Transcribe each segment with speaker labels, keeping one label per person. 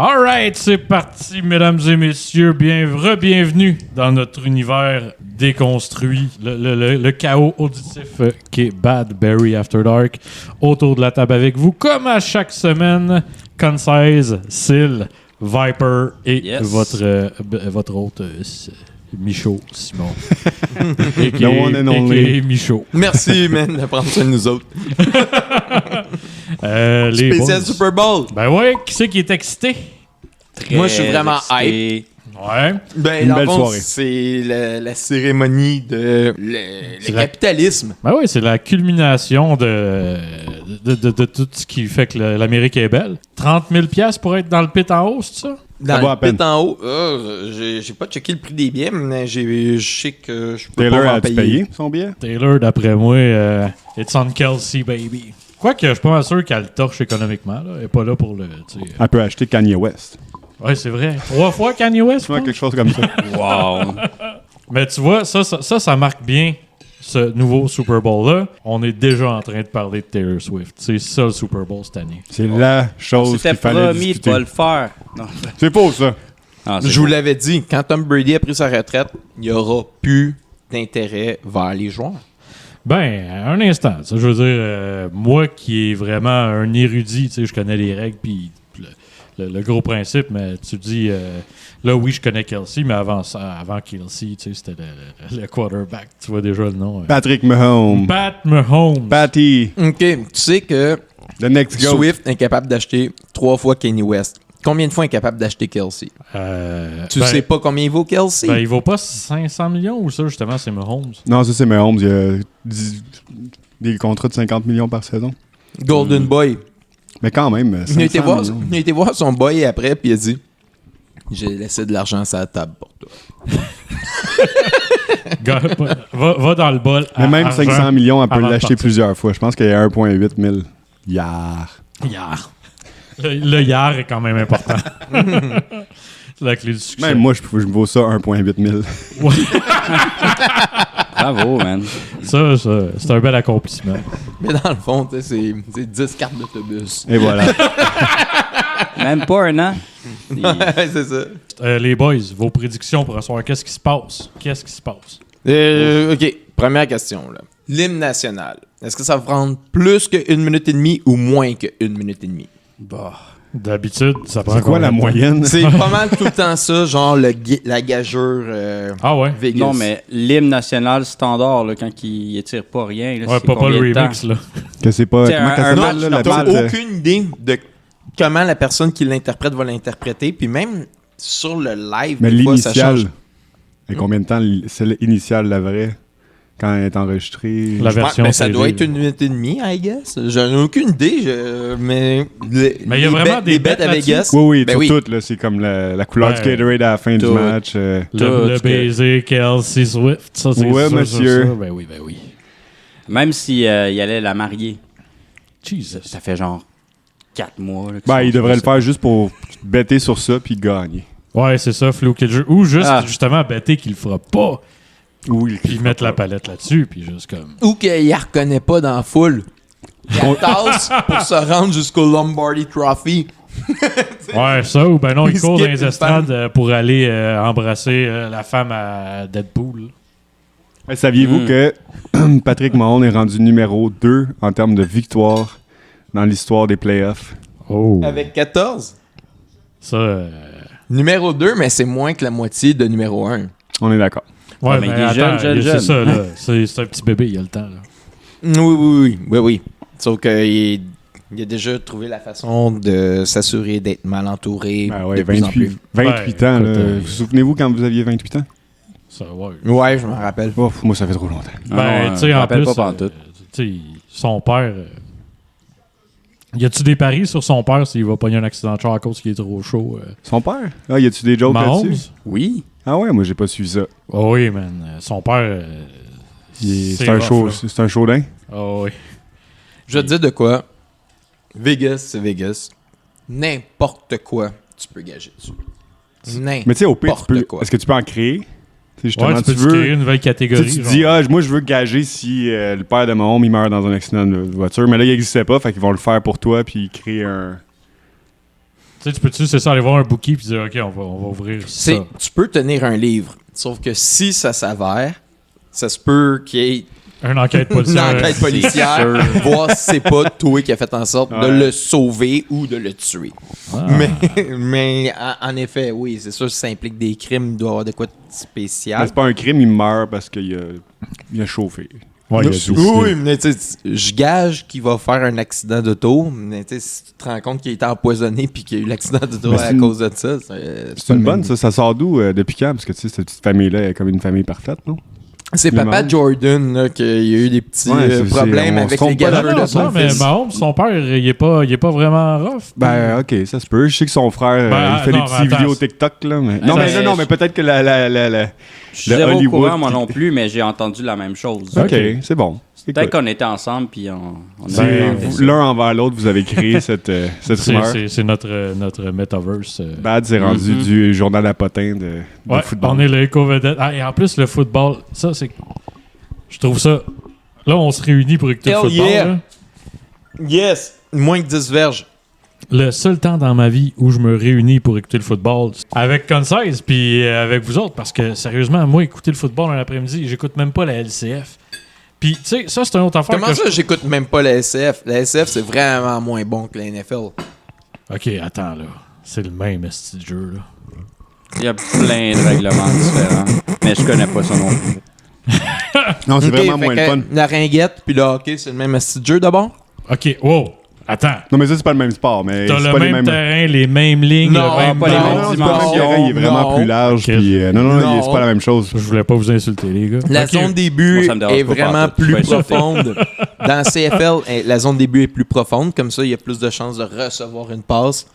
Speaker 1: Alright, c'est parti, mesdames et messieurs. Bienvenue dans notre univers déconstruit, le chaos auditif qui est Bad Berry After Dark. Autour de la table avec vous, comme à chaque semaine, Concise, Syl, Viper et votre hôte Michaud Simon.
Speaker 2: The one and only.
Speaker 1: Michaud.
Speaker 3: Merci, man, de prendre soin de nous autres.
Speaker 1: Les
Speaker 3: Spécial
Speaker 1: boys.
Speaker 3: Super Bowl.
Speaker 1: Ben ouais, qui c'est qui est excité?
Speaker 3: Moi, je suis vraiment hype.
Speaker 1: Ouais.
Speaker 3: Ben,
Speaker 2: Une
Speaker 3: dans le
Speaker 2: belle
Speaker 3: fond,
Speaker 2: soirée.
Speaker 3: c'est la cérémonie de le capitalisme.
Speaker 1: Ben oui, c'est la culmination de tout ce qui fait que l'Amérique est belle. 30 000 $, pour être dans le pit en haut, c'est ça?
Speaker 3: Dans
Speaker 2: Ça va
Speaker 3: le
Speaker 2: à peine.
Speaker 3: pit en haut, j'ai pas checké le prix des billets, mais je sais que je peux
Speaker 2: Taylor
Speaker 3: pas m'en
Speaker 2: a-tu
Speaker 3: payer.
Speaker 2: payé son billet?
Speaker 1: Taylor, d'après moi, it's on Kelsey, baby. Quoique, je suis pas mal sûr qu'elle le torche économiquement. Là. Elle est pas là pour le... tu sais.
Speaker 2: Elle peut acheter Kanye West.
Speaker 1: Ouais, c'est vrai. 3 fois Kanye West, je
Speaker 2: Ouais,
Speaker 1: pense.
Speaker 2: quelque chose comme ça.
Speaker 4: Wow.
Speaker 1: Mais tu vois, ça marque bien ce nouveau Super Bowl-là. On est déjà en train de parler de Taylor Swift. C'est ça le Super Bowl cette année.
Speaker 2: C'est la chose
Speaker 4: C'était
Speaker 2: qu'il fallait
Speaker 4: promis de
Speaker 2: discuter.
Speaker 4: pas le faire. Non.
Speaker 2: C'est faux, ça.
Speaker 4: Ah, c'est
Speaker 3: Je vous l'avais dit, quand Tom Brady a pris sa retraite, il n'y aura plus d'intérêt vers les joueurs.
Speaker 1: Ben, un instant. Ça, je veux dire, moi qui est vraiment un érudit, tu sais, je connais les règles puis le gros principe, mais tu dis, là, oui, je connais Kelsey, mais avant Kelsey, tu sais, c'était le quarterback. Tu vois déjà le nom.
Speaker 2: Patrick Mahomes.
Speaker 1: Pat Mahomes.
Speaker 2: Patty.
Speaker 3: OK, tu sais que
Speaker 2: The next go.
Speaker 3: Swift est capable d'acheter 3 fois Kanye West. Combien de fois est capable d'acheter Kelsey? Tu sais pas combien il vaut Kelsey?
Speaker 1: Ben, il vaut pas 500 millions ou ça, justement, c'est Mahomes?
Speaker 2: Non, ça, c'est Mahomes. Il y a des contrats de 50 millions par saison.
Speaker 3: Golden Boy.
Speaker 2: Mais quand même, 500 millions.
Speaker 3: Il a été voir son boy après, puis il a dit j'ai laissé de l'argent sur la table pour toi.
Speaker 1: Gars, va dans le bol.
Speaker 2: Mais même 500 millions, elle peut
Speaker 1: avant de
Speaker 2: l'acheter
Speaker 1: partir.
Speaker 2: plusieurs fois. Je pense qu'il y a 1,8 000 yard.
Speaker 1: Yard. Le yard est quand même important. C'est la clé du succès.
Speaker 2: Même moi, je vaux ça 1,8 000.
Speaker 1: Ouais,
Speaker 4: Bravo, man.
Speaker 1: ça, c'est un bel accomplissement.
Speaker 3: Mais dans le fond, tu sais, c'est 10 cartes d'autobus.
Speaker 2: Et voilà.
Speaker 4: Même pas un an.
Speaker 3: C'est ça.
Speaker 1: Les boys, vos prédictions pour ce soir, qu'est-ce qui se passe? Qu'est-ce qui se passe?
Speaker 3: OK, première question. Là. L'hymne national. Est-ce que ça va prendre plus qu'une minute et demie ou moins qu'une minute et demie?
Speaker 4: Bah.
Speaker 1: D'habitude, ça prend
Speaker 2: C'est quoi la
Speaker 1: combien de temps?
Speaker 2: moyenne?
Speaker 3: C'est pas mal tout le temps ça, genre la gageure
Speaker 1: Ah ouais?
Speaker 3: Vegas.
Speaker 4: Non, mais l'hymne national standard, là, quand il étire pas rien. Là,
Speaker 1: Ouais,
Speaker 4: c'est
Speaker 1: pas le
Speaker 4: combien de
Speaker 1: remix,
Speaker 4: temps?
Speaker 1: là.
Speaker 2: Que c'est pas.
Speaker 4: T'sais,
Speaker 2: Comment
Speaker 4: un
Speaker 2: ça
Speaker 4: match,
Speaker 2: s'appelle, là, la
Speaker 3: T'as
Speaker 2: balle?
Speaker 3: aucune idée de comment la personne qui l'interprète va l'interpréter, puis même sur le live,
Speaker 2: Mais
Speaker 3: des fois, ça
Speaker 2: l'initiale.
Speaker 3: change.
Speaker 2: Et combien de temps c'est l'initiale, la vraie, quand elle est enregistrée?
Speaker 1: La version
Speaker 3: Mais ça
Speaker 1: CD,
Speaker 3: doit être
Speaker 1: là.
Speaker 3: une minute et demie, I guess. J'en ai aucune idée, mais
Speaker 1: Mais il y a vraiment des bêtes
Speaker 3: à
Speaker 1: là-dessus?
Speaker 3: Vegas.
Speaker 2: Oui, oui,
Speaker 3: Ben
Speaker 2: sur
Speaker 3: oui.
Speaker 2: toutes, là, c'est comme la couleur
Speaker 1: Ouais.
Speaker 2: du Gatorade à la fin du
Speaker 3: Tout.
Speaker 2: match.
Speaker 1: Le
Speaker 4: Tout,
Speaker 1: baiser Kelsey Swift, ça c'est
Speaker 2: Ouais,
Speaker 1: sûr,
Speaker 2: monsieur.
Speaker 1: ça. Ben oui, ben oui.
Speaker 4: Même s'il il allait la marier,
Speaker 1: Jesus.
Speaker 4: ça fait genre 4 mois. Là,
Speaker 2: Ben, il devrait le faire juste pour bêter sur ça puis gagner.
Speaker 1: Ouais, c'est ça, flouquer le jeu. Ou juste,
Speaker 4: Ah.
Speaker 1: justement, bêter qu'il le fera pas,
Speaker 2: Oui,
Speaker 1: puis mettre la palette là-dessus, puis juste comme...
Speaker 3: Ou qu'il la reconnaît pas dans la foule. Il tasse pour se rendre jusqu'au Lombardi Trophy.
Speaker 1: Ouais, ça, ou ben non, il
Speaker 3: Il
Speaker 1: court dans
Speaker 3: skip
Speaker 1: les
Speaker 3: une
Speaker 1: estrades pour aller embrasser la femme à Deadpool.
Speaker 2: Mais saviez-vous que Patrick Mahomes est rendu numéro 2 en termes de victoire dans l'histoire des playoffs?
Speaker 1: Oh.
Speaker 3: Avec 14.
Speaker 1: Ça...
Speaker 3: Numéro 2, mais c'est moins que la moitié de numéro 1.
Speaker 2: On est d'accord.
Speaker 1: Ouais,
Speaker 4: mais
Speaker 1: mais
Speaker 4: il est
Speaker 1: attends,
Speaker 4: jeune.
Speaker 1: c'est ça, là. C'est un petit bébé, il y a le temps, là.
Speaker 3: Oui. Sauf qu'il a déjà trouvé la façon de s'assurer d'être mal entouré
Speaker 2: Ben ouais,
Speaker 3: de plus en
Speaker 2: 28
Speaker 3: plus.
Speaker 1: Ouais,
Speaker 2: ans. Là.
Speaker 1: écoute,
Speaker 2: Vous souvenez-vous quand vous aviez 28 ans?
Speaker 1: Ça, ouais.
Speaker 3: Ouais, je me rappelle.
Speaker 2: Oh, moi, ça fait trop longtemps.
Speaker 1: Ben,
Speaker 4: non,
Speaker 1: tu sais,
Speaker 4: je me
Speaker 1: en
Speaker 4: rappelle
Speaker 1: plus,
Speaker 4: pas pantoute.
Speaker 1: tu sais, son père... y a-tu des paris sur son père s'il va pogner un accident de char à cause qu'il est trop chaud?
Speaker 2: Son père? Ah, y a-tu des jokes
Speaker 1: Mahomes?
Speaker 2: là-dessus?
Speaker 4: Oui.
Speaker 2: Ah ouais, moi, j'ai pas suivi ça.
Speaker 1: Oh oui, man. Son père...
Speaker 2: C'est un
Speaker 1: rough,
Speaker 2: show,
Speaker 1: là.
Speaker 2: c'est un chaudin.
Speaker 1: Oh oui.
Speaker 3: Je vais te dire de quoi. Vegas, c'est Vegas. N'importe quoi, tu peux gager dessus.
Speaker 2: Mais tu sais, au pire,
Speaker 3: N'importe quoi.
Speaker 2: est-ce que tu peux en créer? Tu sais, justement,
Speaker 1: Ouais, tu peux
Speaker 2: veux...
Speaker 1: créer une nouvelle
Speaker 2: Tu sais,
Speaker 1: catégorie.
Speaker 2: tu te
Speaker 1: genre.
Speaker 2: dis, ah, moi, je veux gager si le père de Mahomes, il meurt dans un accident de voiture. Mais là, il n'existait pas, fait qu'ils vont le faire pour toi, puis créer un...
Speaker 1: Tu sais, tu peux-tu, c'est ça, aller voir un bookie puis dire, OK, on va ouvrir ça.
Speaker 3: Tu peux tenir un livre, sauf que si ça s'avère, ça se peut qu'il y ait
Speaker 1: Une enquête policière.
Speaker 3: une enquête policière, voir si c'est pas toi qui a fait en sorte de le sauver ou de le tuer.
Speaker 1: Ah.
Speaker 3: Mais en effet, oui, c'est sûr, si ça implique des crimes, il doit y avoir de quoi de spécial.
Speaker 2: Mais c'est pas un crime, il meurt parce qu'il a chauffé.
Speaker 1: Ouais, il a dit.
Speaker 3: Oui, mais tu sais, je gage qu'il va faire un accident d'auto, mais tu sais, si tu te rends compte qu'il a été empoisonné puis qu'il y a eu l'accident d'auto
Speaker 2: Mais
Speaker 3: à
Speaker 2: c'est une-
Speaker 3: cause de ça,
Speaker 2: C'est une bonne, ça. Ça sort d'où depuis quand? Parce que tu sais, cette petite famille-là est comme une famille parfaite, non?
Speaker 3: c'est
Speaker 2: Le
Speaker 3: papa
Speaker 2: Mahomes.
Speaker 3: Jordan là, qu'il y a eu des petits
Speaker 2: Ouais, c'est-
Speaker 3: problèmes
Speaker 2: on se
Speaker 3: avec
Speaker 2: trompe
Speaker 3: les
Speaker 2: pas
Speaker 3: gageurs
Speaker 2: là-dedans,
Speaker 3: de son
Speaker 1: Non, mais
Speaker 3: fils.
Speaker 1: Mahomes, son père, il est pas vraiment rough.
Speaker 2: Ben, ok, ça se peut. Je sais que son frère,
Speaker 1: Ben,
Speaker 2: il fait
Speaker 1: non,
Speaker 2: des
Speaker 1: mais
Speaker 2: petites
Speaker 1: attends,
Speaker 2: vidéos TikTok, là. Mais... Non,
Speaker 4: ça,
Speaker 2: mais non, mais peut-être que
Speaker 4: Je suis
Speaker 2: le
Speaker 4: zéro au
Speaker 2: Hollywood
Speaker 4: courant, moi
Speaker 2: qui-
Speaker 4: non plus, mais j'ai entendu la même chose.
Speaker 2: Ok, c'est bon.
Speaker 4: Peut-être
Speaker 2: Écoute,
Speaker 4: qu'on était ensemble, puis on a
Speaker 2: c'est-
Speaker 4: inventé ça.
Speaker 2: l'un envers l'autre, vous avez créé cette rumeur.
Speaker 1: C'est notre metaverse.
Speaker 2: Bad, c'est rendu
Speaker 4: Mhm.
Speaker 2: du journal à potin de
Speaker 1: Ouais,
Speaker 2: football.
Speaker 1: on est le éco-vedette. Ah, et en plus, le football, ça, c'est... Je trouve ça... Là, on se réunit pour écouter le
Speaker 3: Hell
Speaker 1: football.
Speaker 3: yeah.
Speaker 1: Là.
Speaker 3: Yes! Moins que 10 verges.
Speaker 1: Le seul temps dans ma vie où je me réunis pour écouter le football, c'est avec Concise puis avec vous autres, parce que, sérieusement, moi, écouter le football un après-midi, j'écoute même pas la LCF. Puis, tu sais, ça, c'est une autre affaire
Speaker 3: Comment
Speaker 1: que
Speaker 3: ça, j'écoute même pas la SF? La SF, c'est vraiment moins bon que la NFL.
Speaker 1: OK, attends, là. C'est le même esti de jeu, là.
Speaker 4: Il y a plein de règlements différents, mais je connais pas ça non plus.
Speaker 2: Non, c'est
Speaker 3: Ok,
Speaker 2: vraiment
Speaker 3: fait
Speaker 2: moins
Speaker 3: que
Speaker 2: le fun.
Speaker 3: La ringuette puis le hockey, c'est le même style de jeu d'abord?
Speaker 1: OK, wow. Attends.
Speaker 2: Non, mais ça, c'est pas le même sport. Mais
Speaker 1: T'as
Speaker 2: c'est
Speaker 1: le
Speaker 2: pas
Speaker 1: même
Speaker 2: les mêmes.
Speaker 1: terrain, les mêmes lignes,
Speaker 3: Non,
Speaker 1: le même
Speaker 4: pas les
Speaker 2: Non,
Speaker 4: mêmes
Speaker 2: non, c'est
Speaker 4: dimensions.
Speaker 2: pas le même terrain, il est vraiment
Speaker 3: Non.
Speaker 2: plus large.
Speaker 1: Ok.
Speaker 2: Puis, non,
Speaker 3: Non.
Speaker 2: c'est pas la même chose.
Speaker 1: Je voulais pas vous insulter, les gars.
Speaker 3: La
Speaker 1: Ok.
Speaker 3: zone début
Speaker 4: Moi, ça me dérange
Speaker 3: est
Speaker 4: pas
Speaker 3: vraiment
Speaker 4: pantoute, je
Speaker 3: plus
Speaker 4: vais insulter.
Speaker 3: profonde. Dans CFL, la zone début est plus profonde. Comme ça, il y a plus de chances de recevoir une passe.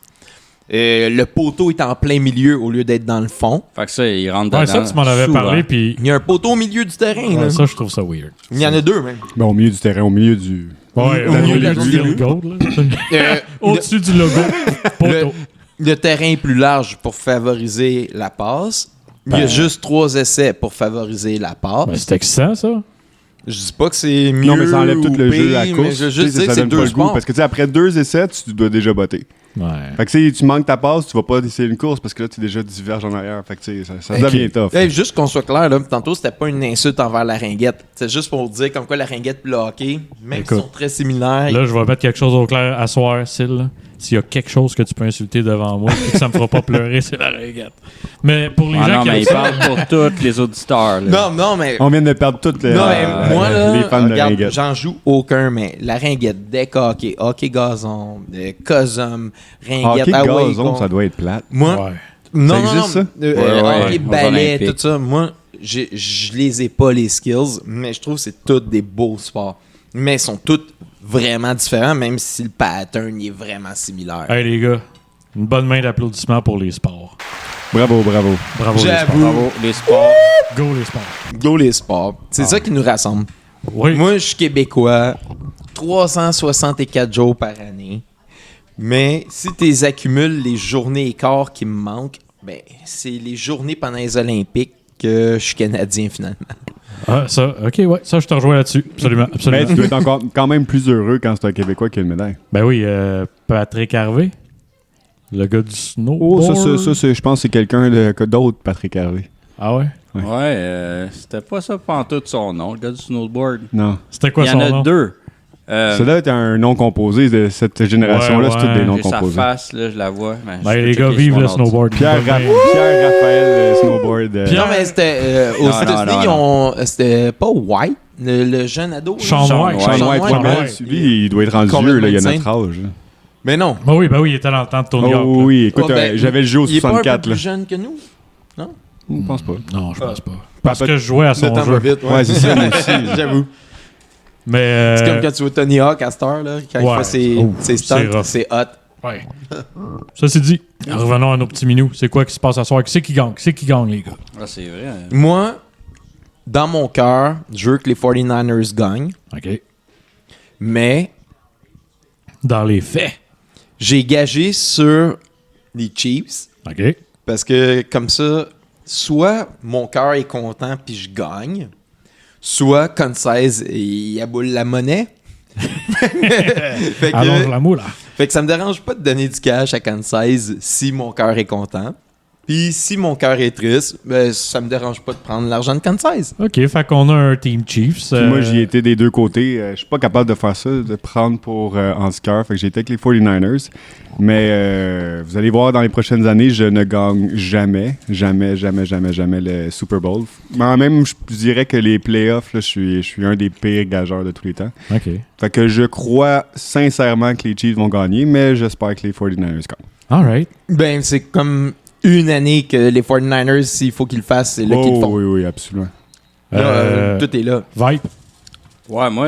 Speaker 3: Le poteau est en plein milieu au lieu d'être dans le fond.
Speaker 4: Fait que ça, il rentre dedans.
Speaker 1: Ouais, ça, tu m'en avais
Speaker 4: souvent.
Speaker 1: parlé, puis...
Speaker 3: Il y a un poteau au milieu du terrain.
Speaker 1: Ouais,
Speaker 3: là.
Speaker 1: ça, je trouve ça weird.
Speaker 3: Il y en a deux, même.
Speaker 2: Ben, au milieu du terrain, au milieu du.
Speaker 1: Ouais,
Speaker 3: Au
Speaker 1: au
Speaker 3: milieu
Speaker 1: milieu
Speaker 3: de la
Speaker 1: du
Speaker 3: zone
Speaker 1: field
Speaker 3: début.
Speaker 1: goal, là.
Speaker 3: Euh,
Speaker 1: Au-dessus du logo. Poteau.
Speaker 3: le terrain est plus large pour favoriser la passe. Il y a
Speaker 1: Ben.
Speaker 3: juste 3 essais pour favoriser la passe.
Speaker 1: Ben, c'est excitant, ça.
Speaker 3: Je dis pas que c'est mieux.
Speaker 2: Non, mais ça enlève tout
Speaker 3: ou
Speaker 2: le jeu à
Speaker 3: pire,
Speaker 2: course.
Speaker 3: mais je veux
Speaker 2: Tu sais,
Speaker 3: juste dire que
Speaker 2: ça
Speaker 3: c'est
Speaker 2: donne pas
Speaker 3: deux
Speaker 2: le goût.
Speaker 3: sports.
Speaker 2: Parce que, tu sais, après 2 essais, tu dois déjà botter.
Speaker 1: Ouais.
Speaker 2: Fait que, tu sais, tu manques ta passe, tu vas pas essayer une course parce que là, tu es déjà diverge en arrière. Fait que, tu sais, ça
Speaker 3: Ok.
Speaker 2: devient tough.
Speaker 3: Hey, juste qu'on soit clair, là, tantôt, c'était pas une insulte envers la ringuette. C'est juste pour dire comme quoi la ringuette et le hockey, même s'ils
Speaker 1: Écoute,
Speaker 3: sont très similaires.
Speaker 1: Là, je vais mettre quelque chose au clair à soir, Syl. là. S'il y a quelque chose que tu peux insulter devant moi et que ça me fera pas pleurer, c'est la ringuette. Mais pour les
Speaker 4: Ah
Speaker 1: gens
Speaker 4: non,
Speaker 1: qui
Speaker 4: mais
Speaker 1: aiment
Speaker 4: il
Speaker 1: ça...
Speaker 4: parle pour tous les auditeurs. Là.
Speaker 3: Non, mais.
Speaker 2: On vient de perdre toutes les,
Speaker 3: Non, mais moi, là,
Speaker 2: les fans de
Speaker 3: regarde,
Speaker 2: ringuette.
Speaker 3: j'en joue aucun, mais la ringuette, deck hockey, hockey gazon, cosum, ringuette,
Speaker 2: Hockey
Speaker 3: away,
Speaker 2: gazon, ça doit être plate.
Speaker 3: Moi,
Speaker 1: Ouais.
Speaker 3: non,
Speaker 2: Ça
Speaker 3: non,
Speaker 2: existe,
Speaker 3: non,
Speaker 2: ça?
Speaker 4: Ouais,
Speaker 3: hockey,
Speaker 4: aux
Speaker 3: ballet,
Speaker 4: Olympiques.
Speaker 3: tout ça, moi, je les ai pas, les skills, mais je trouve que c'est tous des beaux sports. Mais ils sont tous vraiment différents, même si le pattern il est vraiment similaire.
Speaker 1: Hey, les gars, une bonne main d'applaudissement pour les sports.
Speaker 2: Bravo, bravo.
Speaker 1: Bravo, les sports.
Speaker 3: J'avoue.
Speaker 4: Bravo, les sports.
Speaker 1: Go, les sports.
Speaker 3: Go les sports. C'est ça qui nous rassemble.
Speaker 1: Oui.
Speaker 3: Moi, je suis québécois, 364 jours par année. Mais si tu les accumules, les journées et quarts qui me manquent, ben, c'est les journées pendant les Olympiques que je suis Canadien finalement.
Speaker 1: Ah, ça, OK, ouais. Ça, je te rejoins là-dessus. Absolument,
Speaker 2: Mais
Speaker 1: absolument.
Speaker 2: tu dois être encore quand même plus heureux quand c'est un Québécois qui a une médaille.
Speaker 1: Ben oui, Patrick Harvey, le gars du
Speaker 2: Oh,
Speaker 1: snowboard.
Speaker 2: je pense que c'est quelqu'un d'autre, Patrick Harvey.
Speaker 1: Ah ouais?
Speaker 4: Ouais, c'était pas ça pantoute son nom, le gars du snowboard.
Speaker 2: Non.
Speaker 1: C'était quoi
Speaker 4: Il y
Speaker 1: son
Speaker 4: en a
Speaker 1: nom?
Speaker 4: deux.
Speaker 2: Celui-là est un nom composé de cette génération-là,
Speaker 1: Ouais,
Speaker 2: c'est tous des noms
Speaker 4: J'ai sa
Speaker 2: composés.
Speaker 4: face, là, je la vois. Ben, je
Speaker 1: Ben,
Speaker 4: peux
Speaker 1: les gars
Speaker 4: checker
Speaker 1: vivent
Speaker 4: sur
Speaker 1: le
Speaker 4: mon ordi.
Speaker 1: snowboard.
Speaker 2: Pierre Raphaël Snowboard.
Speaker 1: Pierre-
Speaker 3: Non, mais c'était aux
Speaker 4: Non,
Speaker 3: États-Unis,
Speaker 4: non,
Speaker 3: ils ont- c'était pas White, le jeune ado. là.
Speaker 1: Sean White.
Speaker 2: Sean
Speaker 3: Sean
Speaker 2: White,
Speaker 3: White,
Speaker 2: ouais, mais
Speaker 1: White.
Speaker 2: lui, il doit être rendu
Speaker 3: Complètement
Speaker 2: vieux, là, il a
Speaker 3: insane.
Speaker 2: notre âge. là.
Speaker 3: Mais non.
Speaker 1: Ben oui, il était dans le temps de Tony Hawk.
Speaker 2: Oh
Speaker 1: là.
Speaker 2: oui, écoute,
Speaker 3: Ouais, ben,
Speaker 2: j'avais le jeu au
Speaker 3: Il est pas un
Speaker 2: 64.
Speaker 3: peu
Speaker 2: Là.
Speaker 3: plus jeune que nous.
Speaker 2: Je pense pas.
Speaker 1: Non, je pense pas. Parce que je jouais à
Speaker 3: Le
Speaker 1: son
Speaker 3: temps
Speaker 1: jeu.
Speaker 3: va vite.
Speaker 2: Ouais, c'est ça, moi aussi.
Speaker 3: J'avoue.
Speaker 1: Mais...
Speaker 3: C'est comme quand tu vois Tony Hawk à cette heure, là, quand il
Speaker 1: Ouais.
Speaker 3: fait ses
Speaker 1: Oh,
Speaker 3: ses
Speaker 1: c'est
Speaker 3: stunts,
Speaker 1: rough.
Speaker 3: c'est hot.
Speaker 1: Ouais. Ça, c'est dit. Revenons à nos petits minous. C'est quoi qui se passe à soir? Qui c'est qui gagne? Qui c'est qui gagne, les gars?
Speaker 4: Ah, c'est vrai. hein.
Speaker 3: Moi, dans mon cœur, je veux que les 49ers gagnent,
Speaker 1: OK.
Speaker 3: mais
Speaker 1: Dans les faits.
Speaker 3: j'ai gagé sur les Chiefs
Speaker 1: OK.
Speaker 3: parce que comme ça, soit mon cœur est content puis je gagne, soit Concise il aboule la monnaie. fait,
Speaker 1: Allonge
Speaker 3: que,
Speaker 1: la moule.
Speaker 3: fait que ça me dérange pas de donner du cash à Kansas si mon cœur est content. Puis si mon cœur est triste, ben, ça me dérange pas de prendre l'argent de Kansas.
Speaker 1: OK, fait qu'on a un Team Chiefs.
Speaker 2: Puis moi, j'y étais des deux côtés. Je suis pas capable de faire ça, de prendre pour anti-cœur. Fait que j'ai été avec les 49ers. Mais vous allez voir, dans les prochaines années, je ne gagne jamais le Super Bowl. Mais même, je dirais que les playoffs, là, je suis un des pires gageurs de tous les temps.
Speaker 1: OK.
Speaker 2: Fait que je crois sincèrement que les Chiefs vont gagner, mais j'espère que les 49ers gagnent.
Speaker 1: All right.
Speaker 3: Ben, c'est comme une année que les 49ers, s'il faut qu'ils le fassent, c'est là qu'ils le font.
Speaker 2: Oui, absolument.
Speaker 3: Là, tout est là.
Speaker 1: Vibe.
Speaker 4: Ouais, moi,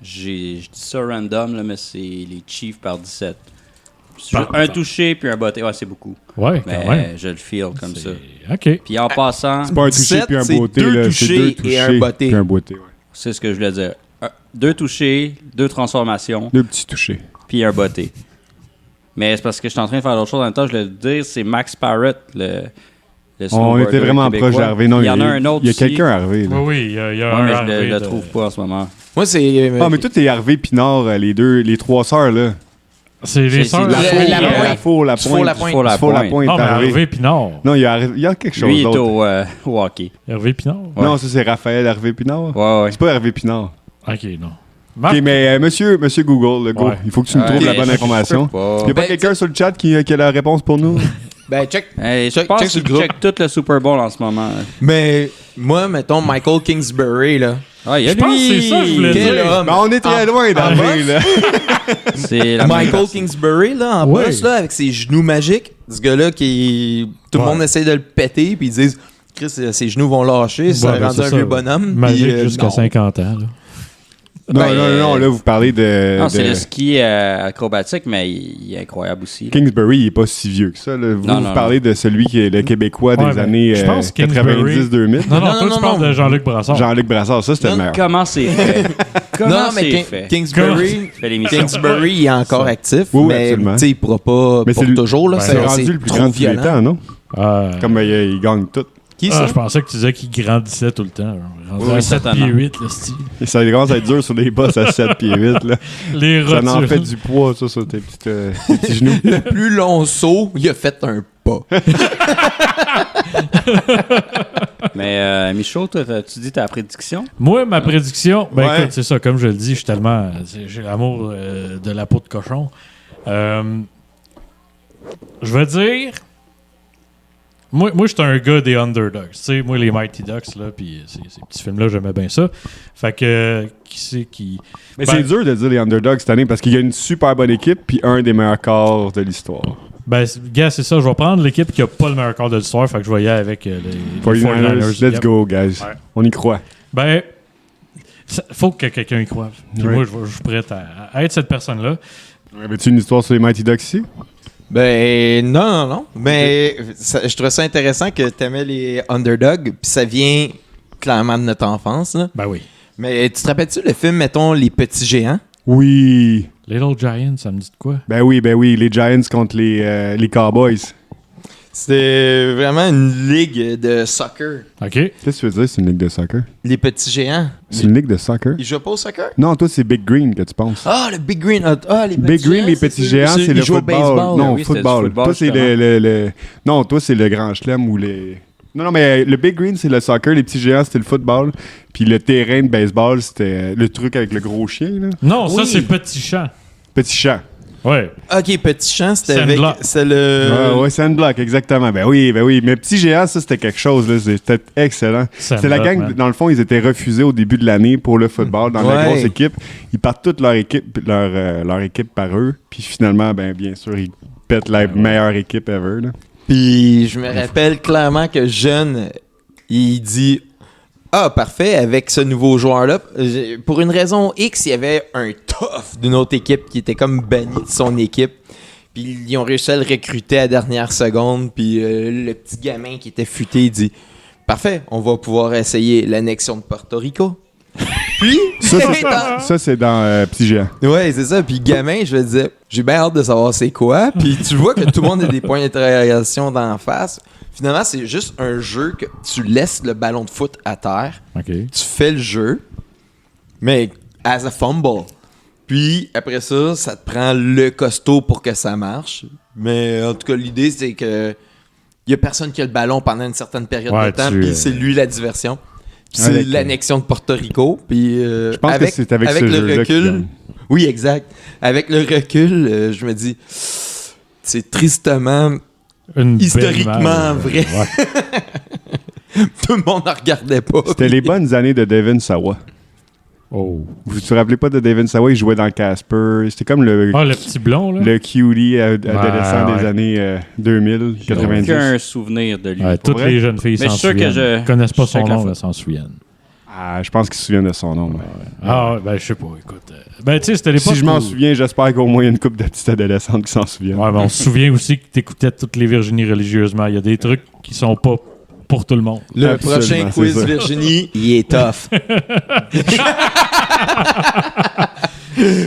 Speaker 4: je dis ça random, là, mais c'est les Chiefs par 17. Un touché puis un botté. Ouais, c'est beaucoup.
Speaker 1: Ouais,
Speaker 4: Mais
Speaker 1: quand même.
Speaker 4: je le feel comme ça.
Speaker 1: OK.
Speaker 4: Puis en passant,
Speaker 2: C'est pas un touché
Speaker 3: 17,
Speaker 2: puis un
Speaker 3: c'est
Speaker 2: beauté,
Speaker 3: deux
Speaker 2: là.
Speaker 3: touchés
Speaker 2: C'est deux
Speaker 3: et
Speaker 2: touchés
Speaker 3: un botté.
Speaker 2: puis un beauté, ouais.
Speaker 4: c'est ce que je voulais dire. 2 touchés, 2 transformations,
Speaker 2: Deux petits touchés.
Speaker 4: puis un botté. Mais c'est parce que je suis en train de faire d'autres choses en même temps. Je voulais te dire, c'est Max Parrott, le
Speaker 2: On
Speaker 4: snowboarder
Speaker 2: était vraiment
Speaker 4: québécois.
Speaker 2: proche d'Harvey. Non,
Speaker 4: Il y en a un autre
Speaker 2: Il y a
Speaker 4: aussi.
Speaker 2: quelqu'un Harvey, là.
Speaker 1: Oui, il y a
Speaker 4: Ouais,
Speaker 1: un
Speaker 4: mais je
Speaker 1: Harvey
Speaker 4: le
Speaker 1: de-
Speaker 4: trouve pas en ce moment.
Speaker 3: Moi, c'est.
Speaker 2: Ah, mais toi, t'es Harvey Pinard, les trois sœurs, là.
Speaker 1: C'est les
Speaker 4: C'est-
Speaker 1: sœurs.
Speaker 4: c'est
Speaker 3: La Pointe.
Speaker 2: La
Speaker 3: Dufault, La
Speaker 2: Pointe.
Speaker 3: Pointe.
Speaker 4: La
Speaker 2: Dufault, La
Speaker 4: Pointe.
Speaker 2: Pointe,
Speaker 1: Non, mais
Speaker 2: Harvey.
Speaker 1: Hervé Pinard.
Speaker 2: Non, il y a quelque chose
Speaker 4: Lui, il est
Speaker 2: d'autre.
Speaker 4: au hockey.
Speaker 1: Hervé Pinard?
Speaker 4: Ouais.
Speaker 2: Non, ça, c'est Raphaël Harvey Pinard.
Speaker 4: Ouais, ouais.
Speaker 2: C'est pas Hervé Pinard.
Speaker 1: OK, non. Marc?
Speaker 2: OK, mais monsieur Google, le go,
Speaker 1: Ouais.
Speaker 2: il faut que tu nous trouves
Speaker 4: Ouais,
Speaker 2: la bonne
Speaker 4: je
Speaker 2: information.
Speaker 4: peux pas.
Speaker 2: Il n'y a pas
Speaker 3: Ben,
Speaker 2: quelqu'un sur le chat qui a la réponse pour nous?
Speaker 3: Ben, check.
Speaker 4: Hey, je
Speaker 3: Check
Speaker 4: pense
Speaker 3: sur
Speaker 4: qu'il
Speaker 3: le groupe.
Speaker 4: check tout le Super Bowl en ce moment.
Speaker 3: Mais moi, mettons, Michael Kingsbury, là.
Speaker 4: Ah, il y a
Speaker 1: Je pense que c'est ça que je voulais
Speaker 3: Quel
Speaker 1: dire.
Speaker 3: homme.
Speaker 2: Ben, on est très
Speaker 3: En-
Speaker 2: loin
Speaker 3: en
Speaker 2: d'Harvey,
Speaker 3: boss.
Speaker 2: là.
Speaker 4: C'est la
Speaker 3: Michael Kingsbury, là, en
Speaker 1: Ouais.
Speaker 3: boss, là, avec ses genoux magiques. Ce gars-là qui. Tout le
Speaker 1: Ouais.
Speaker 3: monde essaie de le péter, puis ils disent Chris, ses genoux vont lâcher, ça
Speaker 1: Ouais,
Speaker 3: a
Speaker 1: ben,
Speaker 3: rendu
Speaker 1: c'est
Speaker 3: un
Speaker 1: ça.
Speaker 3: vieux bonhomme.
Speaker 1: Magique
Speaker 3: puis,
Speaker 1: jusqu'à
Speaker 3: non.
Speaker 1: 50 ans. Là.
Speaker 2: Non,
Speaker 3: Ben,
Speaker 2: non, là, vous parlez de...
Speaker 4: Non, c'est
Speaker 2: de-
Speaker 4: le ski acrobatique, mais il est incroyable aussi. là.
Speaker 2: Kingsbury, il est pas si vieux que ça. Là. Vous,
Speaker 4: Non,
Speaker 2: vous
Speaker 4: non,
Speaker 2: parlez de celui qui est le Québécois des
Speaker 1: Ouais, ben,
Speaker 2: années
Speaker 1: je pense Kingsbury-
Speaker 2: 90-2000.
Speaker 1: Non, non,
Speaker 3: Non,
Speaker 1: toi,
Speaker 3: non,
Speaker 1: tu parles
Speaker 3: non.
Speaker 1: de Jean-Luc Brassard.
Speaker 2: Jean-Luc Brassard, ça, c'était le
Speaker 3: Non,
Speaker 2: meilleur.
Speaker 4: Comment c'est fait? Comment
Speaker 3: Non, mais
Speaker 4: c'est fait?
Speaker 3: Kingsbury,
Speaker 4: Fais l'émission.
Speaker 3: Kingsbury, il est encore
Speaker 1: Ça.
Speaker 3: actif,
Speaker 2: Oui, oui,
Speaker 3: mais
Speaker 2: absolument.
Speaker 3: tu sais, il pourra pas
Speaker 2: Mais
Speaker 3: pour
Speaker 2: c'est le-
Speaker 3: toujours. Là,
Speaker 1: Ben,
Speaker 2: C'est rendu le plus
Speaker 3: trop
Speaker 2: grand de tous les
Speaker 3: violent.
Speaker 2: temps, non?
Speaker 1: Comme
Speaker 2: Il gagne tout.
Speaker 3: Qui,
Speaker 1: ah,
Speaker 3: ça?
Speaker 1: je pensais que tu disais qu'il grandissait tout le temps.
Speaker 4: Oui,
Speaker 1: À 7
Speaker 4: certainement.
Speaker 1: pieds 8, le style.
Speaker 2: Et ça commence à être dur sur les boss à 7 pieds 8. Là.
Speaker 1: Les
Speaker 2: Ça en
Speaker 1: rotules.
Speaker 2: fait du poids, ça, sur tes petits genoux.
Speaker 3: Le plus long saut, il a fait un pas.
Speaker 4: Mais Michaud, toi, tu dis ta prédiction?
Speaker 1: Moi, ma prédiction, ben
Speaker 2: Ouais.
Speaker 1: écoute, c'est ça, comme je le dis, je suis tellement. J'ai l'amour de la peau de cochon. Je vais dire. Moi je suis un gars des underdogs. Tu sais, moi, les Mighty Ducks, là, puis ces petits films-là, j'aimais bien ça. Fait que, qui c'est qui.
Speaker 2: Mais
Speaker 1: Ben-
Speaker 2: c'est dur de dire les underdogs cette année parce qu'il y a une super bonne équipe puis un des meilleurs corps de l'histoire.
Speaker 1: Ben, gars, c'est ça. Je vais prendre l'équipe qui a pas le meilleur quart de l'histoire. Fait que je vais y aller avec les
Speaker 2: 49ers, let's
Speaker 1: Yep.
Speaker 2: go, guys.
Speaker 1: Ouais.
Speaker 2: On y croit.
Speaker 1: Ben, faut que quelqu'un y croie. Puis
Speaker 2: Ouais.
Speaker 1: moi, je suis prêt à être cette personne-là.
Speaker 2: Avais-tu une histoire sur les Mighty Ducks ici?
Speaker 3: Ben, non. Mais je trouvais ça intéressant que t'aimais les underdogs, puis ça vient clairement de notre enfance. Là.
Speaker 1: Ben oui.
Speaker 3: Mais tu te rappelles-tu le film, mettons, Les Petits Géants?
Speaker 2: Oui.
Speaker 1: Little Giant, ça me dit de quoi?
Speaker 2: Ben oui. Les Giants contre les Cowboys.
Speaker 3: C'était vraiment une ligue de soccer.
Speaker 1: OK.
Speaker 2: Qu'est-ce que tu veux dire, c'est une ligue de soccer?
Speaker 3: Les Petits Géants.
Speaker 2: C'est une ligue de soccer?
Speaker 3: Ils jouent pas au soccer?
Speaker 2: Non, toi, c'est Big Green que tu penses.
Speaker 3: Ah, le Big Green. Ah, les
Speaker 2: Big
Speaker 3: Petits
Speaker 2: Green,
Speaker 3: Géants,
Speaker 2: les petits géants, c'est
Speaker 3: ils
Speaker 2: le
Speaker 3: jouent au
Speaker 2: football.
Speaker 3: baseball.
Speaker 2: Non,
Speaker 4: Oui, c'était du
Speaker 2: football.
Speaker 4: football,
Speaker 2: Toi, c'est le. Non, toi, c'est le grand chelem ou les. Non, mais le Big Green, c'est le soccer. Les petits géants, c'était le football. Puis le terrain de baseball, c'était le truc avec le gros chien, là.
Speaker 1: Non, ça,
Speaker 3: Oui.
Speaker 1: c'est Petit Champ.
Speaker 2: Petit champ.
Speaker 1: Ouais.
Speaker 3: Ok, Petit Champ, c'était avec.
Speaker 1: Sandblock.
Speaker 3: C'est le.
Speaker 2: Ouais, Sandblock, exactement. Ben oui. Mais Petit Géant, ça, c'était quelque chose. Là. C'était excellent. C'était la gang,
Speaker 1: man.
Speaker 2: dans le fond, ils étaient refusés au début de l'année pour le football, dans la
Speaker 3: Ouais.
Speaker 2: grosse équipe. Ils partent toute leur équipe, leur équipe par eux. Puis finalement, ben bien sûr, ils pètent la meilleure équipe ever. Là.
Speaker 3: Puis je me rappelle clairement que jeune, il dit ah, parfait, avec ce nouveau joueur-là. Pour une raison X, il y avait un tough d'une autre équipe qui était comme banni de son équipe. Puis ils ont réussi à le recruter à la dernière seconde. Puis le petit gamin qui était futé, il dit parfait, on va pouvoir essayer l'annexion de Porto Rico. Puis,
Speaker 2: Ça, c'est dans Petit Géant.
Speaker 3: ouais, c'est ça. Puis gamin, je me disais, j'ai bien hâte de savoir c'est quoi. Puis tu vois que tout le monde a des points d'interrogation d'en face. Finalement, c'est juste un jeu que tu laisses le ballon de foot à terre,
Speaker 1: OK.
Speaker 3: tu fais le jeu, mais as a fumble. Puis après ça, ça te prend le costaud pour que ça marche. Mais en tout cas, l'idée, c'est que il y a personne qui a le ballon pendant une certaine période de temps, puis c'est lui la diversion. Puis c'est
Speaker 2: Avec,
Speaker 3: l'annexion de Porto Rico. Puis
Speaker 2: Je pense que c'est avec ce
Speaker 3: le
Speaker 2: jeu-là qu'il
Speaker 3: recul.
Speaker 2: gagne.
Speaker 3: Oui, exact. Avec le recul, je me dis, c'est tristement
Speaker 1: Une belle
Speaker 3: historiquement
Speaker 1: image.
Speaker 3: vrai.
Speaker 1: Ouais.
Speaker 3: Tout le monde ne regardait pas.
Speaker 2: C'était les bonnes années de Devin Sawa.
Speaker 1: Oh.
Speaker 2: Vous vous rappelez pas de Devin Sawa? Il jouait dans Casper. C'était comme le
Speaker 1: Ah, le petit blond, là.
Speaker 2: le cutie adolescent
Speaker 1: Ouais.
Speaker 2: des années 2000,
Speaker 4: J'ai
Speaker 2: 90.
Speaker 4: aucun souvenir de lui.
Speaker 1: Ouais, toutes
Speaker 2: vrai?
Speaker 1: les jeunes filles
Speaker 4: Mais
Speaker 1: s'en
Speaker 4: je suis sûr que
Speaker 1: souviennent.
Speaker 4: je-
Speaker 1: Connaissent pas
Speaker 4: je suis
Speaker 1: son
Speaker 4: avec la
Speaker 1: nom,
Speaker 4: faute.
Speaker 1: mais s'en souviennent.
Speaker 2: Ah, je pense qu'il se souvient de son nom. ouais.
Speaker 1: Ah, ouais, ben, je sais pas, écoute. Ben, tu sais, c'était l'époque
Speaker 2: Si je m'en
Speaker 1: où-
Speaker 2: souviens, j'espère qu'au moins il y a une couple de petites adolescentes qui s'en souviennent.
Speaker 1: Ouais, mais on se souvient aussi que t'écoutais toutes les Virginie religieusement. Il y a des trucs qui sont pas pour tout le monde.
Speaker 3: Le
Speaker 2: Absolument,
Speaker 3: prochain
Speaker 2: c'est
Speaker 3: quiz
Speaker 2: ça.
Speaker 3: Virginie, il est tough.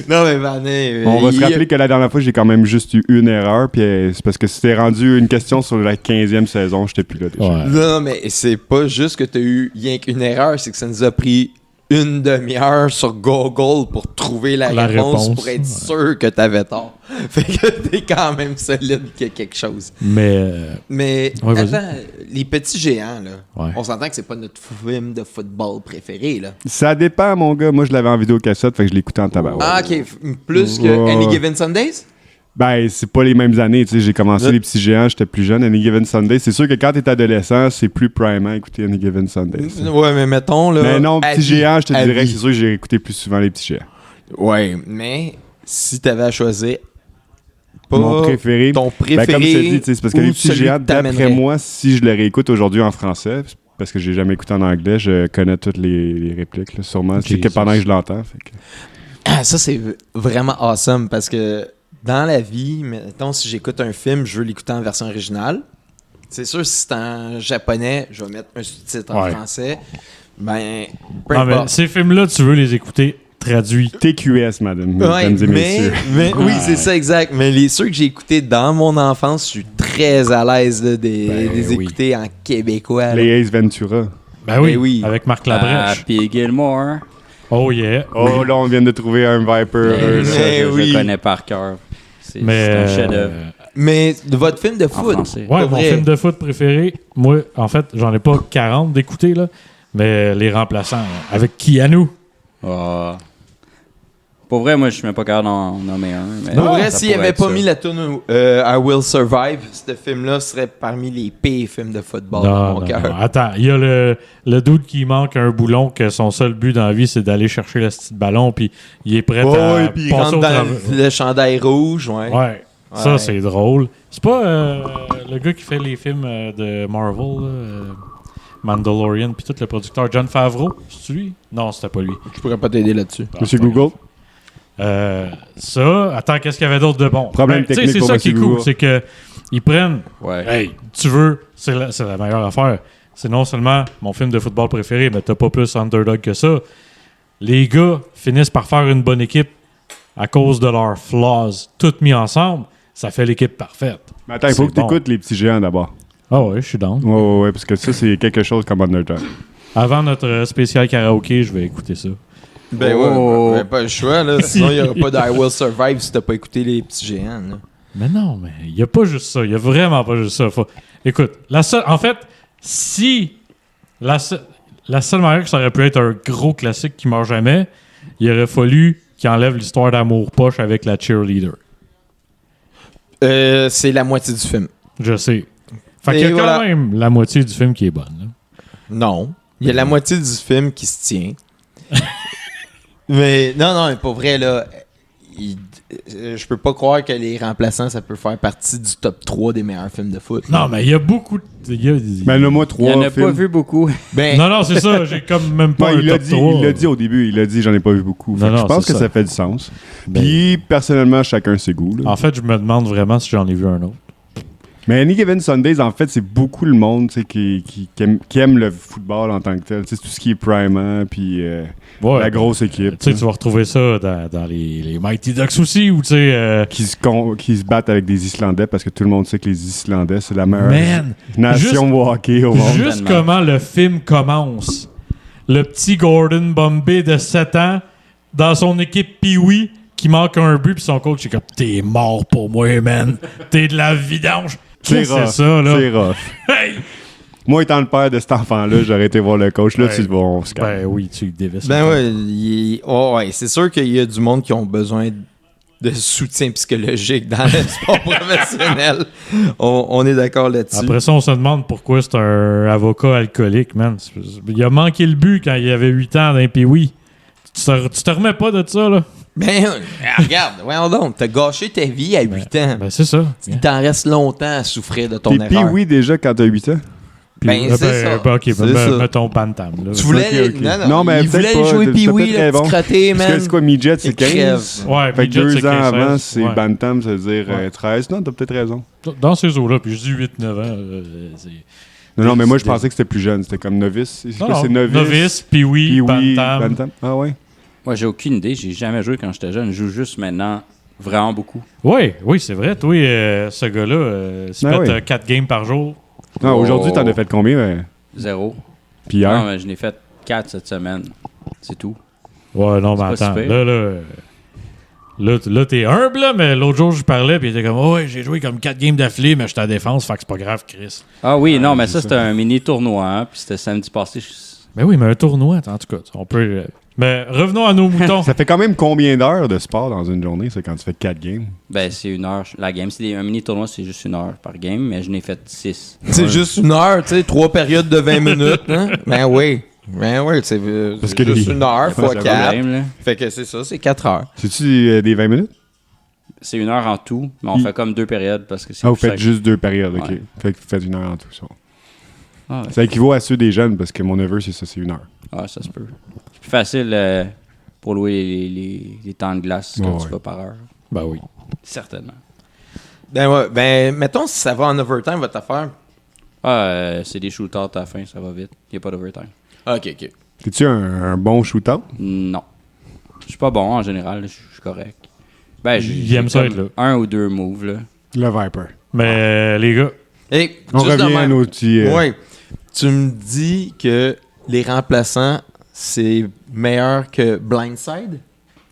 Speaker 3: Non, mais Vanet,
Speaker 2: On va se rappeler que la dernière fois, j'ai quand même juste eu une erreur, puis c'est parce que c'était rendu une question sur la 15e saison, j'étais plus là déjà.
Speaker 1: Ouais.
Speaker 3: Non, mais c'est pas juste que t'as eu rien qu'une erreur, c'est que ça nous a pris une demi-heure sur Google pour trouver la réponse, pour être sûr que t'avais tort. Fait que t'es quand même solide qu'il y a quelque chose.
Speaker 1: Mais,
Speaker 3: Mais
Speaker 1: Ouais, vas-y.
Speaker 3: attends, les petits géants, là,
Speaker 1: Ouais.
Speaker 3: on s'entend que c'est pas notre film de football préféré, là.
Speaker 2: Ça dépend, mon gars. Moi, je l'avais en vidéocassette, fait que je l'écoutais en tabac.
Speaker 3: Ah, ok, plus que
Speaker 2: Ouais.
Speaker 3: Any Given Sundays?
Speaker 2: Ben, c'est pas les mêmes années, tu sais. J'ai commencé
Speaker 3: Ouais.
Speaker 2: les petits géants, j'étais plus jeune. Any Given Sunday, c'est sûr que quand t'es adolescent, c'est plus primant écouter Any Given Sunday. ça.
Speaker 3: Ouais, mais mettons, là...
Speaker 2: Mais non,
Speaker 3: à
Speaker 2: petits
Speaker 3: vie,
Speaker 2: géants, je te
Speaker 3: à
Speaker 2: dirais,
Speaker 3: vie.
Speaker 2: c'est sûr que j'ai écouté plus souvent les petits géants.
Speaker 3: Ouais, mais si t'avais à choisir pas
Speaker 2: Mon préféré.
Speaker 3: ton préféré
Speaker 2: Ben, comme je te dis, tu sais, c'est parce que
Speaker 3: ou
Speaker 2: les petits
Speaker 3: celui
Speaker 2: géants,
Speaker 3: que t'amènerais.
Speaker 2: d'après moi, si je les réécoute aujourd'hui en français, parce que j'ai jamais écouté en anglais, je connais toutes les répliques, là, sûrement. C'est que
Speaker 1: Jesus.
Speaker 2: pendant que je l'entends. Fait que...
Speaker 3: Ah, ça, c'est vraiment awesome parce que dans la vie, mettons, si j'écoute un film, je veux l'écouter en version originale. C'est sûr, si c'est en japonais, je vais mettre un sous-titre en
Speaker 1: Ouais.
Speaker 3: français. Ben, peu
Speaker 1: non, mais
Speaker 3: importe.
Speaker 1: ces films-là, tu veux les écouter traduits.
Speaker 2: TQS, madame,
Speaker 3: Ouais,
Speaker 2: mesdames et messieurs.
Speaker 3: oui,
Speaker 1: Ouais.
Speaker 3: c'est ça, exact. Mais ceux que j'ai écoutés dans mon enfance, je suis très à l'aise là,
Speaker 1: Ben
Speaker 3: des
Speaker 1: oui.
Speaker 3: écouter en québécois. là.
Speaker 2: Les Ace Ventura.
Speaker 1: Ben oui,
Speaker 3: Ben oui.
Speaker 1: avec Marc
Speaker 4: Ah,
Speaker 1: Labrèche.
Speaker 4: puis Gilmore.
Speaker 1: Oh yeah.
Speaker 2: Oh, là, on vient de trouver un Viper.
Speaker 3: Mais
Speaker 4: Je
Speaker 3: oui.
Speaker 4: connais par cœur. C'est
Speaker 1: Mais
Speaker 4: un chef-d'œuvre.
Speaker 3: Mais de votre film de
Speaker 4: En
Speaker 3: foot,
Speaker 4: français.
Speaker 1: Ouais,
Speaker 3: Pas
Speaker 1: mon
Speaker 3: vrai.
Speaker 1: film de foot préféré, moi, en fait, j'en ai pas 40 d'écouter, là, mais Les Remplaçants, là, avec Keanu.
Speaker 4: Ah. Pour vrai, moi, je suis même pas capable d'en nommer un. Mais
Speaker 3: pour vrai,
Speaker 4: ça
Speaker 3: s'il
Speaker 4: pourrait
Speaker 3: avait
Speaker 4: être
Speaker 3: pas
Speaker 4: ça.
Speaker 3: mis la tune I Will Survive, ce film-là serait parmi les pires films de football dans mon
Speaker 1: non,
Speaker 3: cœur.
Speaker 1: Attends, il y a le dude qui manque un boulon, que son seul but dans la vie, c'est d'aller chercher le petit ballon, puis il est prêt à
Speaker 3: Ouais, puis il
Speaker 1: passer
Speaker 3: rentre
Speaker 1: au
Speaker 3: dans
Speaker 1: travers.
Speaker 3: le chandail rouge, ouais.
Speaker 1: Ouais. Ça,
Speaker 3: Ouais.
Speaker 1: c'est drôle. C'est pas le gars qui fait les films de Marvel, là, Mandalorian, puis tout le producteur, John Favreau, c'est lui? Non, c'était pas lui.
Speaker 3: Je pourrais pas t'aider là-dessus.
Speaker 1: Ah,
Speaker 2: Monsieur
Speaker 1: c'est pas
Speaker 2: Google.
Speaker 1: Ça, attends, qu'est-ce qu'il y avait d'autre de bon?
Speaker 2: Problème
Speaker 1: tu sais,
Speaker 2: technique
Speaker 1: c'est
Speaker 2: pour
Speaker 1: ça qui est
Speaker 2: Monsieur
Speaker 1: cool,
Speaker 2: Google.
Speaker 1: c'est que ils prennent,
Speaker 4: Ouais.
Speaker 1: hey, tu veux, c'est la meilleure affaire. C'est non seulement mon film de football préféré, mais t'as pas plus underdog que ça. Les gars finissent par faire une bonne équipe à cause de leurs flaws, toutes mis ensemble. Ça fait l'équipe parfaite.
Speaker 2: Mais attends, il faut
Speaker 1: C'est
Speaker 2: que tu écoutes
Speaker 1: bon.
Speaker 2: les petits géants d'abord.
Speaker 1: Ah ouais, je suis down.
Speaker 2: Ouais, parce que ça, c'est quelque chose comme Underdog.
Speaker 1: Avant notre spécial karaoké, je vais écouter ça.
Speaker 3: Ben
Speaker 4: Oh.
Speaker 3: ouais, pas le choix, là. Sinon, il n'y aurait pas de I Will Survive si t'as pas écouté les petits géants, là.
Speaker 1: Mais non, mais il n'y a pas juste ça. Il n'y a vraiment pas juste ça. Écoute, en fait, si la seule manière que ça aurait pu être un gros classique qui meurt jamais, il aurait fallu qu'il enlève l'histoire d'amour poche avec la cheerleader.
Speaker 3: C'est la moitié du film.
Speaker 1: Je sais. Fait
Speaker 3: Et
Speaker 1: qu'il y a quand
Speaker 3: voilà.
Speaker 1: même la moitié du film qui est bonne. là.
Speaker 3: Non. Il y a la moitié du film qui se tient. Mais non, mais pour vrai, là, je peux pas croire que Les Remplaçants, ça peut faire partie du top 3 des meilleurs films de foot.
Speaker 1: Non, mais il y a beaucoup de...
Speaker 2: Mais là, moi,
Speaker 4: Il y en
Speaker 2: 3
Speaker 4: a
Speaker 2: films.
Speaker 4: pas vu beaucoup.
Speaker 3: Ben,
Speaker 1: Non, c'est ça. J'ai comme même pas
Speaker 2: Ouais,
Speaker 1: un top 3.
Speaker 2: il l'a dit au début. Il l'a dit, j'en ai pas vu beaucoup. Fait
Speaker 1: Non,
Speaker 2: que je
Speaker 1: non,
Speaker 2: pense
Speaker 1: c'est
Speaker 2: que
Speaker 1: ça.
Speaker 2: ça fait du sens.
Speaker 1: Ben,
Speaker 2: Puis, personnellement, chacun ses goûts. là.
Speaker 1: en fait, je me demande vraiment si j'en ai vu un autre.
Speaker 2: Mais Any Given Sundays, en fait, c'est beaucoup le monde tu sais, qui aime le football en tant que tel. Tu sais, c'est tout ce qui est primant, puis
Speaker 1: Ouais.
Speaker 2: la grosse équipe.
Speaker 1: Tu sais, tu vas retrouver ça dans les Mighty Ducks aussi, ou tu sais...
Speaker 2: Qui se battent avec des Islandais parce que tout le monde sait que les Islandais, c'est la meilleure
Speaker 1: Man!
Speaker 2: nation de hockey au monde.
Speaker 1: Juste
Speaker 4: Tellement.
Speaker 1: comment le film commence. Le petit Gordon Bombay de 7 ans dans son équipe Pee-Wee, qui manque un but, puis son coach est comme « T'es mort pour moi, man. T'es de la vidange. »
Speaker 2: C'est
Speaker 1: Qu'est-ce que
Speaker 2: rough.
Speaker 1: c'est ça, là?
Speaker 2: C'est rough.
Speaker 1: Hey!
Speaker 2: Moi, étant le père de cet enfant-là, j'aurais été voir le coach. Là,
Speaker 1: Ouais.
Speaker 2: tu vas, on se calme.
Speaker 1: Ben oui, tu dévisses.
Speaker 3: Ben ouais, c'est sûr qu'il y a du monde qui ont besoin de soutien psychologique dans le sport professionnel. On est d'accord là-dessus.
Speaker 1: Après ça, on se demande pourquoi c'est un avocat alcoolique, man. Il a manqué le but quand il avait 8 ans dans Pee-Wee. Tu te remets pas de ça, là?
Speaker 3: Ben, regarde, voyons donc, t'as gâché ta vie à 8 ans.
Speaker 1: Ben c'est ça.
Speaker 3: Il t'en reste longtemps à souffrir de ton
Speaker 2: Puis
Speaker 3: erreur.
Speaker 2: oui, déjà, quand t'as 8 ans.
Speaker 3: Ben, c'est ça.
Speaker 1: OK,
Speaker 3: C'est ça.
Speaker 1: mettons Bantam, là.
Speaker 3: Tu voulais...
Speaker 2: Ok, ok.
Speaker 3: Non,
Speaker 2: mais
Speaker 3: il
Speaker 2: peut-être
Speaker 3: voulait
Speaker 2: pas,
Speaker 3: jouer
Speaker 2: t'as
Speaker 3: Pee-Wee,
Speaker 2: peut-être
Speaker 3: le
Speaker 2: raison.
Speaker 3: petit crotté,
Speaker 2: Parce que
Speaker 3: man.
Speaker 2: c'est quoi, midget, c'est
Speaker 3: Il crève.
Speaker 2: 15?
Speaker 1: Ouais,
Speaker 2: Fait que
Speaker 1: midget,
Speaker 2: 2
Speaker 1: c'est
Speaker 2: ans
Speaker 1: 15,
Speaker 2: avant, c'est
Speaker 1: ouais.
Speaker 2: Bantam, ça veut dire
Speaker 1: Ouais.
Speaker 2: 13. Non, t'as peut-être raison.
Speaker 1: Dans ces eaux-là, puis je dis 8-9 ans, c'est...
Speaker 2: Non, mais moi, je pensais que c'était plus jeune. C'était comme novice. C'est quoi, c'est novice?
Speaker 1: Novice, Pee-Wee, Bantam.
Speaker 2: Bantam. Ah ouais?
Speaker 4: Moi, j'ai aucune idée. J'ai jamais joué quand j'étais jeune. Je joue juste maintenant vraiment beaucoup.
Speaker 1: Oui, c'est vrai. Toi, ce gars-là, se
Speaker 2: Ah
Speaker 1: pète
Speaker 2: oui.
Speaker 1: 4 games par jour.
Speaker 2: Non,
Speaker 4: Oh.
Speaker 2: aujourd'hui, t'en as fait combien?
Speaker 4: 0.
Speaker 2: Puis hier?
Speaker 4: Non, mais je n'ai fait 4 cette semaine. C'est tout.
Speaker 1: Ouais, non, mais
Speaker 4: C'est pas
Speaker 1: attends.
Speaker 4: si pire.
Speaker 1: Là, t'es humble, là, mais l'autre jour, je parlais, puis il était comme, oh, ouais, j'ai joué comme 4 games d'affilée, mais j'étais à défense, fait que c'est pas grave, Chris.
Speaker 4: Ah oui, non, mais
Speaker 2: c'est
Speaker 4: ça,
Speaker 2: ça.
Speaker 4: c'était un mini tournoi. Hein, puis c'était samedi passé.
Speaker 1: Mais oui, mais un tournoi, en tout cas, on peut. Mais revenons à nos moutons.
Speaker 2: Ça fait quand même combien d'heures de sport dans une journée, c'est quand tu fais 4 games?
Speaker 4: Ben, c'est 1 heure. La game, un mini tournoi, c'est juste 1 heure par game, mais je n'ai fait 6.
Speaker 3: C'est juste 1 heure, tu sais, 3 périodes de 20 minutes. Hein? Ben oui, c'est
Speaker 2: Parce que
Speaker 3: juste
Speaker 2: les-
Speaker 3: 1 heure fois
Speaker 2: Ouais,
Speaker 3: 4.
Speaker 4: Game, là.
Speaker 3: Fait que c'est ça, c'est 4 heures.
Speaker 2: C'est-tu des 20 minutes?
Speaker 4: C'est 1 heure en tout, mais on
Speaker 2: Il-
Speaker 4: fait comme 2 périodes parce que c'est
Speaker 2: Ah, vous
Speaker 4: plus
Speaker 2: faites
Speaker 4: sec.
Speaker 2: juste 2 périodes, ok.
Speaker 4: Ouais.
Speaker 2: Fait que vous faites 1 heure en tout. Ça,
Speaker 4: Ah, ouais.
Speaker 2: ça équivaut à ceux des jeunes, parce que mon neveu, c'est ça, c'est 1 heure.
Speaker 4: Ah, ça se peut. C'est plus facile pour louer les temps de glace que
Speaker 2: Ouais,
Speaker 4: tu
Speaker 2: ouais.
Speaker 4: vas par heure.
Speaker 1: Ben oui.
Speaker 4: Certainement.
Speaker 3: Ben ouais, ben mettons si ça va en overtime, votre affaire.
Speaker 4: Ah, c'est des shootouts à la fin, ça va vite. Il n'y a pas d'overtime.
Speaker 3: Ok.
Speaker 2: Es-tu un bon shootout?
Speaker 4: Non. Je suis pas bon en général, je suis correct. Ben,
Speaker 1: Il aime ça
Speaker 4: comme
Speaker 1: être là.
Speaker 4: 1 ou 2 moves, là.
Speaker 2: Le Viper.
Speaker 1: Mais les gars,
Speaker 3: Et
Speaker 2: On
Speaker 3: juste de
Speaker 2: revient à
Speaker 3: même.
Speaker 2: nos petits...
Speaker 3: Ouais. Tu me dis que les remplaçants, c'est meilleur que Blindside?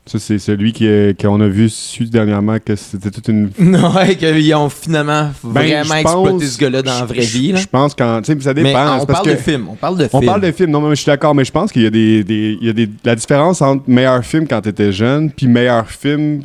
Speaker 2: Ça, c'est celui qu'on a vu dernièrement, que c'était toute une...
Speaker 3: Ouais, qu'ils ont finalement vraiment
Speaker 2: je
Speaker 3: exploité
Speaker 2: pense-
Speaker 3: ce gars-là dans la vraie vie. Là.
Speaker 2: Je pense qu'en... Tu sais, ça dépend.
Speaker 3: Mais on
Speaker 2: c'est parce
Speaker 3: parle de
Speaker 2: que-
Speaker 3: film. On parle de
Speaker 2: On
Speaker 3: film.
Speaker 2: parle de films, non, mais je suis d'accord, mais je pense qu'il y a la différence entre meilleur film quand t'étais jeune, puis meilleur film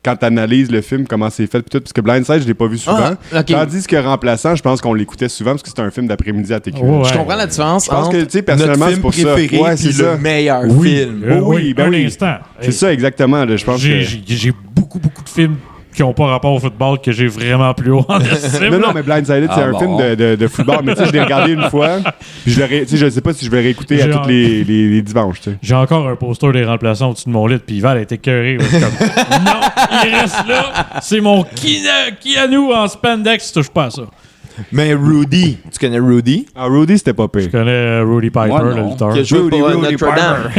Speaker 2: quand t'analyses le film, comment c'est fait, puis tout, parce que Blindside, je l'ai pas vu souvent.
Speaker 3: Ah, ok.
Speaker 2: Tandis que Remplaçant, je pense qu'on l'écoutait souvent, parce que c'était un film d'après-midi à TQ.
Speaker 1: Ouais.
Speaker 3: Je comprends la différence
Speaker 2: Je pense
Speaker 3: entre
Speaker 2: que, tu sais, personnellement,
Speaker 3: notre
Speaker 2: c'est
Speaker 3: film
Speaker 2: pour ça.
Speaker 3: préféré
Speaker 2: Ouais,
Speaker 3: et
Speaker 2: c'est
Speaker 3: le
Speaker 2: ça.
Speaker 3: meilleur
Speaker 1: oui.
Speaker 3: film.
Speaker 2: Oui, ben
Speaker 1: un
Speaker 2: oui.
Speaker 1: instant.
Speaker 2: C'est ça, exactement. Là, je pense que...
Speaker 1: J'ai beaucoup de films qui n'ont pas rapport au football que j'ai vraiment plus haut en estime.
Speaker 2: Non, mais Blindsided, c'est
Speaker 4: Ah
Speaker 2: un
Speaker 4: bon.
Speaker 2: film de football, mais tu sais, je l'ai regardé une fois, puis je sais pas si je vais réécouter à
Speaker 1: J'ai
Speaker 2: tous les dimanches, tu sais.
Speaker 1: J'ai encore un poster des remplaçants au-dessus de mon lit, puis Val a été écœuré. Je suis comme, non, il reste là. C'est mon Keanu en spandex, touche pas à ça.
Speaker 3: Mais Rudy, tu connais Rudy?
Speaker 2: Ah, Rudy, c'était pas
Speaker 1: Je
Speaker 2: pire.
Speaker 1: connais Rudy Piper,
Speaker 4: Moi,
Speaker 1: le
Speaker 4: non.
Speaker 1: lutteur.
Speaker 3: Qui a joué
Speaker 2: Rudy,
Speaker 3: pour
Speaker 2: Rudy
Speaker 3: Notre-Dame.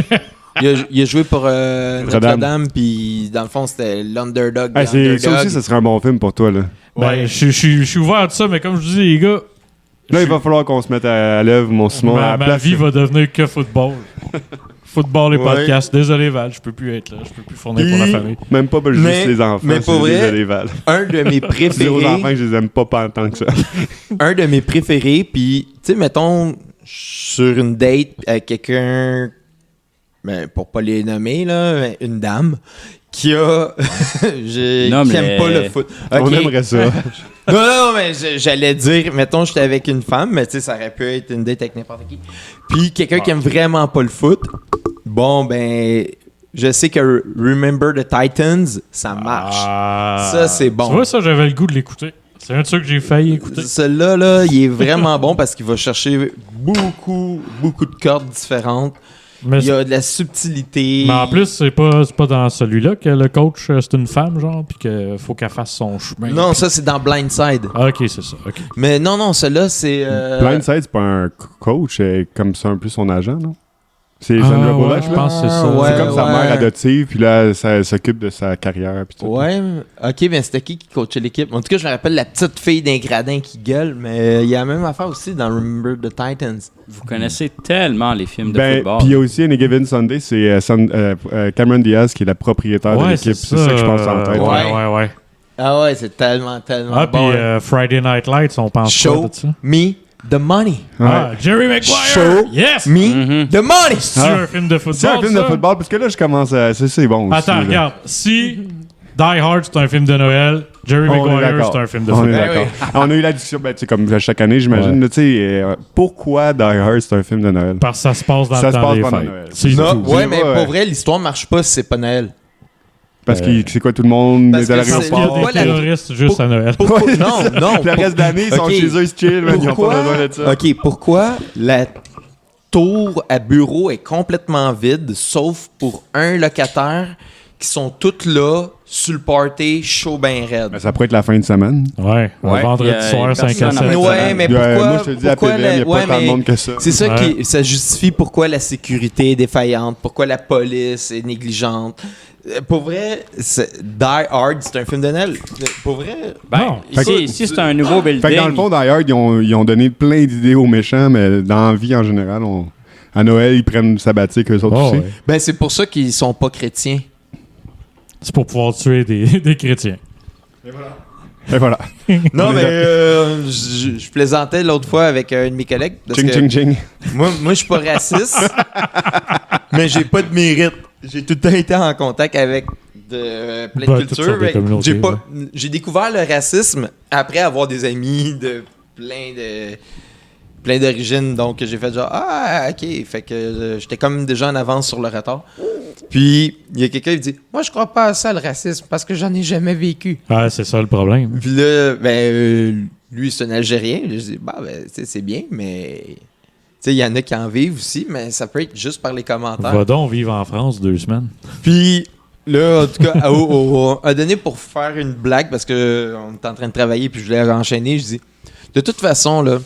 Speaker 3: Il a joué pour
Speaker 2: Notre-Dame.
Speaker 3: Notre-Dame, puis dans le fond, c'était l'underdog.
Speaker 2: Hey, ça aussi, ça serait un bon film pour toi, là.
Speaker 1: Ben, je suis ouvert à ça, mais comme je vous dis, les gars,
Speaker 2: Là, il va falloir qu'on se mette à l'œuvre, mon Simon, à la
Speaker 1: ma
Speaker 2: place.
Speaker 1: vie va devenir que football. Football et
Speaker 3: Ouais.
Speaker 1: podcast. Désolé, Val, je peux plus être là. Je peux plus fournir pour la
Speaker 3: Puis-
Speaker 1: famille.
Speaker 2: Même pas juste
Speaker 3: Mais-
Speaker 2: les enfants.
Speaker 3: mais pour
Speaker 2: c'est
Speaker 3: vrai-
Speaker 2: désolé, Val.
Speaker 3: Un de mes
Speaker 2: Je dis aux
Speaker 3: préférés.
Speaker 2: enfants que je les aime pas tant que ça.
Speaker 3: Un de mes préférés, puis, tu sais, mettons, sur une date avec quelqu'un, ben, pour pas les nommer, là, une dame, qui a. qui
Speaker 4: Nomme-les.
Speaker 3: aime pas le foot.
Speaker 2: On
Speaker 3: Ok.
Speaker 2: aimerait ça.
Speaker 3: Non, mais j'allais dire, mettons, j'étais avec une femme, mais tu sais, ça aurait pu être une date avec n'importe qui. Puis quelqu'un qui aime vraiment pas le foot, bon, ben, je sais que Remember the Titans, ça marche.
Speaker 1: Ah.
Speaker 3: Ça, c'est bon.
Speaker 1: Tu vois, ça, j'avais le goût de l'écouter. C'est un de ceux que j'ai failli écouter.
Speaker 3: Celui-là, là, il est vraiment bon parce qu'il va chercher beaucoup de cordes différentes.
Speaker 1: Mais,
Speaker 3: Il y a de la subtilité.
Speaker 1: mais en plus, c'est pas dans celui-là que le coach, c'est une femme, genre, puis qu'il faut qu'elle fasse son chemin.
Speaker 3: Non, ça, c'est dans Blindside.
Speaker 1: Ah, ok, c'est ça. ok.
Speaker 3: Mais non, celui-là, c'est...
Speaker 2: Blindside, c'est pas un coach, comme c'est un peu son agent, non? C'est Sandra Bullock,
Speaker 1: je
Speaker 2: là.
Speaker 1: pense que c'est ça.
Speaker 3: Ouais,
Speaker 2: C'est comme sa mère adoptive, puis là, elle s'occupe de sa carrière. Puis tout.
Speaker 3: Ouais, ok, mais c'était qui coachait l'équipe? En tout cas, je me rappelle la petite fille d'un gradin qui gueule, mais il y a la même affaire aussi dans Remember the Titans.
Speaker 4: Vous connaissez tellement les films de
Speaker 2: Ben,
Speaker 4: football.
Speaker 2: puis il y a aussi Any Given Sunday, c'est Cameron Diaz qui est la propriétaire de
Speaker 1: Ouais,
Speaker 2: l'équipe.
Speaker 1: c'est
Speaker 2: C'est ça que je pense en tête.
Speaker 1: Ouais.
Speaker 3: Ah ouais, c'est tellement
Speaker 1: Ah, puis
Speaker 3: bon.
Speaker 1: Friday Night Lights, on pense
Speaker 3: Show
Speaker 1: pas de ça.
Speaker 3: me the money.
Speaker 1: Ah, Jerry Maguire!
Speaker 3: Show
Speaker 1: Yes!
Speaker 3: me the money.
Speaker 1: C'est un film de football,
Speaker 2: C'est un film de
Speaker 1: ça?
Speaker 2: football, parce que là, je commence à. C'est bon aussi.
Speaker 1: Attends,
Speaker 2: là.
Speaker 1: regarde. Si Die Hard, c'est un film de Noël, Jerry
Speaker 2: On est
Speaker 1: Maguire,
Speaker 2: d'accord.
Speaker 1: c'est un film de
Speaker 2: On est
Speaker 1: football.
Speaker 2: d'accord. On a eu la discussion, ben, tu sais, comme chaque année, j'imagine.
Speaker 1: Ouais.
Speaker 2: là, tu sais, pourquoi Die Hard, c'est un film de Noël?
Speaker 1: Parce que ça se passe dans
Speaker 2: Ça
Speaker 1: le
Speaker 2: se
Speaker 1: temps
Speaker 2: passe
Speaker 1: des
Speaker 2: pendant
Speaker 1: fêtes.
Speaker 2: Noël.
Speaker 1: C'est
Speaker 3: Non,
Speaker 1: tout.
Speaker 3: ouais, mais
Speaker 2: Ouais.
Speaker 3: pour vrai, l'histoire marche pas si c'est pas Noël.
Speaker 2: Parce que c'est quoi, tout le monde
Speaker 3: Parce
Speaker 2: est à
Speaker 3: que
Speaker 1: Parce qu'il y a
Speaker 2: l'aéroport?
Speaker 3: Pourquoi
Speaker 1: des
Speaker 3: la-
Speaker 1: terroristes juste à Noël.
Speaker 3: Pourquoi?
Speaker 2: Ouais,
Speaker 3: Non,
Speaker 2: c'est ça.
Speaker 3: non.
Speaker 2: Le reste de l'année, ils sont
Speaker 3: Ok.
Speaker 2: chez eux, ils se chill, man, ils n'ont
Speaker 3: Pourquoi?
Speaker 2: pas besoin de ça.
Speaker 3: Ok, pourquoi la tour à bureau est complètement vide, sauf pour un locataire qui sont tous là, sur le party, chaud ben raide?
Speaker 2: Ben, ça pourrait être la fin de semaine.
Speaker 1: Ouais, un
Speaker 4: Ouais,
Speaker 1: vendredi
Speaker 4: y a
Speaker 1: soir, 5 à
Speaker 4: personne
Speaker 1: 7.
Speaker 4: en
Speaker 3: Ouais, mais
Speaker 2: Ouais,
Speaker 3: pourquoi?
Speaker 2: moi, je te dis, à
Speaker 3: pourquoi
Speaker 2: PVM, il n'y a
Speaker 3: ouais,
Speaker 2: pas tant de
Speaker 3: mais
Speaker 2: monde que ça.
Speaker 3: C'est ça
Speaker 1: Ouais.
Speaker 3: qui ça justifie pourquoi la sécurité est défaillante, pourquoi la police est négligente. Pour vrai, Die Hard, c'est un film de Noël. Pour vrai,
Speaker 4: Ben,
Speaker 1: Non.
Speaker 4: ici, c'est un nouveau building.
Speaker 2: Fait que dans le fond, Die Hard, ils ont donné plein d'idées aux méchants, mais dans la vie en général, à Noël, ils prennent une sabbatique, eux autres
Speaker 1: Oh,
Speaker 2: aussi.
Speaker 1: ouais.
Speaker 3: ben c'est pour ça qu'ils sont pas chrétiens.
Speaker 1: C'est pour pouvoir tuer des chrétiens.
Speaker 2: Et voilà.
Speaker 3: Non,
Speaker 2: On est
Speaker 3: mais
Speaker 2: là.
Speaker 3: je plaisantais l'autre fois avec un de mes collègues. Parce
Speaker 2: Ching,
Speaker 3: que
Speaker 2: ching, ching.
Speaker 3: moi, je suis pas raciste, mais j'ai pas de mérite. J'ai tout le temps été en contact avec plein
Speaker 1: Ben,
Speaker 3: de
Speaker 1: toutes
Speaker 3: cultures.
Speaker 1: sortes de
Speaker 3: Fait que
Speaker 1: communautés,
Speaker 3: j'ai découvert le racisme après avoir des amis de plein d'origines. Donc, j'ai fait genre, ah, ok. Fait que j'étais comme déjà en avance sur le retard. Puis, il y a quelqu'un qui dit, moi, je crois pas à ça, le racisme, parce que j'en ai jamais vécu.
Speaker 1: Ah, c'est ça le problème.
Speaker 3: Puis là, lui, c'est un Algérien. Je dis, bah, ben, c'est bien, mais. Tu sais, il y en a qui en vivent aussi, mais ça peut être juste par les commentaires.
Speaker 1: Va donc vivre en France 2 semaines.
Speaker 3: Puis là, en tout cas, à donné pour faire une blague, parce que on est en train de travailler, puis je voulais enchaîner, je dis, de toute façon, là,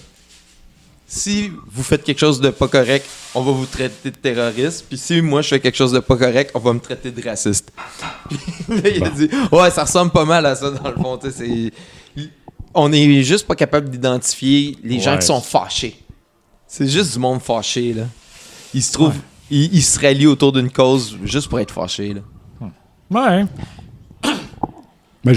Speaker 3: si vous faites quelque chose de pas correct, on va vous traiter de terroriste. Puis si moi, je fais quelque chose de pas correct, on va me traiter de raciste. Puis là, il a dit, ouais, ça ressemble pas mal à ça, dans le fond. Tu sais, on est juste pas capable d'identifier les gens
Speaker 1: Ouais.
Speaker 3: qui sont fâchés. C'est juste du monde fâché, là. Ils se trouvent... Ils se rallient autour d'une cause juste pour être fâchés, là.
Speaker 1: Ouais.
Speaker 2: Ben,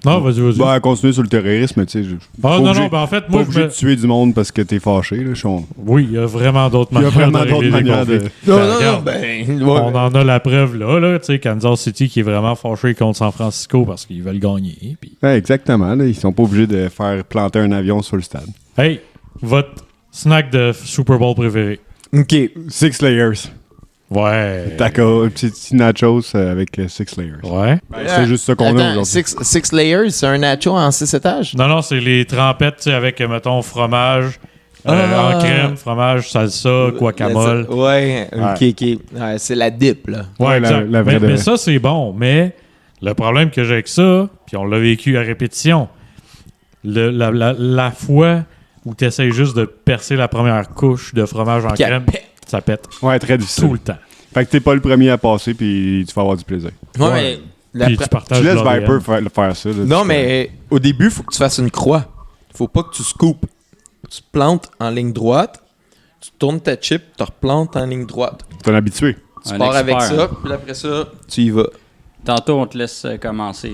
Speaker 1: Non, vas-y.
Speaker 2: Bah, continuer sur le terrorisme, tu sais.
Speaker 1: Ah, non, ben en fait,
Speaker 2: Pas
Speaker 1: moi,
Speaker 2: obligé de tuer du monde parce que t'es fâché, là.
Speaker 1: Oui, il y a vraiment d'autres
Speaker 2: Il y a
Speaker 1: manières
Speaker 2: vraiment
Speaker 1: de
Speaker 2: d'autres
Speaker 1: régler des
Speaker 2: manières de.
Speaker 1: conflits.
Speaker 3: Non,
Speaker 1: regarde, On en a la preuve là, tu sais, Kansas City qui est vraiment fâché contre San Francisco parce qu'ils veulent gagner. Puis,
Speaker 2: Ouais, exactement, là. Ils sont pas obligés de faire planter un avion sur le stade.
Speaker 1: hey, votre snack de Super Bowl préféré.
Speaker 3: OK.
Speaker 2: 6 layers.
Speaker 1: Ouais.
Speaker 2: D'accord, un petit nachos avec 6 layers.
Speaker 1: Ouais.
Speaker 2: C'est juste ça qu'on a
Speaker 3: Attends,
Speaker 2: aujourd'hui.
Speaker 3: six layers, c'est un nacho en 6 étages?
Speaker 1: Non, c'est les trempettes tu sais, avec, mettons, fromage,
Speaker 3: Ah.
Speaker 1: en crème, fromage, salsa, guacamole.
Speaker 3: Ouais, OK. Ouais, c'est la dip, là.
Speaker 2: Ouais, la
Speaker 1: exact.
Speaker 2: vraie
Speaker 1: mais
Speaker 2: de-
Speaker 1: ça, c'est bon. Mais le problème que j'ai avec ça, puis on l'a vécu à répétition, la fois où tu essaies juste de percer la première couche de fromage en
Speaker 3: Puis elle
Speaker 1: crème,
Speaker 3: pète.
Speaker 1: ça pète
Speaker 2: Ouais, très difficile.
Speaker 1: tout le temps.
Speaker 2: Fait que t'es pas le premier à passer, puis tu vas avoir du plaisir.
Speaker 3: Ouais,
Speaker 1: Ouais.
Speaker 3: mais...
Speaker 1: Puis tu partages
Speaker 2: Tu laisses
Speaker 1: l'ADN.
Speaker 2: Viper faire ça. là,
Speaker 3: Non,
Speaker 2: tu
Speaker 3: mais au début, il faut que tu fasses une croix. Faut pas que tu scoopes. Tu plantes en ligne droite, tu tournes ta chip, tu replantes en ligne droite.
Speaker 2: T'es un habitué.
Speaker 3: Tu
Speaker 4: Un
Speaker 3: pars avec
Speaker 4: expert.
Speaker 3: ça, puis après ça, tu y vas.
Speaker 4: Tantôt, on te laisse commencer.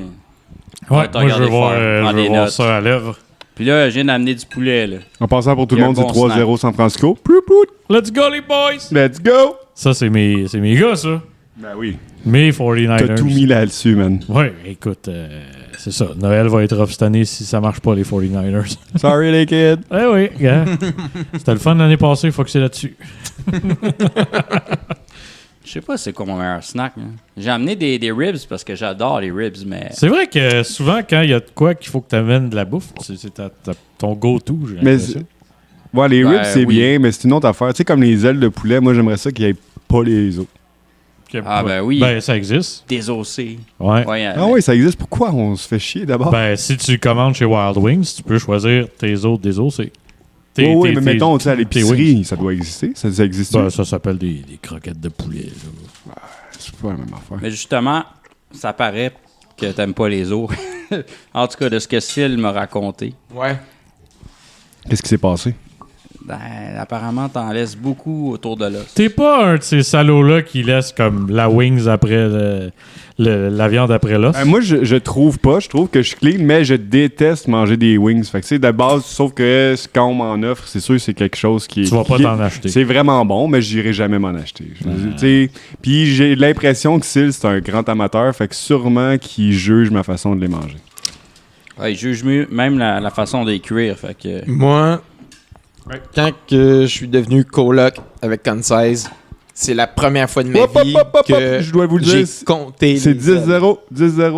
Speaker 1: Ouais,
Speaker 4: t'as
Speaker 1: moi, je
Speaker 4: regardé
Speaker 1: veux voir,
Speaker 4: faire, prends
Speaker 1: je veux
Speaker 4: des
Speaker 1: voir
Speaker 4: notes.
Speaker 1: ça à l'œuvre.
Speaker 4: Puis là, je viens d'amener du poulet, là.
Speaker 2: En passant pour tout
Speaker 4: Il y
Speaker 2: le
Speaker 4: a
Speaker 2: monde,
Speaker 4: un
Speaker 2: c'est
Speaker 4: bon
Speaker 2: 3-0 San Francisco. Prout, prout.
Speaker 1: Let's go, les boys!
Speaker 2: Let's go!
Speaker 1: Ça, c'est mes gars, ça.
Speaker 2: Ben oui.
Speaker 1: Mes 49ers.
Speaker 2: T'as tout mis là-dessus, man.
Speaker 1: Ouais, écoute, c'est ça. Noël va être rough cette année si ça marche pas, les 49ers.
Speaker 2: Sorry, les kids.
Speaker 1: Eh oui, gars. C'était le fun l'année passée, il faut que c'est là-dessus.
Speaker 4: Je sais pas c'est quoi mon meilleur snack. Hein. J'ai amené des ribs parce que j'adore les ribs, mais...
Speaker 1: C'est vrai que souvent, quand il y a de quoi qu'il faut que tu amènes de la bouffe, c'est ton go-to, j'ai
Speaker 2: Mais
Speaker 1: l'impression.
Speaker 2: ouais, les ribs,
Speaker 4: Ben,
Speaker 2: c'est
Speaker 4: oui.
Speaker 2: bien, mais c'est une autre affaire. Tu sais, comme les ailes de poulet, moi, j'aimerais ça qu'il n'y ait pas les os.
Speaker 4: Ah, ben oui.
Speaker 1: Ben, ça existe.
Speaker 4: Désossé.
Speaker 1: Ouais.
Speaker 4: Ouais,
Speaker 2: Ah oui, ça existe. Pourquoi on se fait chier d'abord?
Speaker 1: Ben, si tu commandes chez Wild Wings, tu peux choisir tes os désossés.
Speaker 2: Oui, mais mettons, tu sais, à
Speaker 1: tes
Speaker 2: l'épicerie,
Speaker 1: wings.
Speaker 2: ça doit exister. Ça existe.
Speaker 1: Ben, ça s'appelle des croquettes de poulet. Là.
Speaker 2: C'est pas la même affaire.
Speaker 4: Mais justement, ça paraît que t'aimes pas les os. En tout cas, de ce que Syl m'a raconté.
Speaker 3: Ouais.
Speaker 2: Qu'est-ce qui s'est passé?
Speaker 4: Ben, apparemment, t'en laisses beaucoup autour de l'os.
Speaker 1: T'es pas un de ces salauds-là qui laisse comme la wings après la viande après l'os?
Speaker 2: Moi, je trouve pas. Je trouve que je suis clean, mais je déteste manger des wings. Fait que, tu sais, de base, sauf que quand on m'en offre, c'est sûr que c'est quelque chose qui est...
Speaker 1: Tu vas pas
Speaker 2: qui est-
Speaker 1: t'en acheter.
Speaker 2: C'est vraiment bon, mais j'irai jamais m'en acheter. Tu sais, puis j'ai l'impression que Syl, c'est un grand amateur, fait que sûrement qu'il juge ma façon de les manger.
Speaker 4: Ouais, il juge mieux même la façon de les cuire. Fait que...
Speaker 3: Moi, quand que je suis devenu coloc avec Concise, c'est la première fois de ma vie que
Speaker 2: je dois vous le
Speaker 3: j'ai
Speaker 2: dire,
Speaker 3: compté.
Speaker 2: c'est
Speaker 3: les ailes.
Speaker 2: 10-0. 10-0.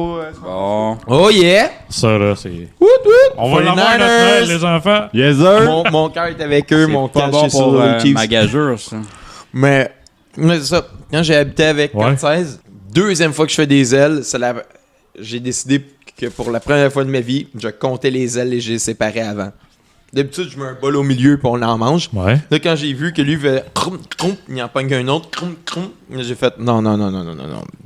Speaker 4: Bon.
Speaker 3: Oh yeah!
Speaker 1: Ça, là, c'est...
Speaker 3: Woot woot!
Speaker 1: On va l'avoir notre
Speaker 3: 49ers!
Speaker 1: Noël, les enfants!
Speaker 2: Yes, sir.
Speaker 3: Mon cœur est avec eux,
Speaker 4: C'est
Speaker 3: mon
Speaker 4: pas
Speaker 3: cœur
Speaker 4: bon
Speaker 3: est sur
Speaker 4: pour
Speaker 3: les Chiefs.
Speaker 4: ma gageure, ça.
Speaker 3: Mais c'est ça. Quand j'ai habité avec
Speaker 1: Ouais.
Speaker 3: 4-16, deuxième fois que je fais des ailes, j'ai décidé que pour la première fois de ma vie, je comptais les ailes et je les séparais avant. D'habitude, je mets un bol au milieu puis on en mange.
Speaker 1: Ouais.
Speaker 3: Là, quand j'ai vu que lui fait crum, crum, il en pogne un autre, crum, crum, j'ai fait non.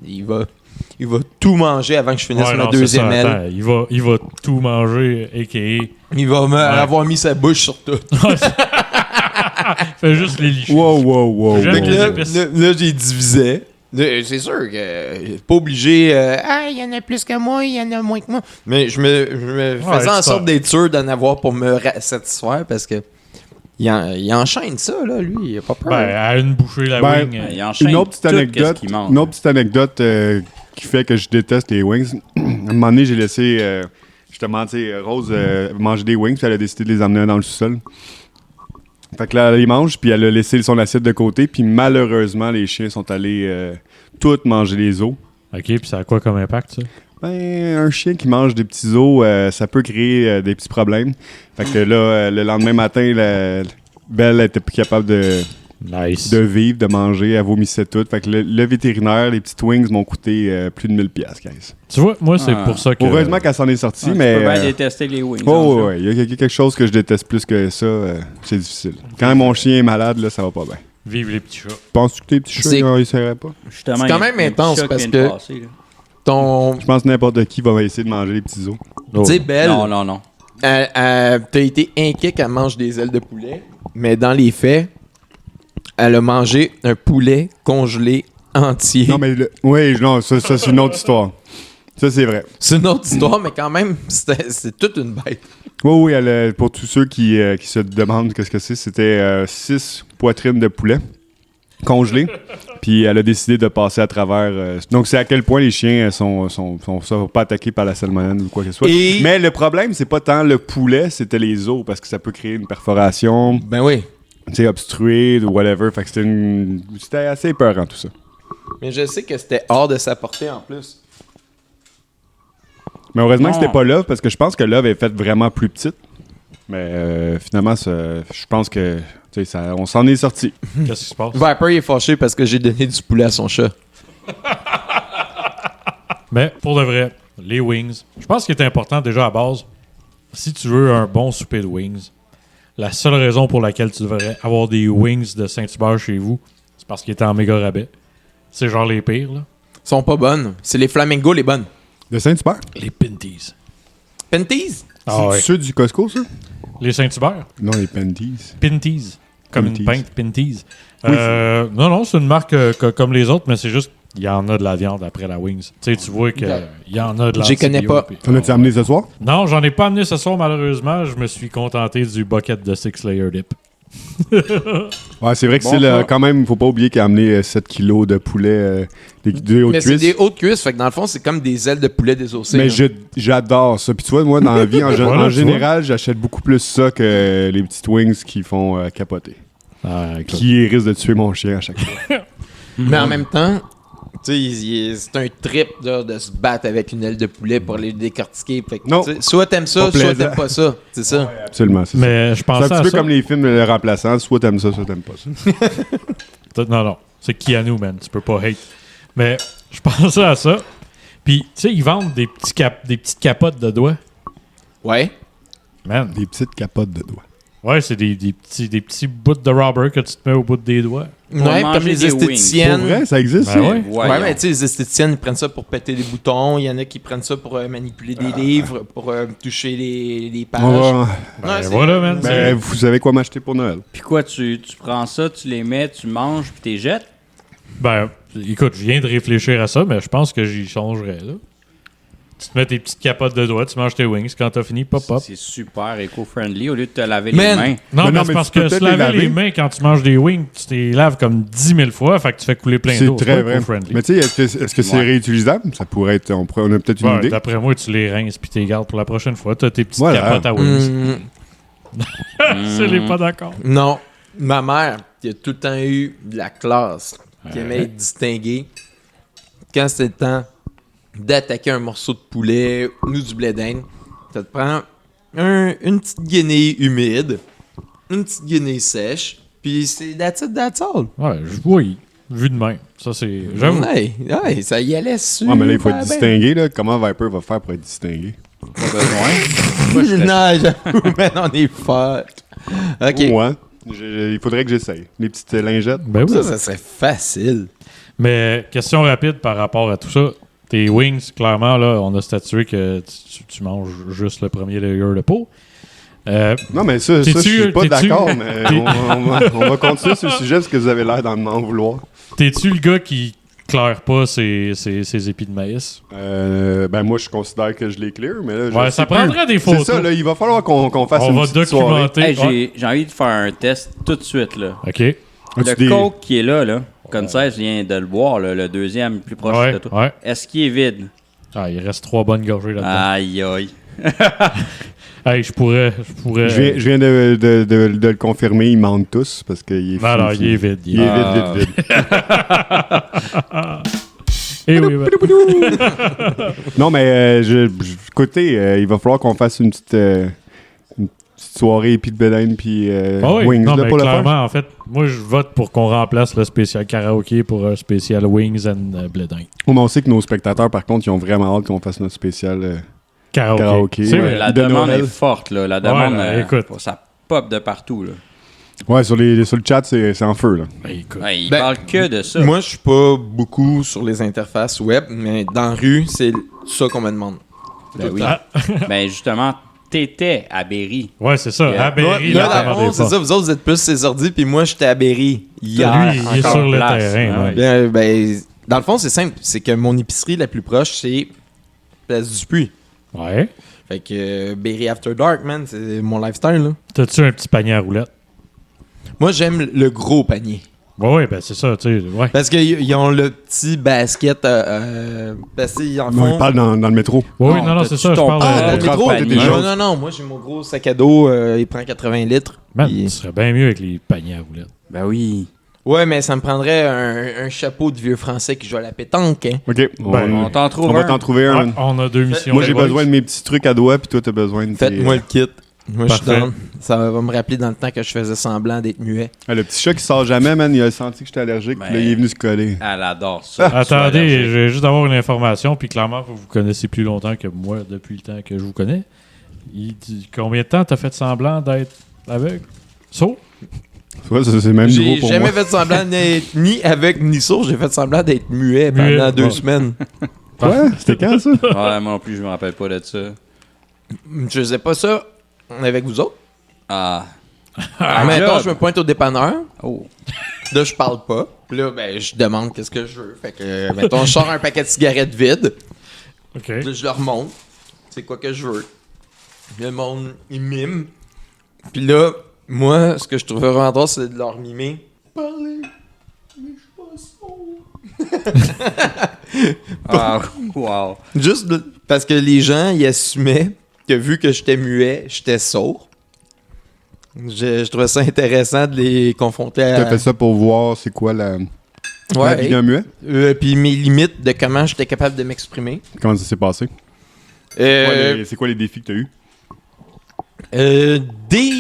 Speaker 3: Il va tout manger avant que je finisse
Speaker 1: Ouais,
Speaker 3: ma
Speaker 1: non, c'est
Speaker 3: deuxième
Speaker 1: ça.
Speaker 3: aile.
Speaker 1: Attends, il va tout manger, a.k.a.
Speaker 3: Il va avoir mis sa bouche sur tout.
Speaker 1: Fait juste les licher.
Speaker 2: Wow.
Speaker 1: J'aime
Speaker 3: Fait que
Speaker 1: les
Speaker 3: là,
Speaker 1: épices.
Speaker 3: là, j'ai divisé. C'est sûr que pas obligé. Il y en a plus que moi, il y en a moins que moi. Mais je me faisais en
Speaker 1: c'est
Speaker 3: sorte
Speaker 1: ça.
Speaker 3: d'être sûr d'en avoir pour me satisfaire parce que il enchaîne ça, là, lui. Il a pas peur.
Speaker 1: Ben, à une bouchée, la
Speaker 2: Ben,
Speaker 1: wing.
Speaker 4: Il enchaîne
Speaker 2: Une autre petite
Speaker 4: tout
Speaker 2: anecdote,
Speaker 4: qu'est-ce qu'il mange.
Speaker 2: une autre petite anecdote qui fait que je déteste les wings. À un moment donné, j'ai laissé justement, tu sais, Rose manger des wings, puis elle a décidé de les emmener dans le sous-sol. Fait que là, elle les mange, puis elle a laissé son assiette de côté, puis malheureusement, les chiens sont allés toutes manger les os.
Speaker 1: OK, puis ça a quoi comme impact, ça?
Speaker 2: Ben, un chien qui mange des petits os, ça peut créer des petits problèmes. Fait que là, le lendemain matin, Belle était plus capable de vivre, de manger, elle vomissait tout. Fait que le vétérinaire, les petites wings m'ont coûté plus de 1000$, guys.
Speaker 1: Tu vois, moi, c'est
Speaker 4: Ah.
Speaker 1: pour ça que...
Speaker 2: Heureusement qu'elle s'en est sortie,
Speaker 4: Ouais,
Speaker 2: mais...
Speaker 4: Tu peux bien détester les wings.
Speaker 2: Oh, ouais, il y a quelque chose que je déteste plus que ça, c'est difficile. Quand mon chien est malade, là, ça va pas bien.
Speaker 1: Vive les petits chats.
Speaker 2: Penses-tu que tes petits chats,
Speaker 3: C'est-
Speaker 2: ils essaieraient pas?
Speaker 4: Justement,
Speaker 3: C'est
Speaker 4: il y a-
Speaker 3: quand même
Speaker 4: il y a un petit
Speaker 3: intense
Speaker 4: chat qui
Speaker 3: parce
Speaker 4: vient
Speaker 3: que-
Speaker 4: de passer, là.
Speaker 3: Tu
Speaker 2: Je pense que n'importe qui va essayer de manger les petits os.
Speaker 1: Oh.
Speaker 3: sais, Belle,
Speaker 4: Non.
Speaker 3: t'as été inquiet qu'elle mange des ailes de poulet, mais dans les faits, elle a mangé un poulet congelé entier.
Speaker 2: Non, mais... non, ça c'est une autre histoire. Ça, c'est vrai.
Speaker 3: C'est une autre histoire, mais quand même, c'est toute une bête.
Speaker 2: Oui, pour tous ceux qui se demandent qu'est-ce que c'est, c'était 6 poitrines de poulet congelées. Puis elle a décidé de passer à travers. Donc, c'est à quel point les chiens sont pas attaqués par la salmonelle ou quoi que ce soit.
Speaker 3: Et-
Speaker 2: Mais le problème, c'est pas tant le poulet, c'était les os, parce que ça peut créer une perforation,
Speaker 3: Ben oui.
Speaker 2: tu sais, obstruée ou whatever. Fait que c'était assez épeurant, tout ça.
Speaker 3: Mais je sais que c'était hors de sa portée en plus.
Speaker 2: Mais heureusement que
Speaker 4: Non.
Speaker 2: c'était pas Love, parce que je pense que Love est faite vraiment plus petite. Mais finalement, je pense que tu sais, on s'en est sorti.
Speaker 1: Qu'est-ce qui se passe?
Speaker 3: Viper il est fâché parce que j'ai donné du poulet à son chat.
Speaker 1: Mais pour de vrai, les wings, je pense qu'il est important déjà à base, si tu veux un bon souper de wings, la seule raison pour laquelle tu devrais avoir des wings de Saint-Hubert chez vous, c'est parce qu'ils étaient en méga rabais. C'est genre les pires, là.
Speaker 3: Ils sont pas bonnes. C'est les flamingos les bonnes.
Speaker 2: De Saint-Hubert?
Speaker 1: Les Pinties.
Speaker 3: Penties?
Speaker 1: Ah ouais.
Speaker 2: C'est ceux du Costco, ça?
Speaker 1: Les Saint-Hubert.
Speaker 2: Non, les Penties.
Speaker 1: Pinties. Comme
Speaker 2: Pinties.
Speaker 1: une pinte, Pinties.
Speaker 2: Oui,
Speaker 1: non, c'est une marque comme les autres, mais c'est juste, il y en a de la viande après la wings. Tu sais, tu vois qu'il y en a de la
Speaker 3: J'y connais pas.
Speaker 2: T'en as-tu amené ce soir?
Speaker 1: Non, j'en ai pas amené ce soir, malheureusement. Je me suis contenté du bucket de 6 layer dip.
Speaker 2: Ouais, c'est vrai que
Speaker 4: Bon
Speaker 2: c'est
Speaker 4: choix.
Speaker 2: quand même, faut pas oublier qu'il a amené 7 kilos de poulet, des hautes
Speaker 3: Mais c'est
Speaker 2: cuisses.
Speaker 3: des hautes cuisses, fait que dans le fond, c'est comme des ailes de poulet désossées.
Speaker 2: Mais
Speaker 3: là.
Speaker 2: j'adore ça. Puis tu vois, moi, dans la vie, en
Speaker 1: Voilà, tu
Speaker 2: général, j'achète beaucoup plus ça que les petites wings qui font capoter.
Speaker 1: Ah, écoute.
Speaker 2: Qui risque de tuer mon chien à chaque fois.
Speaker 3: Mais en même temps, tu sais, c'est un trip là, de se battre avec une aile de poulet pour les décortiquer. Fait que,
Speaker 2: Non.
Speaker 3: tu sais, soit t'aimes ça,
Speaker 2: Pas
Speaker 3: soit
Speaker 2: plaisant.
Speaker 3: t'aimes pas ça. C'est ça.
Speaker 2: Absolument, c'est ça.
Speaker 1: Mais je
Speaker 2: C'est
Speaker 1: pensais
Speaker 2: un
Speaker 1: à
Speaker 2: petit peu
Speaker 1: ça.
Speaker 2: comme les films Le Remplaçant. Soit t'aimes ça, soit t'aimes pas ça.
Speaker 1: Non. C'est Keanu, man. Tu peux pas hate. Mais je pensais à ça. Puis, tu sais, ils vendent des petites capotes de doigts.
Speaker 3: Ouais.
Speaker 1: Man,
Speaker 2: Des petites capotes de doigts.
Speaker 1: Ouais, c'est des petits bouts de rubber que tu te mets au bout des doigts.
Speaker 3: Ouais,
Speaker 4: manger
Speaker 3: comme les
Speaker 4: des
Speaker 3: esthéticiennes.
Speaker 2: Pour vrai, ça existe,
Speaker 1: Ben
Speaker 2: ça?
Speaker 1: ouais.
Speaker 3: Ouais, mais tu sais, les esthéticiennes, ils prennent ça pour péter des boutons. Il y en a qui prennent ça pour manipuler des livres, pour toucher les pages.
Speaker 2: On va-
Speaker 1: Ben
Speaker 3: c'est-
Speaker 1: voilà, man.
Speaker 2: Ben, vous savez quoi m'acheter pour Noël?
Speaker 4: Puis quoi, tu prends ça, tu les mets, tu manges, puis t'es jettes?
Speaker 1: Ben, écoute, je viens de réfléchir à ça, mais je pense que j'y changerais, là. Tu te mets tes petites capotes de doigts, tu manges tes wings, quand t'as fini, pop, pop.
Speaker 4: C'est super éco-friendly au lieu de te laver
Speaker 3: Man.
Speaker 4: les mains.
Speaker 1: Non,
Speaker 2: Mais
Speaker 1: mais
Speaker 2: non,
Speaker 1: c'est
Speaker 2: mais
Speaker 1: parce
Speaker 2: tu peux
Speaker 1: que se
Speaker 2: peut-être les
Speaker 1: laver les
Speaker 2: laver.
Speaker 1: mains quand tu manges des wings, tu t'es laves comme 10 000 fois, fait que tu fais couler plein
Speaker 2: C'est
Speaker 1: d'eau.
Speaker 2: très vrai.
Speaker 1: friendly.
Speaker 2: Mais tu sais, est-ce que c'est
Speaker 4: Ouais.
Speaker 2: réutilisable? Ça pourrait être. On a peut-être une
Speaker 1: Ouais,
Speaker 2: idée.
Speaker 1: d'après moi, tu les rinces puis tu les gardes pour la prochaine fois. T'as tes petites
Speaker 2: Voilà.
Speaker 1: capotes à wings. C'est les
Speaker 4: Mm.
Speaker 1: pas d'accord.
Speaker 3: Non. Ma mère, qui a tout le temps eu de la classe, qui aimait être distinguée, quand c'était le temps d'attaquer un morceau de poulet ou du blé d'Inde, ça te prend une petite guenille humide, une petite guenille sèche, puis c'est that's all.
Speaker 1: Ouais, oui, vu de même. Ça, c'est. J'avoue.
Speaker 3: Ouais, ça y allait super
Speaker 2: Ouais, mais là, il faut être
Speaker 3: bien.
Speaker 2: distingué. Là. Comment Viper va faire pour être distingué?
Speaker 4: Pas besoin.
Speaker 3: Non, j'avoue, mais on est fort. OK.
Speaker 2: Ouais. Il faudrait que j'essaye. Les petites lingettes.
Speaker 1: Ben oui.
Speaker 3: Ça serait facile.
Speaker 1: Mais question rapide par rapport à tout ça. Tes wings, clairement, là, on a statué que tu manges juste le premier layer de peau.
Speaker 2: Non, mais ça, je suis pas d'accord, mais on va continuer sur le sujet parce que vous avez l'air d'en vouloir.
Speaker 1: T'es-tu le gars qui claire pas ses épis de maïs?
Speaker 2: Ben moi, je considère que je les clear, mais là, je
Speaker 1: Ouais,
Speaker 2: sais
Speaker 1: ça
Speaker 2: plus.
Speaker 1: prendrait des
Speaker 2: C'est
Speaker 1: photos.
Speaker 2: ça, là, il va falloir qu'on fasse
Speaker 1: On
Speaker 2: une
Speaker 1: va
Speaker 2: petite soirée.
Speaker 1: documenter.
Speaker 4: Hey,
Speaker 1: Ouais.
Speaker 4: j'ai envie de faire un test tout de suite, là.
Speaker 1: OK.
Speaker 2: As-tu
Speaker 4: Le
Speaker 2: des-
Speaker 4: Coke qui est là, Concise vient de le boire, là, le deuxième plus proche
Speaker 1: Ouais,
Speaker 4: de toi.
Speaker 1: ouais.
Speaker 4: Est-ce qu'il est vide?
Speaker 1: Ah, il reste 3 bonnes gorgées là-dedans.
Speaker 4: Aïe, aïe.
Speaker 1: Hey, je pourrais.
Speaker 2: Je viens de le confirmer, ils mentent tous parce qu'il est
Speaker 1: Non, non,
Speaker 2: fini.
Speaker 1: il est vide.
Speaker 2: Il est vide.
Speaker 1: Eh oui, ouais.
Speaker 2: Non, mais écoutez, il va falloir qu'on fasse une petite soirée puis de bedaine puis
Speaker 1: Ah oui,
Speaker 2: wings
Speaker 1: non,
Speaker 2: là,
Speaker 1: mais
Speaker 2: pour le faire.
Speaker 1: clairement, en fait, moi, je vote pour qu'on remplace le spécial karaoké pour un spécial wings and bledin.
Speaker 2: Oh, mais on sait que nos spectateurs, par contre, ils ont vraiment hâte qu'on fasse notre spécial
Speaker 1: Karaoké.
Speaker 2: karaoké.
Speaker 1: C'est
Speaker 2: Ouais.
Speaker 1: vrai.
Speaker 4: La
Speaker 2: de
Speaker 4: demande
Speaker 2: Noël.
Speaker 4: est forte, là. La demande,
Speaker 1: là, écoute.
Speaker 4: ça pop de partout, là.
Speaker 2: Ouais, sur le chat, c'est en feu, là.
Speaker 1: Ben, écoute.
Speaker 4: Ouais, il
Speaker 3: Ben,
Speaker 4: parle que de ça.
Speaker 3: Moi, je suis pas beaucoup sur les interfaces web, mais dans la rue, c'est ça qu'on me demande.
Speaker 4: Ben oui.
Speaker 1: Ah.
Speaker 4: Ben justement, t'étais à Berry.
Speaker 1: Ouais, c'est ça.
Speaker 4: Yeah.
Speaker 1: À Berry,
Speaker 3: Là,
Speaker 1: là,
Speaker 3: dans le fond, c'est ça. Vous autres, vous êtes plus ces ordi, puis moi, j'étais à Berry hier.
Speaker 1: Lui, il est
Speaker 3: encore.
Speaker 1: sur le
Speaker 4: place.
Speaker 1: terrain.
Speaker 4: Ah
Speaker 1: ouais.
Speaker 4: ouais.
Speaker 3: Dans le fond, c'est simple. C'est que mon épicerie la plus proche, c'est Place du Puy.
Speaker 1: Ouais.
Speaker 3: Fait que Berry After Dark, man, c'est mon lifestyle, là.
Speaker 1: T'as-tu un petit panier à roulettes?
Speaker 3: Moi, j'aime le gros panier.
Speaker 1: Ouais, ben c'est ça, tu sais. Ouais.
Speaker 3: Parce qu'ils ont le petit basket. Parce qu'ils en
Speaker 2: Non,
Speaker 3: font.
Speaker 2: il parle dans le métro.
Speaker 1: Oui,
Speaker 4: Non,
Speaker 1: non, non,
Speaker 4: t'as-tu
Speaker 1: c'est ça. Je
Speaker 4: ton
Speaker 1: parle
Speaker 3: Ah,
Speaker 2: on
Speaker 3: dans le
Speaker 1: de.
Speaker 3: métro?
Speaker 2: transporte des
Speaker 3: Non,
Speaker 2: choses.
Speaker 3: non, moi, j'ai mon gros sac à dos. Il prend 80 litres.
Speaker 1: Man,
Speaker 3: puis-
Speaker 1: ce serait bien mieux avec les paniers à roulettes.
Speaker 4: Ben oui.
Speaker 3: Ouais, mais ça me prendrait un chapeau de vieux français qui joue à la pétanque, hein.
Speaker 2: OK,
Speaker 4: On t'en trouve
Speaker 2: on va
Speaker 4: un.
Speaker 2: t'en trouver un.
Speaker 1: Ouais, on a 2 missions.
Speaker 2: Moi, j'ai
Speaker 1: boys.
Speaker 2: besoin de mes petits trucs à doigts, puis toi, t'as besoin de tes-
Speaker 3: Faites-moi le kit. Moi, je suis
Speaker 1: Parfait.
Speaker 3: down. Ça va me rappeler dans le temps que je faisais semblant d'être muet.
Speaker 2: Ah, le petit chat qui sort jamais, man, il a senti que j'étais allergique, puis là, il est venu se coller.
Speaker 4: Elle adore ça.
Speaker 1: Attendez, je vais juste avoir une information, puis clairement, vous vous connaissez plus longtemps que moi depuis le temps que je vous connais. Combien de temps t'as fait semblant d'être aveugle? Saut?
Speaker 2: Ouais, ça, c'est même nouveau
Speaker 3: J'ai
Speaker 2: pour
Speaker 3: jamais
Speaker 2: moi.
Speaker 3: fait semblant d'être ni avec ni sourd. J'ai fait semblant d'être muet pendant
Speaker 1: Muet,
Speaker 3: 2
Speaker 1: ouais.
Speaker 3: semaines.
Speaker 2: Quoi? C'était quand, ça?
Speaker 4: Ouais, moi non plus, je me rappelle pas de ça.
Speaker 3: Je faisais pas ça avec vous autres.
Speaker 4: Ah.
Speaker 3: Mettons,
Speaker 4: job.
Speaker 3: je me pointe au dépanneur.
Speaker 4: Oh.
Speaker 3: Là, je parle pas. Puis là, ben, je demande qu'est-ce que je veux. Fait que, mettons, je sors un paquet de cigarettes vide.
Speaker 1: OK.
Speaker 3: Puis là, je leur montre. C'est quoi que je veux. Puis le monde, il mime. Puis là, moi, ce que je trouvais vraiment drôle, c'est de leur mimer. Parler. Mais je suis pas sourd.
Speaker 4: Ah, wow.
Speaker 3: Juste parce que les gens, ils assumaient que vu que j'étais muet, j'étais sourd. Je trouvais ça intéressant de les confronter à...
Speaker 2: T'as fait ça pour voir c'est quoi la
Speaker 3: Ouais,
Speaker 2: vie d'un muet?
Speaker 3: puis mes limites de comment j'étais capable de m'exprimer.
Speaker 2: Comment ça s'est passé? C'est quoi les défis que t'as eu?
Speaker 3: Dès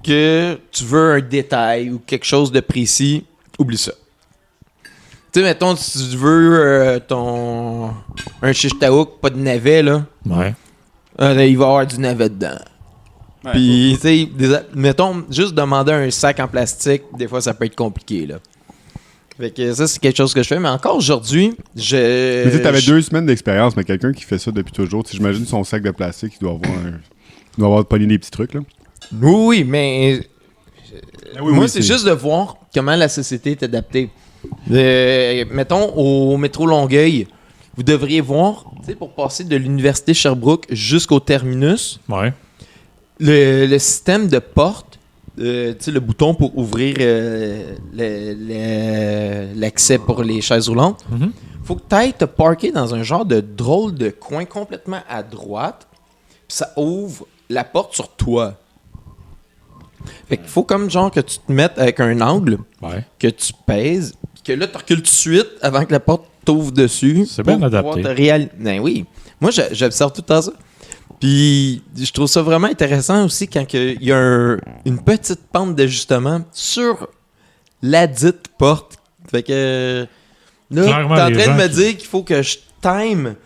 Speaker 3: que tu veux un détail ou quelque chose de précis, oublie ça. Tu sais, mettons, si tu veux un shish taouk, pas de navet, là,
Speaker 1: Ouais.
Speaker 3: il va y avoir du navet dedans.
Speaker 4: Ouais,
Speaker 3: Puis, tu sais, mettons, juste demander un sac en plastique, des fois, ça peut être compliqué, là. Fait que ça, c'est quelque chose que je fais. Mais encore aujourd'hui,
Speaker 2: Mais tu sais, t'avais 2 semaines d'expérience, mais quelqu'un qui fait ça depuis toujours, j'imagine son sac de plastique, il doit avoir pogné des petits trucs, là.
Speaker 3: Oui, mais
Speaker 2: oui,
Speaker 3: moi,
Speaker 2: oui,
Speaker 3: c'est juste de voir comment la société est adaptée. Mettons, au métro Longueuil, vous devriez voir, tu sais, pour passer de l'université Sherbrooke jusqu'au terminus,
Speaker 1: Ouais.
Speaker 3: le système de porte, tu sais, le bouton pour ouvrir l'accès pour les chaises roulantes,
Speaker 1: Mhm.
Speaker 3: faut que tu ailles te parker dans un genre de drôle de coin complètement à droite, puis ça ouvre la porte sur toi. Fait qu'il faut comme genre que tu te mettes avec un angle,
Speaker 1: Ouais.
Speaker 3: que tu pèses, puis que là, tu recules tout de suite avant que la porte t'ouvre dessus.
Speaker 1: C'est bien
Speaker 3: pour
Speaker 1: adapté.
Speaker 3: pouvoir Ben oui. Moi, j'observe tout le temps ça. Puis, je trouve ça vraiment intéressant aussi quand il y a une petite pente d'ajustement sur la dite porte. Fait que là,
Speaker 1: Clairement,
Speaker 3: t'es en
Speaker 1: les
Speaker 3: train de
Speaker 1: gens
Speaker 3: me
Speaker 1: qui-
Speaker 3: dire qu'il faut que je time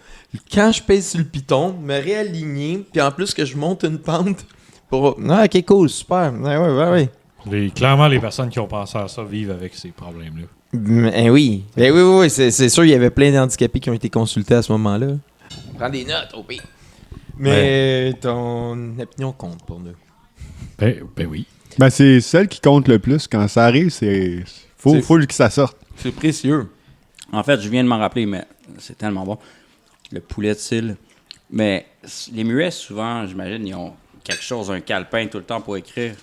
Speaker 3: quand je pèse sur le piton, me réaligner, puis en plus que je monte une pente pour... Ah, ok, cool, super. Ouais.
Speaker 1: Clairement, les personnes qui ont pensé à ça vivent avec ces problèmes-là.
Speaker 3: Ben oui. Ben oui, c'est sûr, il y avait plein d'handicapés qui ont été consultés à ce moment-là. Prends des notes, au pire. Mais ton opinion compte pour nous.
Speaker 1: Ben oui.
Speaker 2: Ben, c'est celle qui compte le plus. Quand ça arrive, faut que ça sorte.
Speaker 3: C'est précieux.
Speaker 4: En fait, je viens de m'en rappeler, mais c'est tellement bon. Le poulet de cils. Mais les muets, souvent, j'imagine, ils ont quelque chose, un calepin tout le temps pour écrire.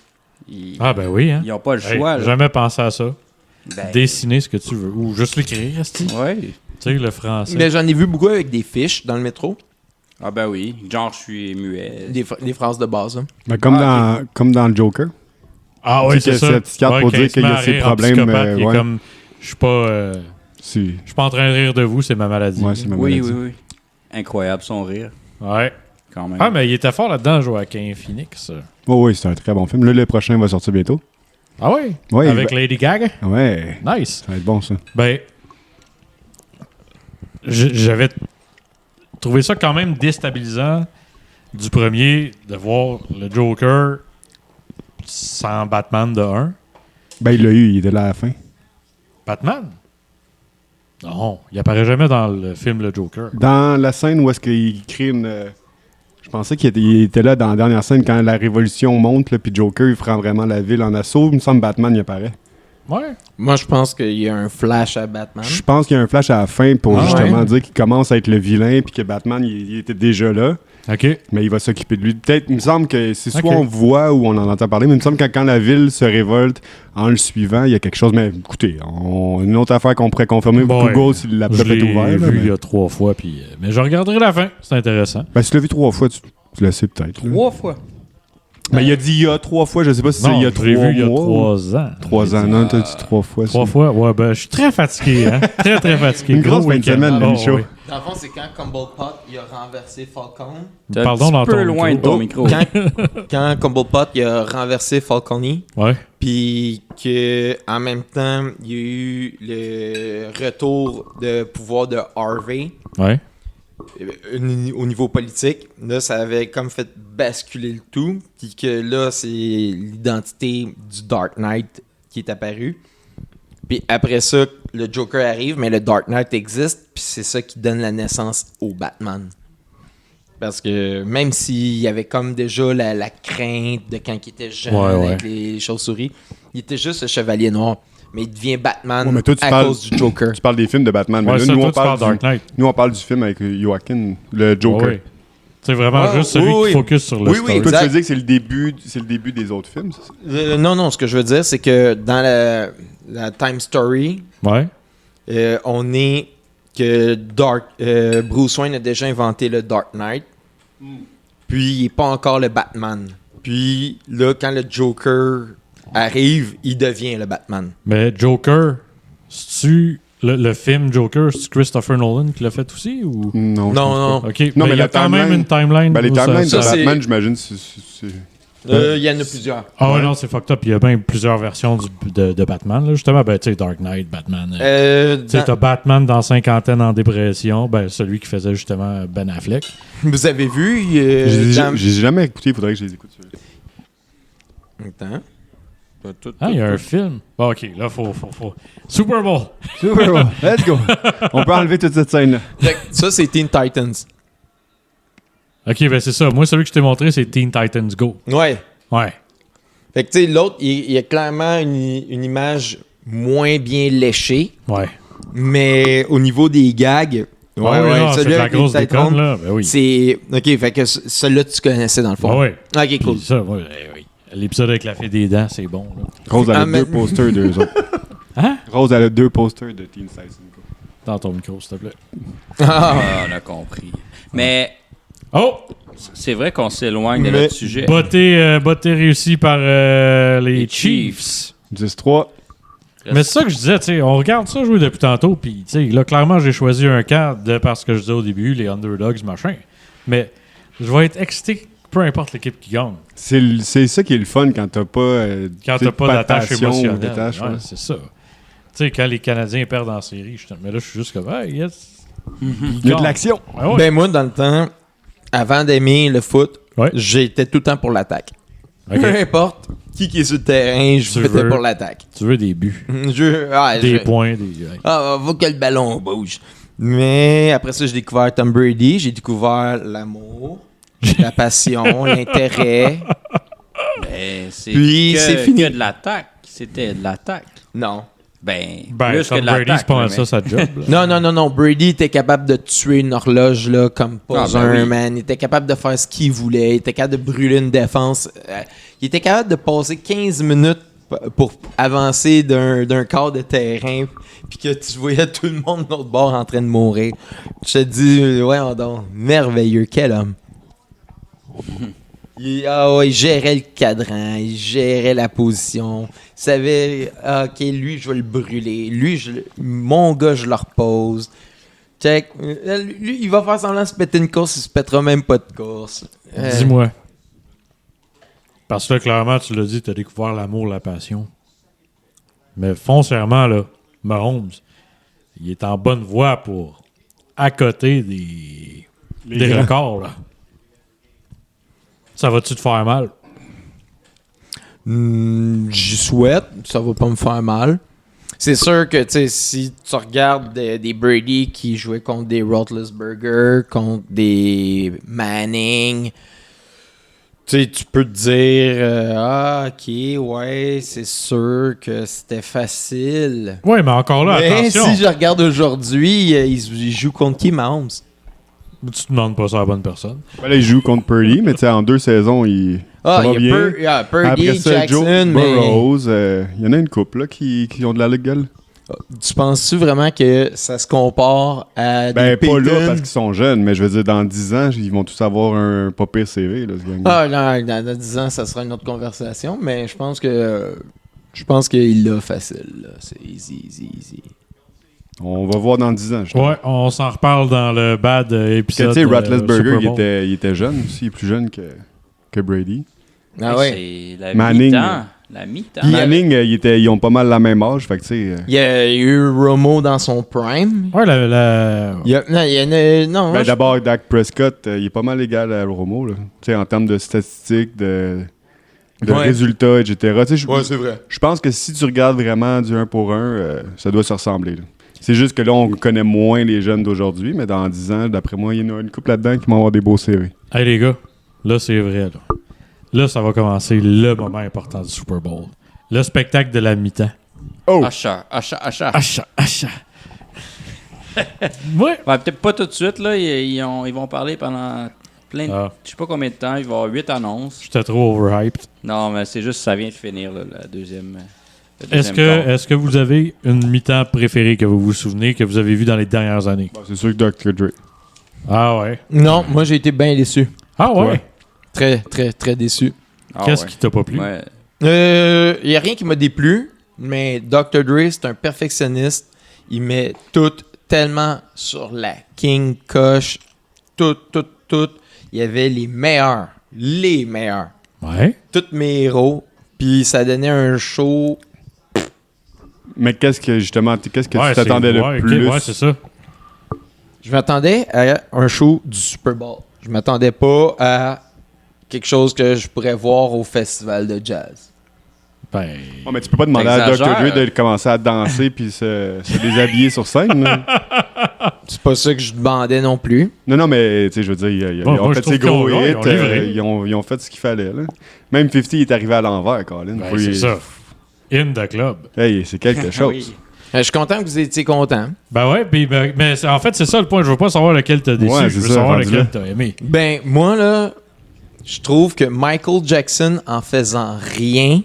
Speaker 1: Ah ben oui, hein.
Speaker 4: Ils n'ont pas le
Speaker 1: Hey,
Speaker 4: choix. là.
Speaker 1: jamais pensé à ça.
Speaker 4: Ben,
Speaker 1: Dessiner ce que tu veux. Ou juste l'écrire, esti. Tu
Speaker 4: ouais.
Speaker 1: sais, le français.
Speaker 3: Mais j'en ai vu beaucoup avec des fiches dans le métro.
Speaker 4: Ah ben oui. Genre, je suis muet.
Speaker 3: Des phrases de base. Hein.
Speaker 2: Ben, comme dans le Joker.
Speaker 1: Ah oui,
Speaker 2: Tu sais
Speaker 1: c'est
Speaker 2: que
Speaker 1: ça.
Speaker 2: cette petite carte pour
Speaker 1: quand
Speaker 2: dire
Speaker 1: il se
Speaker 2: qu'il y a
Speaker 1: met à
Speaker 2: ses
Speaker 1: rire en
Speaker 2: problèmes,
Speaker 1: psychopathe, il est
Speaker 2: ouais.
Speaker 1: comme, je suis pas...
Speaker 2: C'est
Speaker 1: Je suis pas en train de rire de vous, c'est ma maladie.
Speaker 2: ouais, c'est ma
Speaker 4: Oui,
Speaker 2: maladie.
Speaker 4: oui. Incroyable son rire,
Speaker 1: Ouais.
Speaker 4: quand même.
Speaker 1: Ah, mais il était fort là-dedans, Joaquin Phoenix.
Speaker 2: Oh, oui, c'est un très bon film. Là, le prochain va sortir bientôt.
Speaker 1: Ah oui?
Speaker 2: Ouais,
Speaker 1: Avec Lady Gaga?
Speaker 2: Ouais,
Speaker 1: Nice.
Speaker 2: ça va être bon, ça.
Speaker 1: Ben, j'avais trouvé ça quand même déstabilisant du premier de voir le Joker sans Batman de 1.
Speaker 2: Ben, il l'a eu, il était là à la fin.
Speaker 1: Batman? Non, il apparaît jamais dans le film Le Joker.
Speaker 2: Dans la scène où est-ce qu'il crée une... je pensais qu'il était là dans la dernière scène quand la révolution monte, là, puis Joker, il prend vraiment la ville en assaut. Il me semble que Batman, il apparaît.
Speaker 1: Ouais.
Speaker 3: Moi, je pense qu'il y a un flash à Batman.
Speaker 2: Je pense qu'il y a un flash à la fin pour
Speaker 1: Ah,
Speaker 2: justement
Speaker 1: ouais.
Speaker 2: dire qu'il commence à être le vilain, puis que Batman, il était déjà là.
Speaker 1: OK.
Speaker 2: Mais il va s'occuper de lui. Peut-être, il me semble que c'est soit
Speaker 1: Ok.
Speaker 2: on voit ou on en entend parler, mais il me semble que quand la ville se révolte en le suivant, il y a quelque chose. Mais écoutez, une autre affaire qu'on pourrait confirmer
Speaker 1: Bon,
Speaker 2: Google
Speaker 1: ouais.
Speaker 2: s'il l'a
Speaker 1: Je
Speaker 2: peut-être
Speaker 1: l'ai
Speaker 2: ouvert. là,
Speaker 1: vu
Speaker 2: mais...
Speaker 1: il y a 3 fois, puis... mais je regarderai la fin. C'est intéressant.
Speaker 2: Ben, si tu l'as vu 3 fois, tu le sais peut-être. là.
Speaker 4: 3 fois.
Speaker 2: Mais il a dit il y a 3 fois, je sais pas si c'est
Speaker 1: Non,
Speaker 2: il y a
Speaker 1: je l'ai
Speaker 2: 3
Speaker 1: vu il y a
Speaker 2: mois.
Speaker 1: 3 ans.
Speaker 2: 3 ans, non, t'as dit 3 fois.
Speaker 1: 3
Speaker 2: ça.
Speaker 1: fois? Ouais, ben, je suis très fatigué, hein. Très fatigué.
Speaker 2: Une
Speaker 1: Gros
Speaker 2: grosse fin de
Speaker 1: week-end.
Speaker 2: semaine, le
Speaker 1: Oh,
Speaker 2: Michaud.
Speaker 1: oui.
Speaker 3: Dans le fond, c'est quand Comblepot il a renversé Falcon.
Speaker 4: T'es
Speaker 1: Pardon
Speaker 4: un
Speaker 1: dans
Speaker 4: petit peu
Speaker 1: ton
Speaker 4: loin de
Speaker 1: micro.
Speaker 4: ton
Speaker 1: Oh,
Speaker 4: micro.
Speaker 3: Quand Comblepot il a renversé Falcone,
Speaker 1: Ouais.
Speaker 3: puis qu'en même temps, il y a eu le retour de pouvoir de Harvey
Speaker 1: Ouais.
Speaker 3: au niveau politique. Là, ça avait comme fait basculer le tout. Puis que là, c'est l'identité du Dark Knight qui est apparue. Puis après ça, le Joker arrive, mais le Dark Knight existe. Puis c'est ça qui donne la naissance au Batman. Parce que même s'il y avait comme déjà la crainte de quand il était jeune
Speaker 1: Ouais.
Speaker 3: avec les chauves-souris, il était juste le chevalier noir. Mais il devient Batman
Speaker 2: Ouais, mais toi, tu
Speaker 3: à
Speaker 2: parles-
Speaker 3: cause du Joker.
Speaker 2: Tu parles des films de Batman, mais
Speaker 1: Ouais,
Speaker 2: là,
Speaker 1: ça,
Speaker 2: nous,
Speaker 1: toi,
Speaker 2: on
Speaker 1: tu parles
Speaker 2: parle
Speaker 1: Dark Knight.
Speaker 2: nous, on parle du film avec Joaquin, le Joker.
Speaker 1: Ouais. C'est vraiment
Speaker 3: Ouais,
Speaker 1: juste celui
Speaker 3: oui.
Speaker 1: qui focus sur le
Speaker 3: Oui,
Speaker 1: story.
Speaker 3: oui,
Speaker 2: Toi, tu
Speaker 3: exact.
Speaker 2: veux dire que c'est le début des autres films, c'est ça?
Speaker 3: Non, ce que je veux dire, c'est que dans la Time Story,
Speaker 1: Ouais.
Speaker 3: on est que Bruce Wayne a déjà inventé le Dark Knight, puis il n'est pas encore le Batman. Puis là, quand le Joker arrive, il devient le Batman.
Speaker 1: Mais Joker, c'est-tu le film Joker, c'est Christopher Nolan qui l'a fait aussi ou...
Speaker 2: Non. je pense
Speaker 3: Non.
Speaker 2: pas.
Speaker 1: OK,
Speaker 2: Non,
Speaker 1: mais
Speaker 2: mais
Speaker 1: il y a
Speaker 2: la
Speaker 1: quand même
Speaker 2: timeline-
Speaker 1: une timeline.
Speaker 2: Ben, les
Speaker 1: où
Speaker 2: timelines de
Speaker 3: ça, c'est-
Speaker 2: Batman, j'imagine, c'est...
Speaker 3: Il y en a plusieurs.
Speaker 1: Ah ouais,
Speaker 2: Ouais.
Speaker 1: non, c'est fucked up. Il y a bien plusieurs versions de Batman. Là. Justement, ben, tu sais, Dark Knight, Batman. Tu sais,
Speaker 3: Dans-
Speaker 1: t'as Batman dans cinquantaine en dépression. Ben, celui qui faisait justement Ben Affleck.
Speaker 3: Vous avez vu,
Speaker 2: J'ai
Speaker 3: dans-
Speaker 2: jamais écouté, il faudrait que je les écoute.
Speaker 3: Attends.
Speaker 1: Ah, il y a un film. Bon, OK, là, faut. Super Bowl!
Speaker 2: Super Bowl. Let's go. On peut enlever toute cette scène-là.
Speaker 3: Ça, c'est Teen Titans.
Speaker 1: OK, ben c'est ça. Moi, celui que je t'ai montré, c'est Teen Titans Go.
Speaker 3: Ouais.
Speaker 1: Ouais.
Speaker 3: Fait que, tu sais, l'autre, il y a clairement une image moins bien léchée,
Speaker 1: Ouais.
Speaker 3: mais au niveau des gags...
Speaker 1: Ouais, non, c'est de la
Speaker 3: avec les
Speaker 1: grosse
Speaker 3: têtes
Speaker 1: déconne,
Speaker 3: rondes,
Speaker 1: là. Ben oui.
Speaker 3: c'est... OK, fait que celui-là, tu connaissais dans le fond.
Speaker 1: Ouais.
Speaker 3: OK, cool.
Speaker 1: Puis ça, ouais, oui. L'épisode avec la fée des dents, c'est bon, là.
Speaker 2: Rose, elle a
Speaker 3: Ah, mais-
Speaker 2: 2 posters d'eux autres.
Speaker 1: Hein?
Speaker 2: Rose, elle a 2 posters de Teen Titans Go.
Speaker 1: Dans ton micro, s'il te plaît.
Speaker 3: Ah,
Speaker 4: On a compris. Mais
Speaker 1: Oh!
Speaker 4: c'est vrai qu'on s'éloigne de
Speaker 3: Mais-
Speaker 4: notre sujet.
Speaker 1: Botté réussi par les Chiefs.
Speaker 2: 10-3.
Speaker 1: Mais c'est ça que je disais, tu sais, on regarde ça jouer depuis tantôt, puis tu sais, là, clairement, j'ai choisi un camp parce que je disais au début, les underdogs, machin. Mais je vais être excité, peu importe l'équipe qui gagne.
Speaker 2: C'est ça qui est le fun quand t'as pas.
Speaker 1: Quand
Speaker 2: tu sais,
Speaker 1: t'as pas d'attache
Speaker 2: passion ou
Speaker 1: émotionnelle.
Speaker 2: d'attache,
Speaker 1: Ouais,
Speaker 2: ouais.
Speaker 1: c'est ça. Tu sais, quand les Canadiens perdent en série, mais là, je suis juste comme, hey, yes.
Speaker 2: Il y a de l'action.
Speaker 1: Ah ouais.
Speaker 3: Ben moi, dans le temps, avant d'aimer le foot,
Speaker 1: Ouais.
Speaker 3: j'étais tout le temps pour l'attaque.
Speaker 1: Ok.
Speaker 3: Peu importe qui est sur le terrain, je
Speaker 1: Tu
Speaker 3: étais
Speaker 1: veux-
Speaker 3: pour l'attaque.
Speaker 1: Tu veux des buts, des
Speaker 3: Je...
Speaker 1: points, des. Ouais.
Speaker 3: Ah, faut que le ballon bouge. Mais après ça, j'ai découvert Tom Brady, j'ai découvert l'amour, la passion, l'intérêt.
Speaker 4: Mais c'est
Speaker 3: Puis,
Speaker 4: que,
Speaker 3: c'est fini.
Speaker 4: que de l'attaque. C'était de l'attaque.
Speaker 3: Non.
Speaker 4: Ben,
Speaker 1: Ben,
Speaker 4: plus que
Speaker 1: Tom
Speaker 4: de
Speaker 1: Brady,
Speaker 4: l'attaque.
Speaker 1: c'est pas mal
Speaker 4: mais-
Speaker 1: ça, sa job. là.
Speaker 3: Non. Brady était capable de tuer une horloge là, comme pas
Speaker 4: Ah, ben
Speaker 3: un,
Speaker 4: oui.
Speaker 3: man. Il était capable de faire ce qu'il voulait. Il était capable de brûler une défense. Il était capable de passer 15 minutes pour avancer d'un quart de terrain puis que tu voyais tout le monde de l'autre bord en train de mourir. Je te dis, ouais, donc, merveilleux. Quel homme. Il gérait le cadran, il gérait la position. Il savait, OK, lui, je vais le brûler. Lui, mon gars, je le repose. Check. Lui, il va faire semblant de se péter une course, il se pètera même pas de course.
Speaker 1: Dis-moi. Parce que là, clairement, tu l'as dit, tu as découvert l'amour, la passion. Mais foncièrement, là, Mahomes, il est en bonne voie pour accoter des
Speaker 2: grands.
Speaker 1: records, là. Ça va-tu te faire mal?
Speaker 3: J'y souhaite, ça va pas me faire mal. C'est sûr que, tu sais, si tu regardes des Brady qui jouaient contre des Roethlisberger, contre des Manning, tu sais, tu peux te dire, ok, ouais, c'est sûr que c'était facile.
Speaker 1: Oui, mais encore là,
Speaker 3: Mais
Speaker 1: attention.
Speaker 3: si je regarde aujourd'hui, ils jouent contre qui, Mahomes?
Speaker 1: Tu demandes pas ça à la bonne personne.
Speaker 2: Ben là, il joue contre Purdy, mais tu sais, en 2 saisons, il.
Speaker 3: Ah,
Speaker 2: ça va
Speaker 3: il y a
Speaker 2: bien.
Speaker 3: Purdy,
Speaker 2: Après ça,
Speaker 3: Jackson,
Speaker 2: Joe
Speaker 3: mais...
Speaker 2: Burrows, il y en a une couple là, qui ont de la gueule.
Speaker 3: Tu penses-tu vraiment que ça se compare à
Speaker 2: Ben,
Speaker 3: des
Speaker 2: pas là
Speaker 3: Peyton?
Speaker 2: parce qu'ils sont jeunes, mais je veux dire, dans 10 ans, ils vont tous avoir un pas pire CV, là, ce gang.
Speaker 3: Ah, non, dans 10 ans, ça sera une autre conversation, mais je pense qu'il l'a facile. Là. C'est easy.
Speaker 2: On va voir dans 10 ans, je pense.
Speaker 1: Ouais, on s'en reparle dans le bad
Speaker 2: Parce que,
Speaker 1: épisode.
Speaker 2: tu sais, Roethlisberger,
Speaker 1: Super
Speaker 2: il
Speaker 1: Bowl.
Speaker 2: était jeune aussi, il est plus jeune que Brady.
Speaker 3: Ah ouais.
Speaker 4: C'est la
Speaker 2: Manning.
Speaker 4: mi-temps. La mi-temps.
Speaker 3: Puis-
Speaker 2: Manning, ils ont pas mal la même âge, fait que tu sais.
Speaker 3: Il y a eu Romo dans son prime.
Speaker 1: Ouais, non,
Speaker 3: Il y a, non, moi,
Speaker 2: Ben, d'abord, Dak Prescott, il est pas mal égal à Romo, là. Tu sais, en termes de statistiques, de
Speaker 3: Ouais.
Speaker 2: résultats, etc. Tu sais,
Speaker 3: c'est vrai.
Speaker 2: je pense que si tu regardes vraiment du 1 pour 1, ça doit se ressembler. Là. C'est juste que là, on connaît moins les jeunes d'aujourd'hui, mais dans 10 ans, d'après moi, il y en a une couple là-dedans qui vont avoir des beaux séries.
Speaker 1: Hey les gars, là c'est vrai. Là, ça va commencer le moment important du Super Bowl. Le spectacle de la mi-temps.
Speaker 2: Oh!
Speaker 4: Achat.
Speaker 1: Achat. Ouais.
Speaker 4: Ouais, peut-être pas tout de suite, là. Ils vont parler pendant plein de...
Speaker 1: Ah.
Speaker 4: Je sais pas combien de temps. Il va y avoir 8 annonces.
Speaker 1: J'étais trop overhyped.
Speaker 4: Non, mais c'est juste ça vient de finir, là, la deuxième...
Speaker 1: Est-ce que vous avez une mi-temps préférée que vous vous souvenez, que vous avez vue dans les dernières années?
Speaker 2: Bon, c'est sûr que Dr. Dre.
Speaker 1: Ah ouais.
Speaker 3: Non, moi j'ai été bien déçu.
Speaker 1: Ah ouais?
Speaker 2: Ouais.
Speaker 3: Très, très, très déçu.
Speaker 1: Qu'est-ce qui t'a pas plu?
Speaker 4: Ouais.
Speaker 3: Il n'y a rien qui m'a déplu, mais Dr. Dre, c'est un perfectionniste. Il met tout tellement sur la king coche. Tout. Il y avait les meilleurs.
Speaker 1: Ouais.
Speaker 3: Tous mes héros. Puis ça donnait un show.
Speaker 2: Mais qu'est-ce que tu
Speaker 1: Ouais,
Speaker 2: t'attendais
Speaker 1: c'est-
Speaker 2: le
Speaker 1: ouais, ok,
Speaker 2: plus?
Speaker 1: ouais, c'est ça.
Speaker 3: Je m'attendais à un show du Super Bowl. Je m'attendais pas à quelque chose que je pourrais voir au festival de jazz.
Speaker 1: Ben,
Speaker 2: Ouais, mais tu peux pas demander à Dr.
Speaker 4: T'exagères.
Speaker 2: Dre de commencer à danser puis se déshabiller sur scène. Là.
Speaker 3: C'est pas ça que je demandais non plus.
Speaker 2: Non, mais tu sais, je veux dire, ils
Speaker 1: Bon, moi,
Speaker 2: ont
Speaker 1: je
Speaker 2: fait ses
Speaker 1: trouve
Speaker 2: gros
Speaker 1: qu'ils
Speaker 2: hits,
Speaker 1: ont livré.
Speaker 2: ils ont fait ce qu'il fallait. Là. Même 50 est arrivé à l'envers, Colin.
Speaker 1: ben c'est ça. In the club.
Speaker 2: Hey, c'est quelque chose.
Speaker 4: Oui.
Speaker 3: Je suis content que vous étiez content.
Speaker 1: Ben ouais, puis mais en fait, c'est ça le point. Je veux pas savoir lequel t'as déçu.
Speaker 2: Ouais,
Speaker 1: je veux
Speaker 2: c'est ça,
Speaker 1: savoir
Speaker 2: rendu
Speaker 1: lequel
Speaker 2: là.
Speaker 1: t'as aimé.
Speaker 3: Ben, moi, là, je trouve que Michael Jackson, en faisant rien,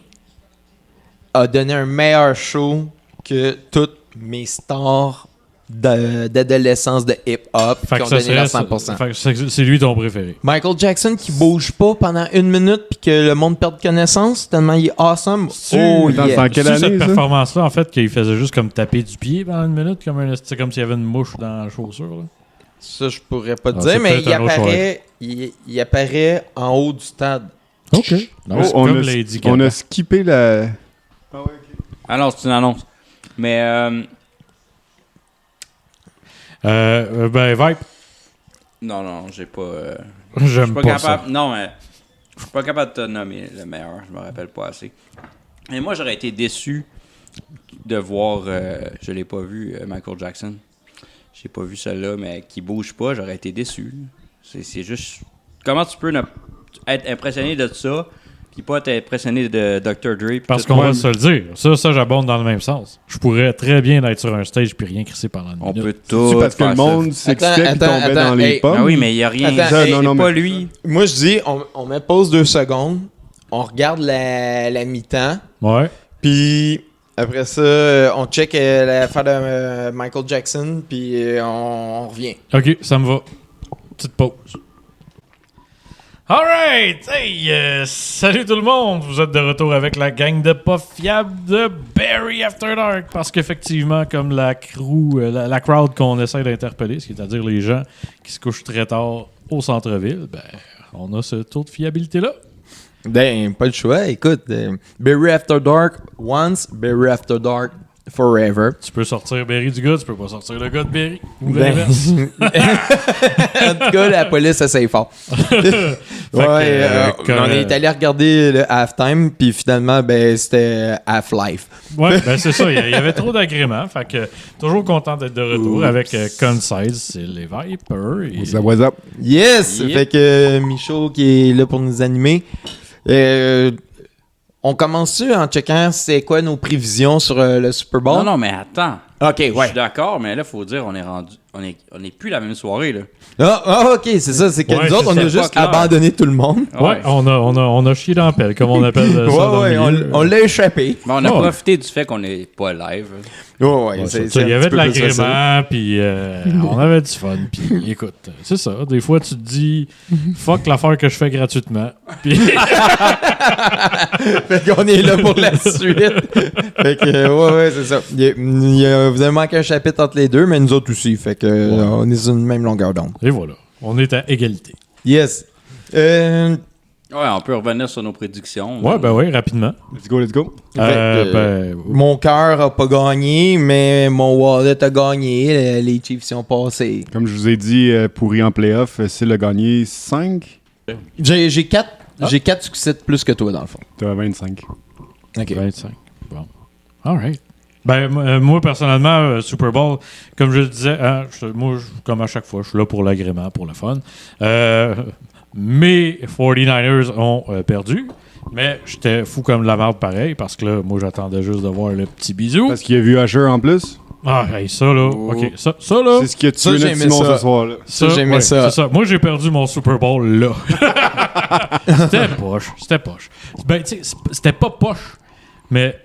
Speaker 3: a donné un meilleur show que toutes mes stars d'adolescence de hip-hop
Speaker 1: Fait
Speaker 3: qui
Speaker 1: que
Speaker 3: ont
Speaker 1: ça
Speaker 3: donné leur
Speaker 1: serait,
Speaker 3: 100%.
Speaker 1: fait que c'est lui ton préféré.
Speaker 3: Michael Jackson qui bouge pas pendant 1 minute puis que le monde perde connaissance tellement il est awesome. Oh
Speaker 2: Attends,
Speaker 3: yeah.
Speaker 2: c'est en quelle
Speaker 1: C'est cette
Speaker 2: année, ça?
Speaker 1: performance-là, en fait, qu'il faisait juste comme taper du pied pendant 1 minute, c'est comme s'il y avait une mouche dans la chaussure. Là.
Speaker 3: Ça, je pourrais pas te
Speaker 1: Ah,
Speaker 3: dire,
Speaker 1: c'est
Speaker 3: mais
Speaker 1: peut-être un autre
Speaker 3: il apparaît en haut du stade.
Speaker 1: OK.
Speaker 2: Oh,
Speaker 1: comme Lady Gaga.
Speaker 2: on a skippé la...
Speaker 4: Ah non, c'est une annonce. Mais
Speaker 1: Ben, Vibe,
Speaker 4: non, j'ai pas. Je
Speaker 1: j'aime
Speaker 4: suis
Speaker 1: pas,
Speaker 4: pas
Speaker 1: ça.
Speaker 4: capable. Non, mais je suis pas capable de te nommer le meilleur. Je me rappelle pas assez. Et moi, j'aurais été déçu de voir. Je l'ai pas vu, Michael Jackson. J'ai pas vu celle-là, mais qui bouge pas, j'aurais été déçu. C'est juste. Comment tu peux être impressionné de ça, puis pas être impressionné de Dr. Dre? puis
Speaker 1: Parce
Speaker 4: tout
Speaker 1: qu'on
Speaker 4: le
Speaker 1: va
Speaker 4: monde?
Speaker 1: se le dire. Ça, j'abonde dans le même sens. Je pourrais très bien être sur un stage puis rien crisser pendant une
Speaker 4: On
Speaker 1: minute.
Speaker 4: peut tout.
Speaker 2: C'est parce que le
Speaker 4: faire
Speaker 2: monde s'excitait et
Speaker 3: Attends,
Speaker 2: tombait dans les
Speaker 3: hey.
Speaker 2: pommes.
Speaker 4: Ah oui, mais il y a rien.
Speaker 3: Attends,
Speaker 4: C'est
Speaker 3: hey,
Speaker 2: non,
Speaker 4: pas
Speaker 2: mais-
Speaker 4: lui.
Speaker 3: Moi, je dis, on met pause 2 secondes, on regarde la mi-temps,
Speaker 1: Ouais.
Speaker 3: puis après ça, on check l'affaire de Michael Jackson, puis on revient.
Speaker 1: OK, ça me va. Petite pause. Alright! Hey! Salut tout le monde! Vous êtes de retour avec la gang de pas fiables de Barry After Dark. Parce qu'effectivement, comme la crew, la crowd qu'on essaie d'interpeller, c'est-à-dire les gens qui se couchent très tard au centre-ville, ben, on a ce taux de fiabilité-là.
Speaker 3: Ben, pas le choix. Écoute, Barry After Dark once, Barry After Dark forever.
Speaker 1: Tu peux sortir Barry du gars, tu peux pas sortir le gars de Barry. Ou
Speaker 3: Ben,
Speaker 1: l'inverse.
Speaker 3: en tout cas, la police essaye fort. On est allé regarder le halftime, puis finalement, ben, c'était Half-Life.
Speaker 1: Ouais, ben c'est ça. Il y avait trop d'agréments. Fait que toujours content d'être de retour avec Concise, c'est les Vipers. Et...
Speaker 2: Ça what's up?
Speaker 3: Yes!
Speaker 4: Yep.
Speaker 3: Fait que Michaud qui est là pour nous animer. On commence-tu en checkant c'est quoi nos prévisions sur le Super Bowl?
Speaker 4: Non, mais attends.
Speaker 3: Ok,
Speaker 4: Je
Speaker 3: ouais.
Speaker 4: suis d'accord, mais là, faut dire, on est plus la même soirée, là.
Speaker 3: Ok, c'est ça. C'est que
Speaker 1: Ouais,
Speaker 3: nous autres, on
Speaker 4: c'est
Speaker 3: a
Speaker 4: pas
Speaker 3: juste
Speaker 4: clair.
Speaker 3: abandonné tout le monde.
Speaker 1: Ouais, on a chié dans la pelle, comme on appelle ça. dans le milieu.
Speaker 3: On l'a échappé.
Speaker 4: Mais on a
Speaker 1: Oh.
Speaker 4: profité du fait qu'on n'est pas live.
Speaker 1: Ouais, ça, il y avait de l'agrément, puis on avait du fun. Puis écoute, c'est ça. Des fois, tu te dis, fuck l'affaire que je fais gratuitement. Puis
Speaker 3: Fait qu'on est là pour la suite. Fait que, ouais, c'est ça. Vous avez manqué un chapitre entre les deux, mais nous autres aussi. Fait que, on est sur une même longueur d'onde.
Speaker 1: et voilà, on est à égalité.
Speaker 3: Yes.
Speaker 4: Ouais, on peut revenir sur nos prédictions.
Speaker 1: Ouais, ben oui, rapidement.
Speaker 2: Let's go, let's go.
Speaker 3: Mon cœur a pas gagné, mais mon wallet a gagné. Les Chiefs y ont passé.
Speaker 2: Comme je vous ai dit, pourri en playoff, s'il a gagné 5,
Speaker 3: J'ai 4 succès de plus que toi, dans le fond.
Speaker 2: t'as 25.
Speaker 3: OK.
Speaker 1: 25. Bon. All right. Ben, moi, personnellement, Super Bowl, comme je le disais, hein, comme à chaque fois, je suis là pour l'agrément, pour le fun. Mes 49ers ont perdu, mais j'étais fou comme la merde pareil, parce que là, moi, j'attendais juste de voir le petit bisou.
Speaker 2: Parce qu'il a vu Usher en plus.
Speaker 1: Ah, hey, ça là, OK, ça là,
Speaker 2: C'est ce qui a
Speaker 3: Ça,
Speaker 2: tué notre
Speaker 3: j'aimais
Speaker 2: Simon
Speaker 3: ça.
Speaker 2: ce soir-là.
Speaker 3: Ça, j'aimais ça.
Speaker 1: c'est ça. Moi, j'ai perdu mon Super Bowl là. C'était poche. Ben, tu sais, c'était pas poche, mais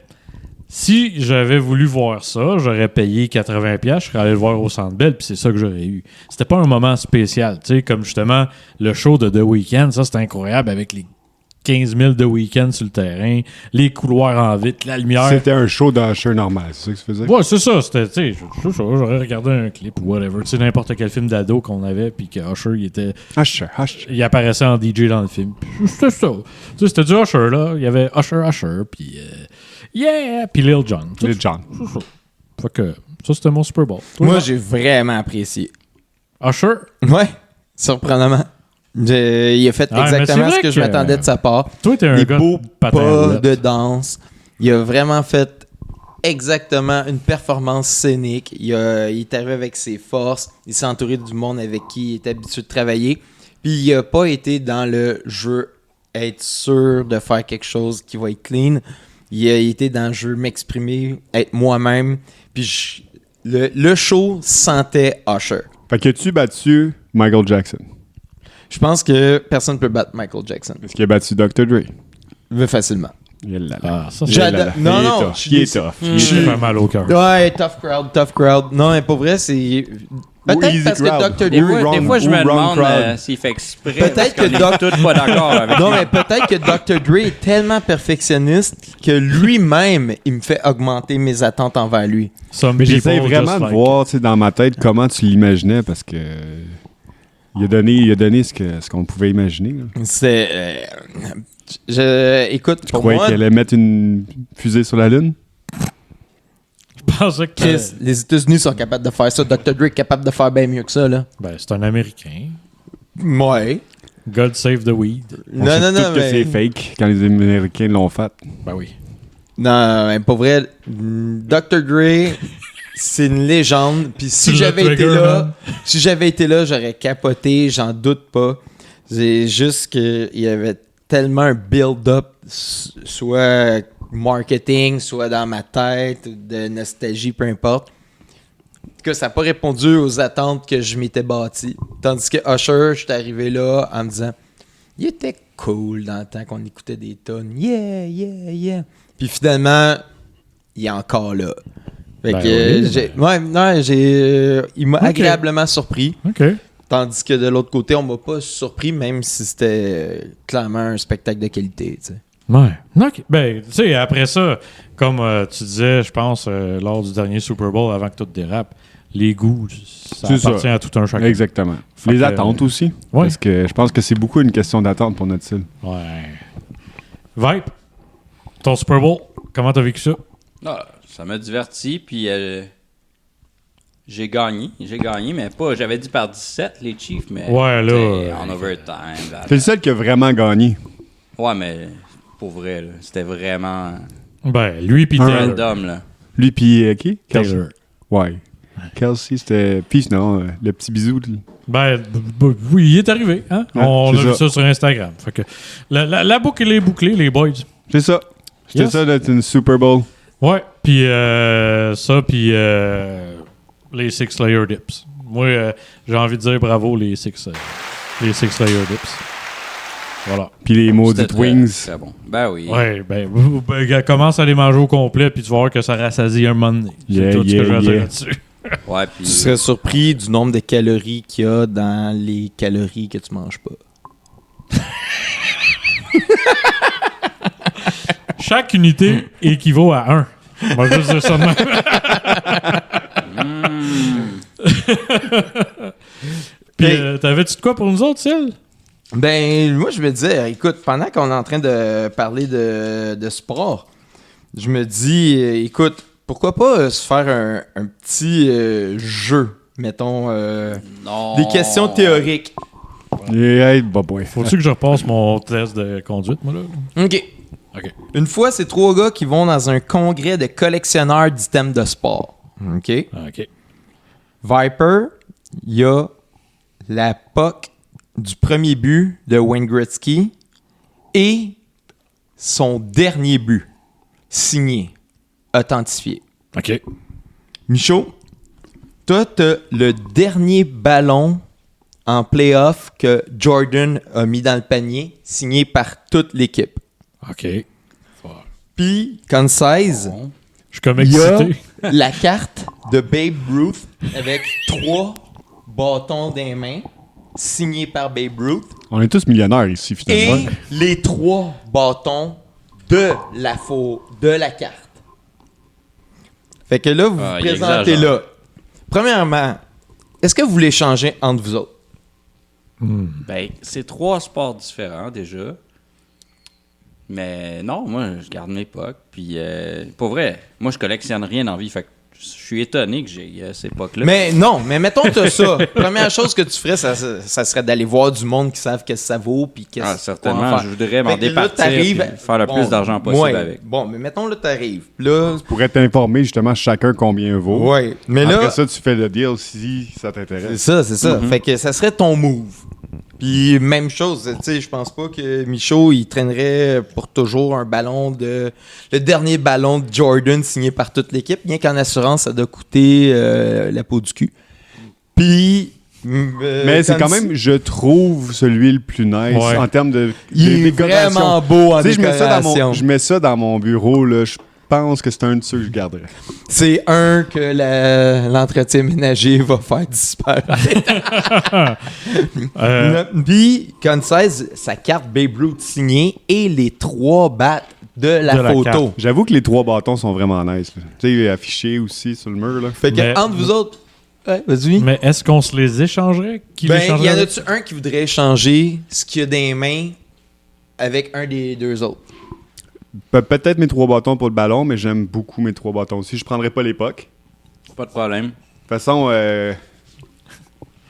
Speaker 1: si j'avais voulu voir ça, j'aurais payé 80$, je serais allé le voir au Centre Bell, puis c'est ça que j'aurais eu. C'était pas un moment spécial, tu sais, comme justement le show de The Weeknd, ça c'était incroyable avec les 15 000 The Weeknd sur le terrain, les couloirs en vitre, la lumière.
Speaker 2: C'était un show d'Usher normal, c'est ça que tu faisais?
Speaker 1: Ouais, c'est ça. C'était, tu sais, c'est ça, j'aurais regardé un clip ou whatever. Tu sais, n'importe quel film d'ado qu'on avait, puis que Usher,
Speaker 2: Usher.
Speaker 1: il apparaissait en DJ dans le film. Puis c'était ça. Tu sais, c'était du Usher, là. Il y avait Usher, puis yeah, puis Lil Jon. Tout
Speaker 2: Lil Jon.
Speaker 1: C'est ça. Fait que ça, c'était mon Super Bowl. Toi,
Speaker 3: Moi,
Speaker 1: Marc?
Speaker 3: j'ai vraiment apprécié.
Speaker 1: Usher?
Speaker 3: Ouais, surprenamment. Il a fait
Speaker 1: Ah, mais
Speaker 3: exactement
Speaker 1: c'est
Speaker 3: ce
Speaker 1: vrai
Speaker 3: que je
Speaker 1: que-
Speaker 3: m'attendais de sa part.
Speaker 1: Toi, t'es un
Speaker 3: Des
Speaker 1: gars
Speaker 3: beaux
Speaker 1: de patin
Speaker 3: pas
Speaker 1: roulette.
Speaker 3: de danse. Il a vraiment fait exactement une performance scénique. Il est arrivé avec ses forces. Il s'est entouré du monde avec qui il est habitué de travailler. Puis il n'a pas été dans le jeu être sûr de faire quelque chose qui va être clean. Il a été dans le jeu m'exprimer, être moi-même. Puis le show sentait Usher.
Speaker 2: Fait que tu battu Michael Jackson?
Speaker 3: Je pense que personne ne peut battre Michael Jackson.
Speaker 2: Est-ce qu'il a battu Dr. Dre?
Speaker 3: Mais facilement.
Speaker 1: Ah, ça, c'est
Speaker 3: J'adore. Non,
Speaker 2: Il est tough.
Speaker 1: il fait mal au cœur.
Speaker 3: Ouais, tough crowd. Non, mais pour vrai, c'est... Peut-être
Speaker 2: easy
Speaker 3: parce
Speaker 2: crowd.
Speaker 3: que Dr.
Speaker 4: Des
Speaker 3: Dre...
Speaker 4: fois, des fois, je me
Speaker 2: ou wrong
Speaker 4: demande
Speaker 2: crowd.
Speaker 4: s'il fait exprès.
Speaker 3: Peut-être
Speaker 4: parce qu'on
Speaker 3: que
Speaker 4: est tous pas d'accord avec
Speaker 3: Non,
Speaker 4: lui.
Speaker 3: mais peut-être que Dr. Dre est tellement perfectionniste que lui-même, il me fait augmenter mes attentes envers lui.
Speaker 2: Mais j'essaie vraiment de voir, tu sais, dans ma tête comment tu l'imaginais parce que il a donné ce qu'on pouvait imaginer. Là.
Speaker 3: C'est... écoute,
Speaker 2: Tu
Speaker 3: pour
Speaker 2: croyais
Speaker 3: moi,
Speaker 2: qu'il allait mettre une fusée sur la Lune?
Speaker 1: Je pensais que
Speaker 3: Chris, les États-Unis sont capables de faire ça. Dr. Dre est capable de faire bien mieux que ça, là.
Speaker 1: ben, c'est un Américain.
Speaker 3: Ouais.
Speaker 1: God save the weed.
Speaker 2: On sait tous que
Speaker 3: mais...
Speaker 2: c'est fake quand les Américains l'ont fait.
Speaker 1: Ben oui.
Speaker 3: Non, mais pas vrai. Dr. Dre, c'est une légende. Puis si
Speaker 1: Tu
Speaker 3: j'avais
Speaker 1: l'as
Speaker 3: été
Speaker 1: trigger,
Speaker 3: là,
Speaker 1: man.
Speaker 3: si j'avais été là, j'aurais capoté, j'en doute pas. C'est juste qu'il y avait tellement un build-up, soit marketing, soit dans ma tête, de nostalgie, peu importe, que ça n'a pas répondu aux attentes que je m'étais bâti. Tandis que Usher, je suis arrivé là en me disant, il était cool dans le temps qu'on écoutait des tonnes. Yeah, yeah, yeah. Puis finalement, il est encore là. Fait
Speaker 1: Ben
Speaker 3: que,
Speaker 1: oui.
Speaker 3: il m'a
Speaker 1: Ok.
Speaker 3: agréablement surpris.
Speaker 1: OK.
Speaker 3: Tandis que de l'autre côté, on m'a pas surpris, même si c'était clairement un spectacle de qualité. Tu sais.
Speaker 1: Ouais. OK. Ben, tu sais, après ça, comme tu disais, je pense, lors du dernier Super Bowl, avant que tout dérape, les goûts, ça
Speaker 2: C'est ça.
Speaker 1: appartient à tout un chacun.
Speaker 2: Exactement.
Speaker 1: Fait
Speaker 2: Les
Speaker 1: que,
Speaker 2: attentes aussi.
Speaker 1: ouais.
Speaker 2: Parce que je pense que c'est beaucoup une question d'attente pour notre style.
Speaker 1: Ouais. Vibe, ton Super Bowl, comment t'as vécu ça?
Speaker 4: Ah, ça m'a diverti, puis j'ai gagné, mais pas. J'avais dit par 17 les Chiefs, mais
Speaker 1: Ouais, là,
Speaker 4: t'sais, en overtime. Là,
Speaker 2: C'est le seul qui a vraiment gagné.
Speaker 4: ouais, mais pour vrai, là, c'était vraiment
Speaker 1: Ben, lui pis Taylor.
Speaker 4: random là.
Speaker 2: Lui puis qui?
Speaker 1: Taylor.
Speaker 2: Ouais. Kelsey, c'était... Puis non, le petit bisou.
Speaker 1: Ben, oui, il est arrivé. Hein?
Speaker 2: Ouais,
Speaker 1: On a
Speaker 2: c'est
Speaker 1: vu
Speaker 2: ça.
Speaker 1: ça sur Instagram. Fait que la boucle est bouclée, les boys.
Speaker 2: C'est ça. C'était
Speaker 1: Yes.
Speaker 2: ça d'être une Super Bowl.
Speaker 1: Ouais, puis ça, puis les Six Layer Dips. Moi, j'ai envie de dire bravo les Six Layer Dips. Voilà.
Speaker 2: Puis les
Speaker 4: C'était
Speaker 2: maudites
Speaker 4: très-
Speaker 2: wings.
Speaker 4: très bon. Ben oui.
Speaker 1: Ouais, ben, commence à les manger au complet, puis tu vas voir que ça rassasie un moment donné. C'est
Speaker 2: Yeah,
Speaker 1: tout ce que
Speaker 2: yeah,
Speaker 1: je vais dire
Speaker 2: yeah.
Speaker 1: là-dessus.
Speaker 4: Ouais, puis
Speaker 3: Tu serais surpris du nombre de calories qu'il y a dans les calories que tu manges pas.
Speaker 1: Chaque unité équivaut à 1. On va juste dire ça de même. Puis,
Speaker 3: Hey.
Speaker 1: t'avais-tu de quoi pour nous autres, Cyril?
Speaker 3: Ben, moi, je me disais, écoute, pendant qu'on est en train de parler de sport, je me dis, écoute, pourquoi pas se faire un petit jeu, mettons,
Speaker 4: non.
Speaker 3: des questions théoriques.
Speaker 2: Yeah, bah boy.
Speaker 1: Faut-tu que je repasse mon test de conduite, moi, là?
Speaker 3: OK.
Speaker 1: OK.
Speaker 3: Une fois, c'est 3 gars qui vont dans un congrès de collectionneurs d'items de sport. OK.
Speaker 1: OK.
Speaker 3: Viper, il y a la POC du premier but de Wayne Gretzky et son dernier but, signé, authentifié.
Speaker 1: OK.
Speaker 3: Michaud, toi, t'as le dernier ballon en playoff que Jordan a mis dans le panier, signé par toute l'équipe.
Speaker 1: OK.
Speaker 3: Puis, Concise,
Speaker 1: Je suis comme
Speaker 3: il y a
Speaker 1: excité.
Speaker 3: la carte de Babe Ruth avec 3 bâtons dans les mains, signé par Babe Ruth,
Speaker 2: On est tous millionnaires ici, finalement.
Speaker 3: et les 3 bâtons de la carte. Fait que là, vous
Speaker 4: Ah,
Speaker 3: vous
Speaker 4: il
Speaker 3: présentez
Speaker 4: exagère.
Speaker 3: là. Premièrement, est-ce que vous voulez changer entre vous autres?
Speaker 4: Ben, c'est 3 sports différents déjà. Mais non, moi, je garde mes pucks. Puis, pour vrai, moi, je collectionne rien dans la vie. Fait que je suis étonné que j'ai à cette époque-là.
Speaker 3: Mais non, mais mettons que t'as ça. Première chose que tu ferais, ça serait d'aller voir du monde qui savent qu'est-ce que ça vaut. Puis
Speaker 4: certainement, je voudrais m'en
Speaker 3: Fait que là,
Speaker 4: départir
Speaker 3: t'arrives-
Speaker 4: puis faire le plus d'argent possible
Speaker 3: ouais.
Speaker 4: avec.
Speaker 3: Bon, mais mettons là, t'arrives. Là,
Speaker 2: Pour être informé, justement, chacun combien vaut.
Speaker 3: ouais. Mais là,
Speaker 2: Après ça, tu fais le deal si ça t'intéresse.
Speaker 3: c'est ça. Fait que ça serait ton move. Puis même chose, tu sais, je pense pas que Michaud, il traînerait pour toujours un ballon le dernier ballon de Jordan signé par toute l'équipe, bien qu'en assurance, ça doit coûter la peau du cul. Puis...
Speaker 2: Mais c'est quand même, je trouve, celui le plus nice
Speaker 1: Ouais.
Speaker 2: en termes de
Speaker 3: Il est
Speaker 2: décoration.
Speaker 3: vraiment beau en
Speaker 2: Tu sais,
Speaker 3: décoration.
Speaker 2: je mets ça dans mon bureau, là. Je pense que c'est un de ceux que je garderais.
Speaker 3: C'est un que l'entretien ménager va faire disparaître. Puis, Concise, sa carte Babe Ruth signée et les 3 battes de la
Speaker 1: De la
Speaker 3: photo.
Speaker 1: carte.
Speaker 2: J'avoue que les 3 bâtons sont vraiment nice. Là. Tu sais, affichés aussi sur le mur, là.
Speaker 3: Fait que,
Speaker 1: Mais-
Speaker 3: entre vous autres, ouais, vas-y.
Speaker 1: Mais est-ce qu'on se les échangerait? Qui
Speaker 3: Ben,
Speaker 1: les
Speaker 3: y en
Speaker 1: échangerait?
Speaker 3: a-tu un qui voudrait échanger ce qu'il y a dans les mains avec un des 2 autres?
Speaker 2: Peut-être mes 3 bâtons pour le ballon, mais j'aime beaucoup mes 3 bâtons aussi. Je prendrais pas l'époque.
Speaker 4: Pas de problème.
Speaker 2: De toute façon,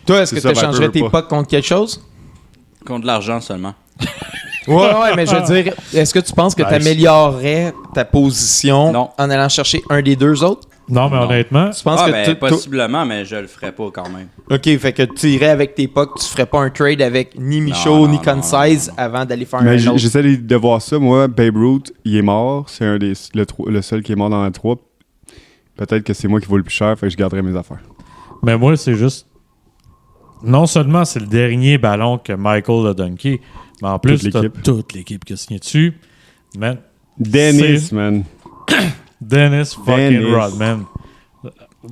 Speaker 3: Toi, est-ce
Speaker 2: C'est
Speaker 3: que
Speaker 2: ça,
Speaker 3: tu échangerais
Speaker 2: Viper
Speaker 3: tes
Speaker 2: veut pas.
Speaker 3: pucks contre quelque chose?
Speaker 4: Contre de l'argent seulement.
Speaker 3: Ouais, mais je veux dire, est-ce que tu penses que tu
Speaker 1: Nice.
Speaker 3: améliorerais ta position
Speaker 4: Non.
Speaker 3: en allant chercher un des 2 autres?
Speaker 1: Non, mais
Speaker 4: Non.
Speaker 1: honnêtement,
Speaker 3: Tu penses que tu-
Speaker 4: possiblement, mais je le ferais pas quand même.
Speaker 3: OK, fait que tu irais avec tes pucks, tu ferais pas un trade avec ni Michaud
Speaker 4: Non,
Speaker 3: ni
Speaker 4: non,
Speaker 3: Concise avant d'aller faire
Speaker 2: mais
Speaker 3: un autre.
Speaker 2: j'essaie de voir ça. Moi, Babe Ruth, il est mort. C'est le seul qui est mort dans la 3. Peut-être que c'est moi qui vaut le plus cher, fait que je garderai mes affaires.
Speaker 1: mais moi, c'est juste. Non seulement c'est le dernier ballon que Michael a dunké, mais en plus,
Speaker 2: Toute
Speaker 1: t'as
Speaker 2: l'équipe.
Speaker 1: toute l'équipe qui a signé dessus. Man,
Speaker 2: Dennis,
Speaker 1: C'est-
Speaker 2: man.
Speaker 1: Dennis fucking
Speaker 2: Dennis.
Speaker 1: Rodman.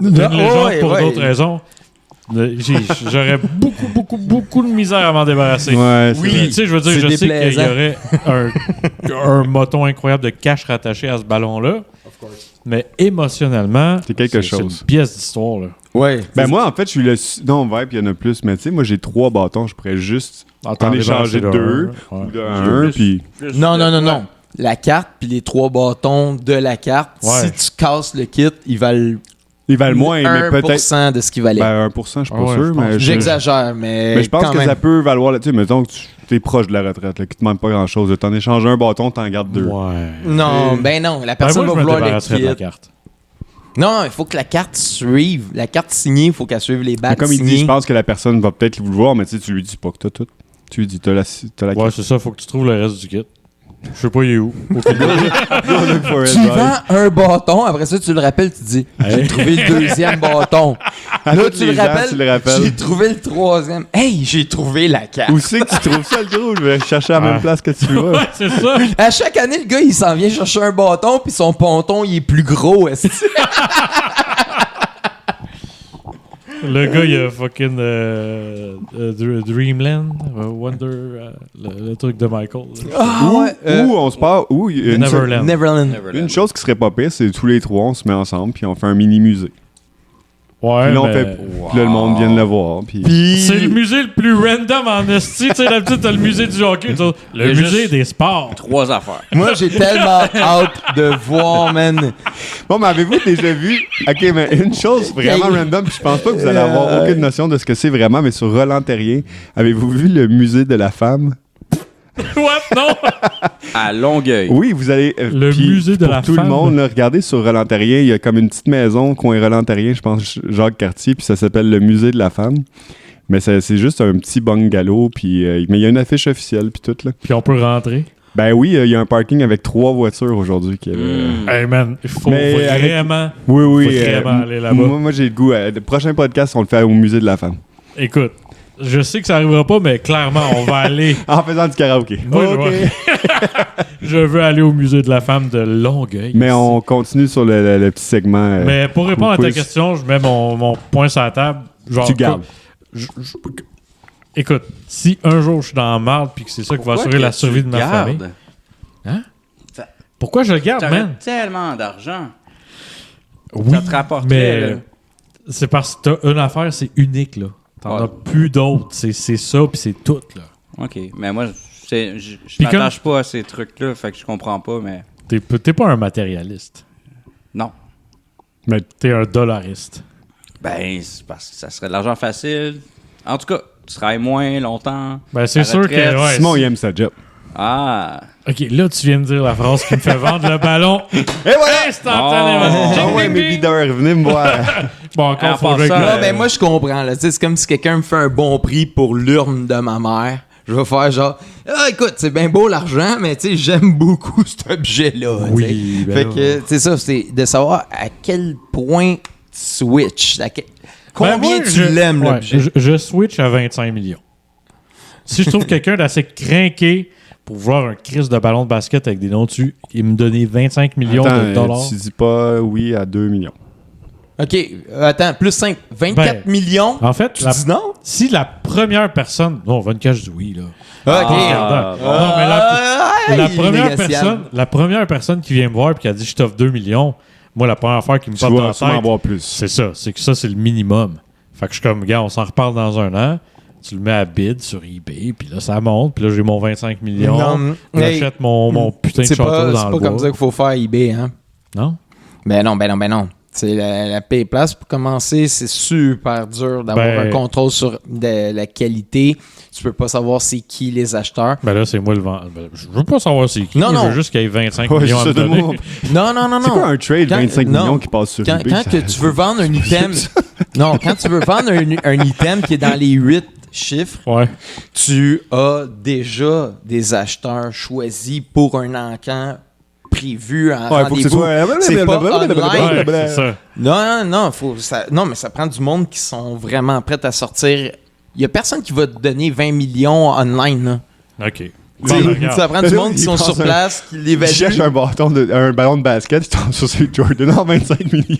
Speaker 1: Une légende
Speaker 3: ouais,
Speaker 1: pour
Speaker 3: ouais.
Speaker 1: d'autres raisons. J'aurais beaucoup de misère à m'en débarrasser.
Speaker 2: Ouais, c'est
Speaker 3: Oui.
Speaker 1: Puis,
Speaker 2: vrai.
Speaker 1: tu sais, je veux dire,
Speaker 3: C'est
Speaker 1: je sais qu'il y
Speaker 3: déplaisant.
Speaker 1: aurait un moton incroyable de cash rattaché à ce ballon-là. Mais émotionnellement,
Speaker 2: C'est quelque
Speaker 1: C'est
Speaker 2: chose.
Speaker 1: une pièce d'histoire, là.
Speaker 3: Ouais.
Speaker 2: Ben moi, en fait, je suis le... Non, Vibe, il y en a plus, mais tu sais, moi, j'ai 3 bâtons. Je pourrais juste en échanger 2 ou de un, puis...
Speaker 3: Non. La carte puis les 3 bâtons de la carte,
Speaker 1: Ouais.
Speaker 3: si tu casses le kit, ils valent
Speaker 2: Ils valent moins, mais
Speaker 3: 1%
Speaker 2: peut-être...
Speaker 3: de ce qu'ils valaient.
Speaker 2: Ben, 1%, je suis pas
Speaker 1: Ah ouais,
Speaker 2: sûr,
Speaker 1: je pense.
Speaker 2: mais...
Speaker 3: J'exagère, mais
Speaker 2: je pense
Speaker 3: quand
Speaker 2: que
Speaker 3: même.
Speaker 2: ça peut valoir... Tu sais, mettons que tu es proche de la retraite, là, qui te manque pas grand-chose. T'en échanges un bâton, t'en gardes 2.
Speaker 1: Ouais.
Speaker 3: Non, ben non, la
Speaker 1: Ben,
Speaker 3: personne
Speaker 1: moi,
Speaker 3: va
Speaker 1: je me
Speaker 3: vouloir le
Speaker 1: débarrasserais de la
Speaker 3: kit.
Speaker 1: carte.
Speaker 3: Non, il faut que la carte suive. La carte signée, il faut qu'elle suive les
Speaker 2: Mais
Speaker 3: battes
Speaker 2: comme il dit,
Speaker 3: signées.
Speaker 2: je pense que la personne va peut-être le vouloir, mais tu sais, tu lui dis pas que t'as tout. Tu lui dis, t'as la
Speaker 1: Ouais,
Speaker 2: carte.
Speaker 1: c'est ça, faut que tu trouves le reste du kit. Je sais pas, il est où. Aucune idée.
Speaker 3: Tu vends un bâton, après ça, tu le rappelles, tu dis j'ai trouvé le 2e bâton.
Speaker 2: À
Speaker 3: Là,
Speaker 2: tous
Speaker 3: tu
Speaker 2: les
Speaker 3: le
Speaker 2: gens,
Speaker 3: rappelles,
Speaker 2: tu le rappelles.
Speaker 3: j'ai trouvé le 3e. Hey, j'ai trouvé la carte.
Speaker 2: Où c'est que tu trouves ça, le gros? Je vais chercher à la
Speaker 1: Ah.
Speaker 2: même place que tu vas.
Speaker 1: Ouais, c'est ça.
Speaker 3: À chaque année, le gars, il s'en vient chercher un bâton, puis son ponton, il est plus gros. esti.
Speaker 1: Le gars, il a fucking Dreamland, Wonder, le truc de Michael.
Speaker 2: Ou on se part... Ou il y a une seule-
Speaker 1: Neverland.
Speaker 3: Neverland.
Speaker 2: Une chose qui serait pas pire, c'est tous les 3, on se met ensemble, puis on fait un mini-musée.
Speaker 1: Ouais,
Speaker 2: Puis là, on
Speaker 1: mais-
Speaker 2: fait... Puis là, le monde vient le voir, puis...
Speaker 1: C'est le musée le plus random en esti. Tu sais, d'habitude, t'as le musée du hockey. Le
Speaker 4: Il y a
Speaker 1: musée
Speaker 4: juste-
Speaker 1: des sports.
Speaker 4: 3 affaires.
Speaker 3: Moi, j'ai tellement hâte de voir, man.
Speaker 2: Bon, mais avez-vous déjà vu... OK, mais une chose vraiment random, puis je pense pas que vous allez avoir aucune notion de ce que c'est vraiment, mais sur Roland Terrien, avez-vous vu le musée de la femme?
Speaker 1: What? Non?
Speaker 4: À Longueuil.
Speaker 2: Oui, vous allez...
Speaker 1: Le
Speaker 2: puis
Speaker 1: musée de
Speaker 2: pour
Speaker 1: la
Speaker 2: tout
Speaker 1: femme.
Speaker 2: le monde, là, regardez sur Roland Terrien, il y a comme une petite maison, coin Roland Terrien, je pense Jacques Cartier, puis ça s'appelle le musée de la femme. Mais c'est juste un petit bungalow, puis mais il y a une affiche officielle, puis tout, là.
Speaker 1: Puis on peut rentrer.
Speaker 2: Ben oui, il y a un parking avec 3 voitures aujourd'hui.
Speaker 1: Hey man, il faut
Speaker 2: Mais avec-
Speaker 1: vraiment.
Speaker 2: Oui,
Speaker 1: Faut vraiment aller là-bas.
Speaker 2: Moi, j'ai le goût. Le prochain podcast, on le fait au musée de la femme.
Speaker 1: Écoute, je sais que ça arrivera pas, mais clairement, on va aller.
Speaker 2: En faisant du karaoké.
Speaker 1: Moi, je
Speaker 2: OK.
Speaker 1: vois. Je veux aller au musée de la femme de Longueuil.
Speaker 2: Mais on continue sur le petit segment.
Speaker 1: Mais pour répondre à ta
Speaker 2: quiz.
Speaker 1: question, je mets mon point sur la table. Genre,
Speaker 2: Tu gardes.
Speaker 1: Écoute, si un jour je suis dans la marde puis que c'est ça qui va assurer la survie de ma famille. Pourquoi je le garde,
Speaker 4: T'aurais
Speaker 1: man?
Speaker 4: tellement d'argent.
Speaker 1: Oui,
Speaker 4: Ça te rapporterait, là.
Speaker 1: mais c'est parce que t'as une affaire, c'est unique, là. T'en
Speaker 4: Ouais.
Speaker 1: as plus d'autres. C'est ça, puis c'est tout, là.
Speaker 4: OK. Mais moi, je
Speaker 1: Puis
Speaker 4: m'attache pas à ces trucs-là, fait que je comprends pas, mais
Speaker 1: T'es pas un matérialiste.
Speaker 4: non.
Speaker 1: Mais t'es un dollariste.
Speaker 4: Ben, c'est parce que ça serait de l'argent facile. En tout cas, tu travailles moins longtemps.
Speaker 1: Ben, c'est
Speaker 4: La
Speaker 1: sûr que...
Speaker 4: retraite.
Speaker 1: ouais,
Speaker 2: Simon, il aime sa job.
Speaker 4: Ah!
Speaker 1: OK, là, tu viens de dire la phrase qui me fait vendre le ballon
Speaker 2: Et voilà!
Speaker 1: instantanément.
Speaker 2: Ah
Speaker 1: Ding,
Speaker 2: ouais,
Speaker 1: ding,
Speaker 2: mes
Speaker 1: ding.
Speaker 2: bideurs, venez me voir.
Speaker 1: Bon, encore,
Speaker 4: En
Speaker 1: faut que je
Speaker 4: passant,
Speaker 1: règle-
Speaker 3: Non, ben moi, je comprends. Là. Tu sais, c'est comme si quelqu'un me fait un bon prix pour l'urne de ma mère. Je vais faire genre, ah, écoute, c'est bien beau l'argent, mais tu sais, j'aime beaucoup cet objet-là. tu sais.
Speaker 1: Oui, ben
Speaker 3: Fait
Speaker 1: là.
Speaker 3: que, c'est ça, c'est de savoir à quel point tu switch. Combien
Speaker 1: Ben, moi,
Speaker 3: tu l'aimes,
Speaker 1: ouais,
Speaker 3: l'objet.
Speaker 1: je switch à 25 millions. Si je trouve quelqu'un d'assez crinqué pour voir un crise de ballon de basket avec des noms dessus, il me donnait 25 millions de dollars.
Speaker 2: Tu dis pas oui à 2 millions.
Speaker 3: OK, attends, plus 5, 24 millions?
Speaker 1: En fait,
Speaker 3: Tu dis non?
Speaker 1: si la première personne... Non, 24, je dis oui, là.
Speaker 3: OK.
Speaker 4: Ah,
Speaker 1: Non, mais la
Speaker 3: il est
Speaker 1: première
Speaker 3: négociable.
Speaker 1: la première personne qui vient me voir et qui a dit « Je t'offre 2 millions », moi, la première affaire qui me
Speaker 2: Tu
Speaker 1: passe dans
Speaker 2: vas
Speaker 1: la
Speaker 2: sûrement
Speaker 1: tête,
Speaker 2: avoir plus.
Speaker 1: c'est ça. C'est que ça, c'est le minimum. Fait que je suis comme, gars, on s'en reparle dans un an. Tu le mets à bid sur eBay, puis là, ça monte. Puis là, j'ai mon 25 millions.
Speaker 3: Non, hey,
Speaker 1: J'achète mon putain de
Speaker 3: C'est
Speaker 1: château
Speaker 3: pas,
Speaker 1: dans
Speaker 3: c'est
Speaker 1: le
Speaker 3: pas
Speaker 1: bois.
Speaker 3: comme ça qu'il faut faire eBay, hein?
Speaker 1: Non?
Speaker 3: Ben non. C'est la paye place pour commencer, c'est super dur d'avoir
Speaker 1: Ben-
Speaker 3: un contrôle sur la qualité. Tu peux pas savoir c'est qui les acheteurs.
Speaker 1: Ben là, c'est moi le vendeur. Ben, je veux pas savoir c'est qui.
Speaker 3: Non,
Speaker 1: Moi, je
Speaker 3: non.
Speaker 1: veux juste qu'il y ait 25
Speaker 2: Ouais,
Speaker 1: millions à
Speaker 2: c'est
Speaker 1: me
Speaker 2: ça,
Speaker 1: donner.
Speaker 2: tout le monde.
Speaker 3: Non.
Speaker 2: C'est quoi un trade,
Speaker 3: Quand-
Speaker 2: 25
Speaker 3: non.
Speaker 2: millions qui passe sur
Speaker 3: Quand,
Speaker 2: eBay?
Speaker 3: quand que tu veux vendre un item, non, quand tu veux vendre un item qui est dans les 8 chiffres,
Speaker 1: Ouais.
Speaker 3: tu as déjà des acheteurs choisis pour un encamp prévu en
Speaker 2: Ouais, faut que ce
Speaker 3: rendez-vous.
Speaker 2: soit...
Speaker 3: C'est pas online.
Speaker 1: Ouais, c'est ça.
Speaker 3: Non, mais ça prend du monde qui sont vraiment prêts à sortir. Il y a personne qui va te donner 20 millions online. Là.
Speaker 1: OK.
Speaker 3: Tu
Speaker 1: Bon,
Speaker 3: sais,
Speaker 1: ben, regarde.
Speaker 3: ça prend du monde qui
Speaker 2: Il
Speaker 3: sont
Speaker 2: pense
Speaker 3: sur
Speaker 2: un-
Speaker 3: place, qui
Speaker 2: Il
Speaker 3: l'évaluent.
Speaker 2: cherche un ballon de basket, il tombe sur celui de Jordan en 25 millions.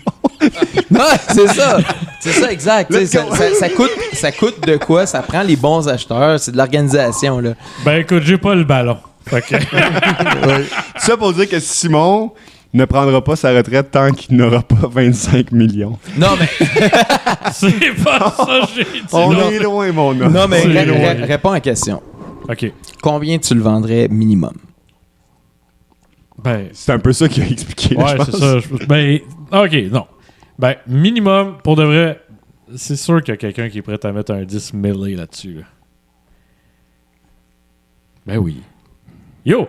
Speaker 3: Non, c'est ça. C'est ça, exact. Tu sais,
Speaker 2: Let's go.
Speaker 3: ça coûte de quoi? Ça prend les bons acheteurs. C'est de l'organisation. Là.
Speaker 1: Ben écoute, j'ai pas le ballon. Fait que...
Speaker 2: Tout ça pour dire que Simon ne prendra pas sa retraite tant qu'il n'aura pas 25 millions.
Speaker 3: Non, mais,
Speaker 1: c'est pas ça que j'ai dit.
Speaker 2: On
Speaker 1: non.
Speaker 2: est loin, mon homme.
Speaker 3: non, mais
Speaker 1: C'est loin.
Speaker 3: réponds à la question.
Speaker 1: OK.
Speaker 3: Combien tu le vendrais minimum?
Speaker 1: Ben,
Speaker 2: C'est un peu ça qu'il a expliqué, je
Speaker 1: ouais,
Speaker 2: pense.
Speaker 1: c'est ça. Ben, OK, non. Ben, minimum, pour de vrai, c'est sûr qu'il y a quelqu'un qui est prêt à mettre un 10 mêlé là-dessus. Là. Ben oui. Yo,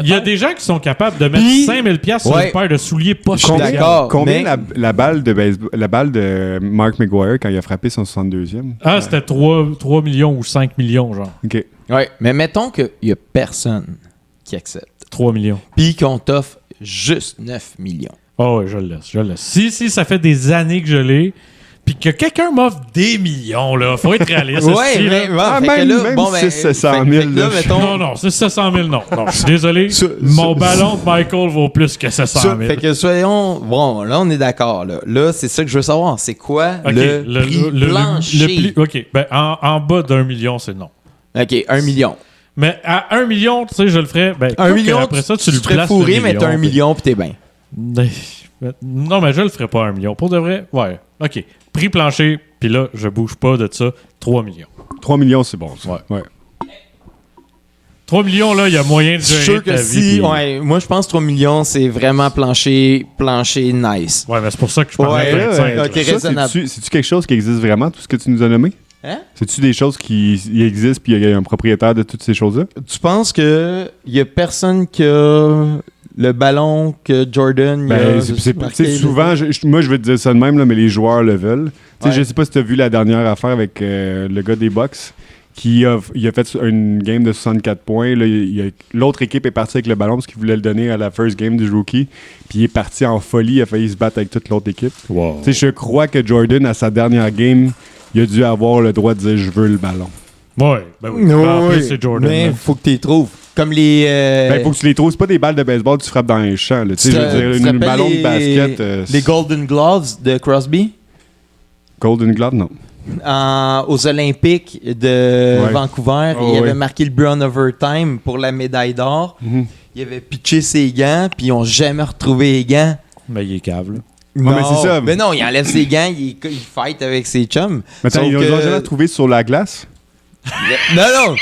Speaker 1: il y a des gens qui sont capables de mettre
Speaker 3: Puis-
Speaker 1: 5000 pièces sur
Speaker 3: Ouais.
Speaker 1: une paire de souliers pas
Speaker 3: Je suis
Speaker 1: chers.
Speaker 3: d'accord.
Speaker 2: Combien
Speaker 3: mais-
Speaker 2: la balle de baseball, la balle de Mark McGuire quand il a frappé son 62e?
Speaker 1: Ah, c'était 3 millions ou 5 millions, genre.
Speaker 2: OK.
Speaker 3: Ouais, mais mettons qu'il y a personne qui accepte.
Speaker 1: 3 millions.
Speaker 3: Puis qu'on t'offre juste 9 millions.
Speaker 1: Oh, ouais, je le laisse. Si, ça fait des années que je l'ai, puis que quelqu'un m'offre des millions, là, faut être réaliste.
Speaker 3: Ouais,
Speaker 1: esti, là.
Speaker 3: mais bon,
Speaker 2: Ah,
Speaker 3: fait que
Speaker 2: même-
Speaker 3: là,
Speaker 2: même
Speaker 3: bon, ben,
Speaker 2: 600
Speaker 3: fait
Speaker 2: 000,
Speaker 3: que là,
Speaker 2: là,
Speaker 3: mettons,
Speaker 1: Non, c'est 700 000, non. Je suis désolé.
Speaker 2: Ça-
Speaker 1: Mon ballon de Michael vaut plus que 700 000.
Speaker 3: fait que soyons, bon, là, on est d'accord, là. Là, c'est ça que je veux savoir. C'est quoi
Speaker 1: OK,
Speaker 3: le prix plancher?
Speaker 1: OK, ben, en bas d'1 million, c'est non.
Speaker 3: OK, 1 million.
Speaker 1: Mais à 1 million, tu sais, je le ferais. Ben,
Speaker 3: 1
Speaker 1: quoi
Speaker 3: million,
Speaker 1: que après ça, tu le
Speaker 3: ferais
Speaker 1: places
Speaker 3: fourrer,
Speaker 1: le
Speaker 3: mais t'as 1
Speaker 1: puis-
Speaker 3: million, puis t'es bien.
Speaker 1: Non, mais je le ferais pas 1 million. Pour de vrai, ouais. OK. Prix plancher, puis là, je bouge pas de ça. 3 millions.
Speaker 2: 3 millions, c'est bon. Ça. Ouais.
Speaker 1: 3 millions, là, il y a moyen de
Speaker 3: Je suis
Speaker 1: gérer
Speaker 3: sûr
Speaker 1: ta
Speaker 3: que
Speaker 1: vie.
Speaker 3: si,
Speaker 1: puis-
Speaker 3: ouais, moi, je pense 3 millions, c'est vraiment plancher nice.
Speaker 1: Ouais, mais c'est pour ça que je parle
Speaker 3: Ouais,
Speaker 1: de 25.
Speaker 3: ok,
Speaker 1: là.
Speaker 2: Ça,
Speaker 3: raisonnable.
Speaker 2: c'est-tu quelque chose qui existe vraiment, tout ce que tu nous as nommé?
Speaker 3: Hein?
Speaker 2: C'est-tu des choses qui existent puis il y a un propriétaire de toutes ces choses-là?
Speaker 3: Tu penses que il y a personne qui a le ballon que Jordan il a
Speaker 2: Ben, tu
Speaker 3: marqué
Speaker 2: sais, souvent, moi je vais te dire ça de même, là, mais les joueurs le veulent. Tu sais,
Speaker 3: Ouais.
Speaker 2: je sais pas si tu as vu la dernière affaire avec le gars des Bucks il a fait une game de 64 points. Là, l'autre équipe est partie avec le ballon parce qu'il voulait le donner à la first game du rookie. Puis il est parti en folie, il a failli se battre avec toute l'autre équipe.
Speaker 1: Wow.
Speaker 2: Tu sais, je crois que Jordan, à sa dernière game, il a dû avoir le droit de dire « je veux le ballon
Speaker 1: Ouais, ben oui. En plus, c'est Jordan.
Speaker 3: Mais
Speaker 1: là.
Speaker 3: faut que tu les trouves. Comme les. ».
Speaker 2: Ben, faut que tu les trouves. C'est pas des balles de baseball que tu frappes dans les champs. Là. Tu sais, je veux dire,
Speaker 3: te
Speaker 2: une
Speaker 3: rappelles
Speaker 2: ballon de basket...
Speaker 3: les Golden Gloves de Crosby
Speaker 2: Golden Glove, non.
Speaker 3: aux Olympiques de
Speaker 2: Ouais.
Speaker 3: Vancouver.
Speaker 2: Oh,
Speaker 3: il avait
Speaker 2: ouais.
Speaker 3: marqué le but en overtime pour la médaille d'or.
Speaker 2: Mhm.
Speaker 3: Il avait pitché ses gants, puis ils n'ont jamais retrouvé les gants.
Speaker 1: Mais il est cave, là.
Speaker 2: Ouais, mais c'est ça.
Speaker 3: Mais non, il enlève ses gants, il fight avec ses chums.
Speaker 2: Mais attends,
Speaker 3: Sauf
Speaker 2: ils
Speaker 3: que-
Speaker 2: l'ont jamais trouvé sur la glace.
Speaker 3: Non.